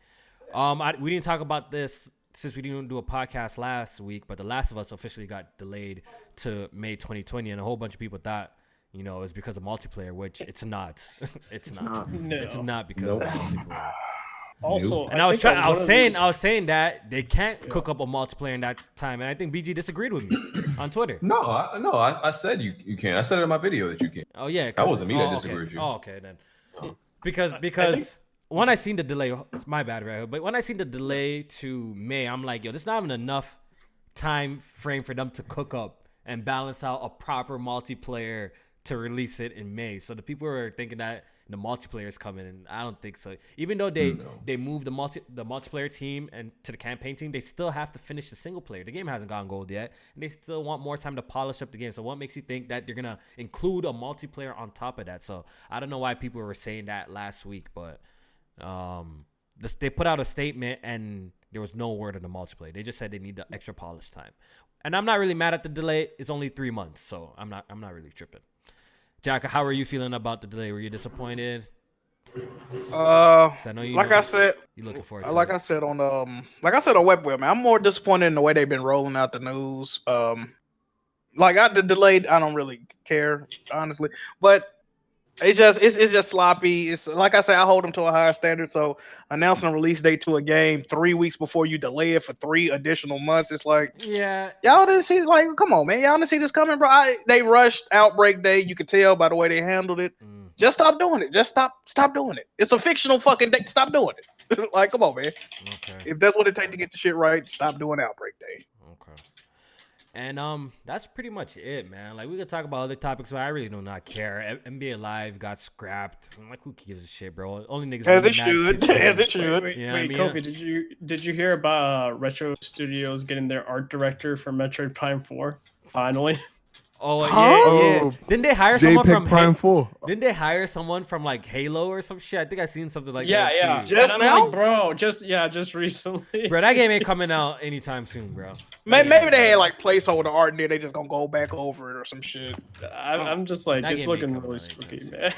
We didn't talk about this since we didn't do a podcast last week, but The Last of Us officially got delayed to May 2020, and a whole bunch of people thought, you know, it's because of multiplayer, which it's not. It's not. No. It's not because of multiplayer. Also, And I was saying that they can't cook up a multiplayer in that time, and I think BG disagreed with me on Twitter. No, I said you can't. I said it in my video that you can't. Oh yeah, that wasn't me that okay. disagreed with you. Oh, okay then. Because when I seen the delay, my bad, right? But when I seen the delay to May, I'm like, yo, there's not even enough time frame for them to cook up and balance out a proper multiplayer to release it in May. So the people were thinking that the multiplayer is coming, and I don't think so. Even though they moved the multiplayer team and to the campaign team, they still have to finish the single player. The game hasn't gone gold yet, and they still want more time to polish up the game. So what makes you think that they're gonna include a multiplayer on top of that? So I don't know why people were saying that last week, but they put out a statement and there was no word on the multiplayer. They just said they need the extra polish time, and I'm not really mad at the delay. It's only 3 months, so I'm not really tripping. Jack, how are you feeling about the delay? Were you disappointed? I know I said, you looking forward to like it. I said on Web, man, I'm more disappointed in the way they've been rolling out the news. The delayed, I don't really care, honestly, but it's just sloppy. It's like I said, I hold them to a higher standard. So announcing a release date to a game 3 weeks before you delay it for 3 additional months, it's like, yeah, y'all didn't see, like, come on, man, y'all didn't see this coming, bro. They rushed Outbreak Day. You could tell by the way they handled it. Just stop doing it. Just stop doing it. It's a fictional fucking day. Stop doing it. Like, come on, man. Okay. If that's what it takes to get the shit right, stop doing Outbreak Day. Okay. And that's pretty much it, man. Like, we could talk about other topics, but I really do not care. NBA Live got scrapped. I'm like, who gives a shit, bro? Only niggas as it should. As it should. Wait, Kofi, did you hear about Retro Studios getting their art director for Metroid Prime 4? Finally. Oh yeah. Didn't they hire someone from Prime 4? Didn't they hire someone from like Halo or some shit? I think I seen something like that. Yeah. Just now, like, bro. Just recently. Bro, that game ain't coming out anytime soon, bro. Maybe they had like placeholder art in there. They just gonna go back over it or some shit. I'm just like, it's looking really spooky, man.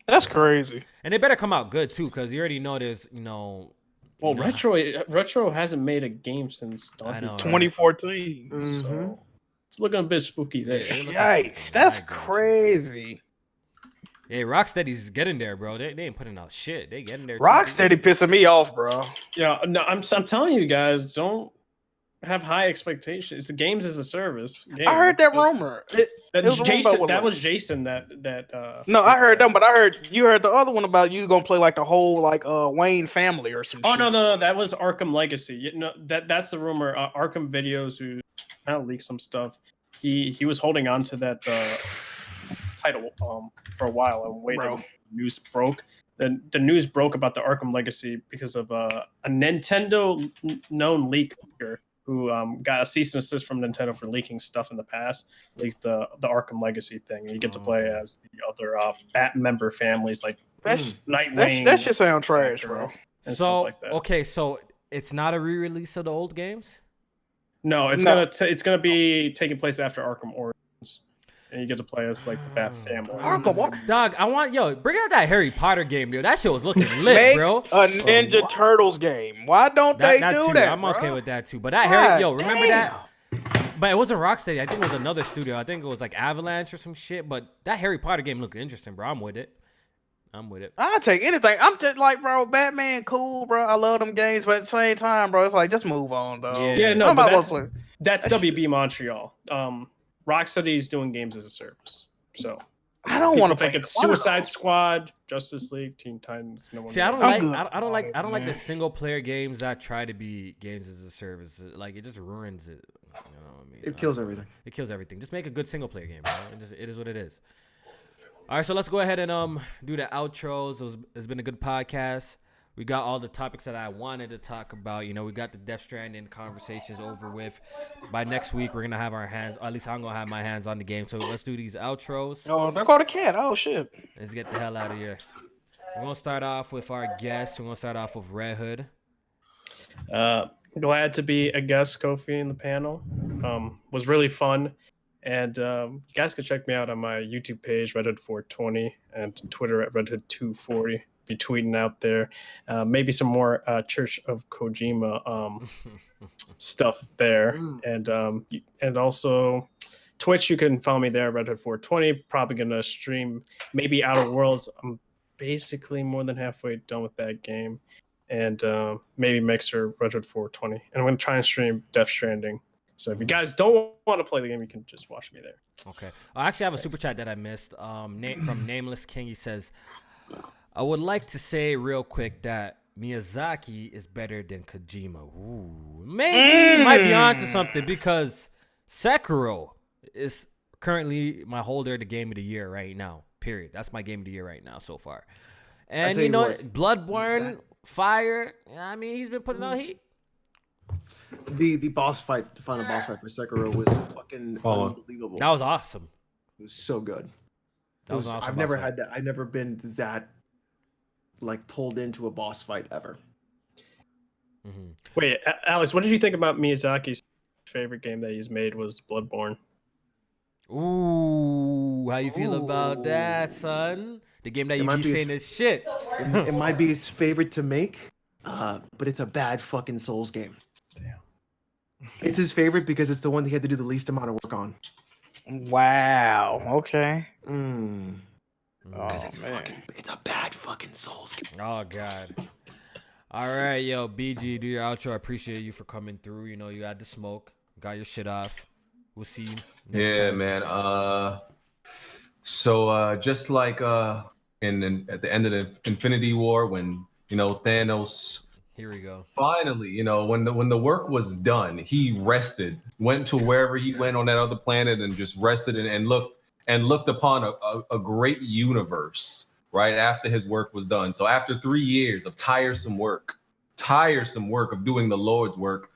That's crazy. And they better come out good too, because you already know there's, Well, Retro hasn't made a game since 2014. Right? So it's looking a bit spooky there. Yikes, that's crazy. Yeah, Rocksteady's getting there, bro. They ain't putting out shit. They getting there. Rocksteady pissing me off, bro. Yeah, no, I'm telling you guys, don't have high expectations. It's a games as a service game. I heard that rumor. That was Jason. No, I heard them, but you heard the other one about you gonna play like the whole Wayne family or some. shit. No, that was Arkham Legacy. That's the rumor. Arkham Videos, who kind of leaked some stuff. He was holding on to that title for a while and waiting. Bro. News broke. The news broke about the Arkham Legacy because of a Nintendo known leaker who got a cease and desist from Nintendo for leaking stuff in the past. Leaked the Arkham Legacy thing, and you get to play as the other Bat member families like Nightwing. That shit sound trash, bro. So like that. Okay, so it's not a re-release of the old games. No, it's gonna be taking place after Arkham Origins, and you get to play as like the Bat family. Dog, bring out that Harry Potter game, dude. That shit was looking lit, bro. A Ninja Turtles game. Why don't they do that? I'm okay with that too. But that remember that? But it wasn't Rocksteady. I think it was another studio. I think it was like Avalanche or some shit. But that Harry Potter game looked interesting, bro. I'm with it. I'll take anything. I'm just like, bro, Batman, cool, bro. I love them games, but at the same time, bro, it's like, just move on, though. Yeah, no, but that's WB Montreal. Rocksteady's doing games as a service, so I don't want to think it's Suicide Squad, Justice League, Teen Titans. No one. See, I don't like the single player games that try to be games as a service. Like, it just ruins it. You know what I mean? It kills everything. It kills everything. Just make a good single player game, bro. It is what it is. All right, so let's go ahead and do the outros. It's been a good podcast. we got all the topics that I wanted to talk about. You know, we got the Death Stranding conversations over with. By next week, we're gonna have our hands. Or at least I'm gonna have my hands on the game. So let's do these outros. Oh, there go the cat. Oh shit. Let's get the hell out of here. We're gonna start off with our guests. We're gonna start off with Red Hood. Glad to be a guest, Kofi, in the panel. Was really fun. And you guys can check me out on my YouTube page, RedHood420, and Twitter at RedHood240. Be tweeting out there. Maybe some more Church of Kojima stuff there. And also Twitch, you can follow me there, RedHood420. Probably going to stream maybe Outer Worlds. I'm basically more than halfway done with that game. And maybe Mixer, RedHood420. And I'm going to try and stream Death Stranding. So if you guys don't want to play the game, you can just watch me there. Okay. I actually have a super chat that I missed. From Nameless King. He says, I would like to say real quick that Miyazaki is better than Kojima. Ooh, maybe he might be onto something because Sekiro is currently my holder of the game of the year right now. Period. That's my game of the year right now so far. And you know, Bloodborne, Fire. I mean, he's been putting out heat. The boss fight, the final boss fight for Sekiro was fucking unbelievable. That was awesome. It was so good. That was awesome. I've never had that. I've never been that like pulled into a boss fight ever. Mm-hmm. Wait, Alex, what did you think about Miyazaki's favorite game that he's made was Bloodborne? Ooh, how you feel about that, son? The game that you keep saying is shit. It might be his favorite to make, but it's a bad fucking Souls game. Damn. It's his favorite because it's the one he had to do the least amount of work on. Wow. Okay. Because it's a bad fucking Souls game. Oh God. All right, yo, BG, do your outro. I appreciate you for coming through. You know, you had the smoke, got your shit off. We'll see you next time. Man. So just like at the end of the Infinity War, when Thanos. Here we go. Finally, when the work was done, he rested, went to wherever he went on that other planet, and just rested and looked upon a great universe right after his work was done. So after 3 years of tiresome work of doing the Lord's work,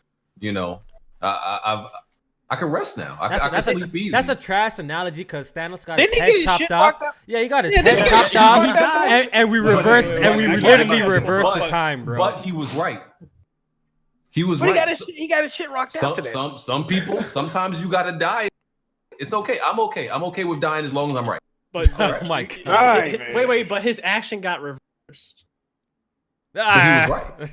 I can rest now. I can sleep easy. That's a trash analogy because Thanos got his head chopped off. Yeah, he got his head chopped off, and we reversed, and we literally reversed the time, bro. But he was right. He was right. He got his shit rocked after that. Some people, sometimes you gotta die. It's okay. I'm okay. I'm okay with dying as long as I'm right. But oh my God. Right, wait, but his action got reversed. But he was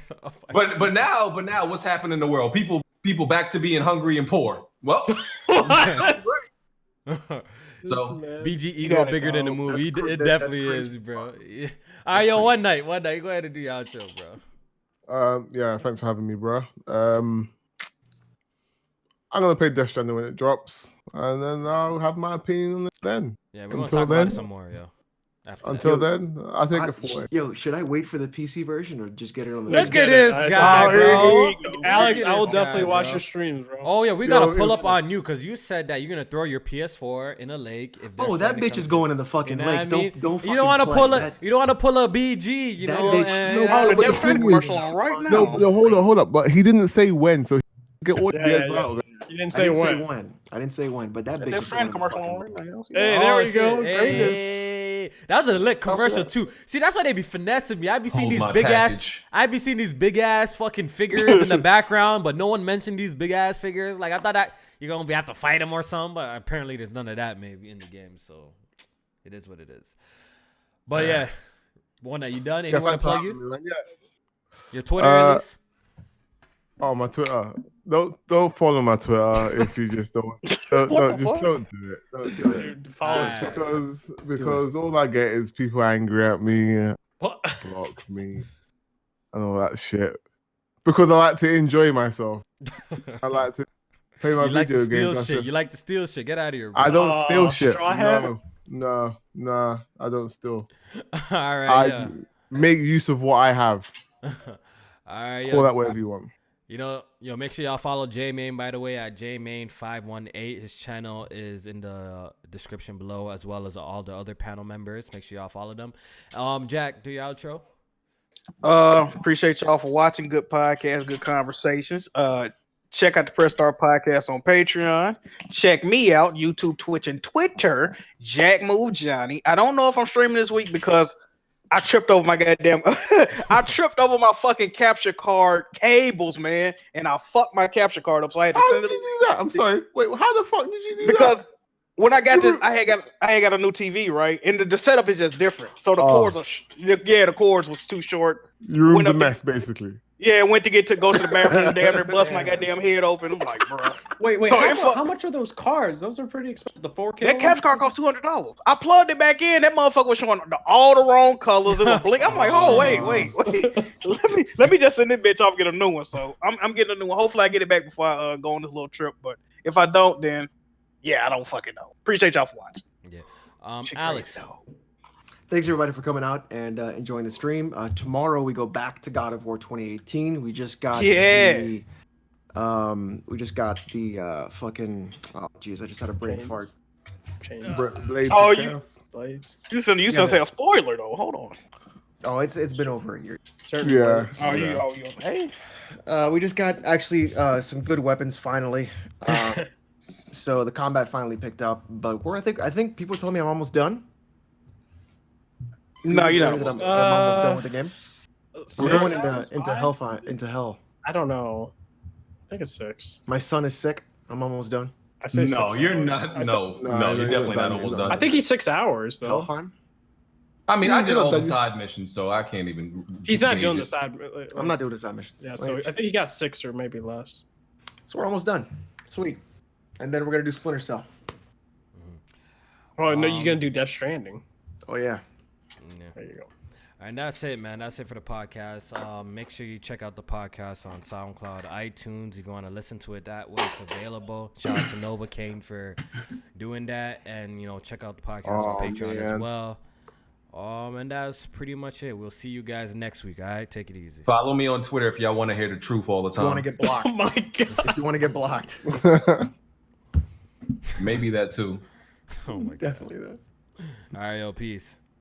right. But now, what's happened in the world? People back to being hungry and poor. Well, so BG ego bigger than the movie. It definitely is, bro. Yeah. All right, yo, one night. Go ahead and do your outro, bro. Yeah, thanks for having me, bro. I'm gonna play Death Stranding when it drops, and then I'll have my opinion on it then. Yeah, we're gonna talk about it some more, yo. Until then, I think should I wait for the PC version or just get it on the? Look at this guy, bro. Alex, I will definitely watch your streams, bro. Oh yeah, we gotta pull up on you because you said that you're gonna throw your PS4 in a lake. If that bitch is going in the fucking lake. Don't you don't want to pull a you don't want to pull a BG. You know. No, hold up. But he didn't say when, so get all the out of it. You didn't say when. I didn't say when, but that bitch is going in the fucking lake. Hey, there we go. Greatness. That was a lit commercial too. See, that's why they be finessing me. I be seeing these big ass fucking figures in the background, but no one mentioned these big ass figures. Like I thought that you're gonna have to fight them or something, but apparently there's none of that maybe in the game. So it is what it is. But yeah, one that you done? Anyone to plug you? Your Twitter at least. Oh, my Twitter. Don't follow my Twitter if you just don't do it. Don't do it. Follow us because all I get is people angry at me, block me, and all that shit. Because I like to enjoy myself. I like to play my video games. You like to steal shit. Get out of here, bro. I don't steal shit. No, I don't steal. All right. I make use of what I have. All right. Call that whatever you want. Make sure y'all follow J-Main, by the way, at JMain518. His channel is in the description below, as well as all the other panel members. Make sure y'all follow them. Jack, do your outro. Appreciate y'all for watching. Good podcast, good conversations. Check out the Press Start Podcast on Patreon. Check me out, YouTube, Twitch, and Twitter. Jack Move Johnny. I don't know if I'm streaming this week because I tripped over my goddamn. I tripped over my fucking capture card cables, man, and I fucked my capture card up. So I had to send it. How did you do that? I'm sorry. Wait, how the fuck did you do that? Because when I got this, I had got a new TV, right? And the setup is just different. So the cords are, the cords was too short. Your room's a mess, basically. Yeah, went to go to the bathroom, damn near bust my goddamn head open. I'm like, bro. Wait, so how much are those cards? Those are pretty expensive. The 4K. That capture card cost $200. I plugged it back in. That motherfucker was showing all the wrong colors. It was blink. I'm like, oh wait. Let me just send this bitch off and get a new one. So I'm getting a new one. Hopefully I get it back before I go on this little trip. But if I don't, then yeah, I don't fucking know. Appreciate y'all for watching. Yeah. Alex. Thanks everybody for coming out and enjoying the stream. Tomorrow we go back to God of War 2018. We just got the fucking jeez, I just had a brain fart. Blades. You said say a spoiler though. Hold on. Oh, it's been over a year. Yeah. You hey. We just got actually some good weapons finally. So the combat finally picked up, but I think people tell me I'm almost done. No, you know. I'm almost done with the game. We're going into hell. I don't know. I think it's 6. My son is sick. I'm almost done. I say no, 6 you're hours. not. No, you're definitely not almost done. I think he's 6 hours though. Hellfire? I mean, I did all the side missions, so I can't even. He's not doing the side. I'm not doing the side missions. Yeah, so I think he got 6 or maybe less. So we're almost done. Sweet. And then we're gonna do Splinter Cell. Oh no, you're gonna do Death Stranding. Oh yeah. There you go. And that's it, man. That's it for the podcast. Make sure you check out the podcast on SoundCloud, iTunes. If you want to listen to it that way, it's available. Shout out to Nova Kane for doing that. And, check out the podcast on Patreon as well. And that's pretty much it. We'll see you guys next week, all right? Take it easy. Follow me on Twitter if y'all want to hear the truth all the time. If you want to get blocked. Oh, my God. If you want to get blocked. Maybe that, too. Oh, my God. Definitely that. All right, yo, peace.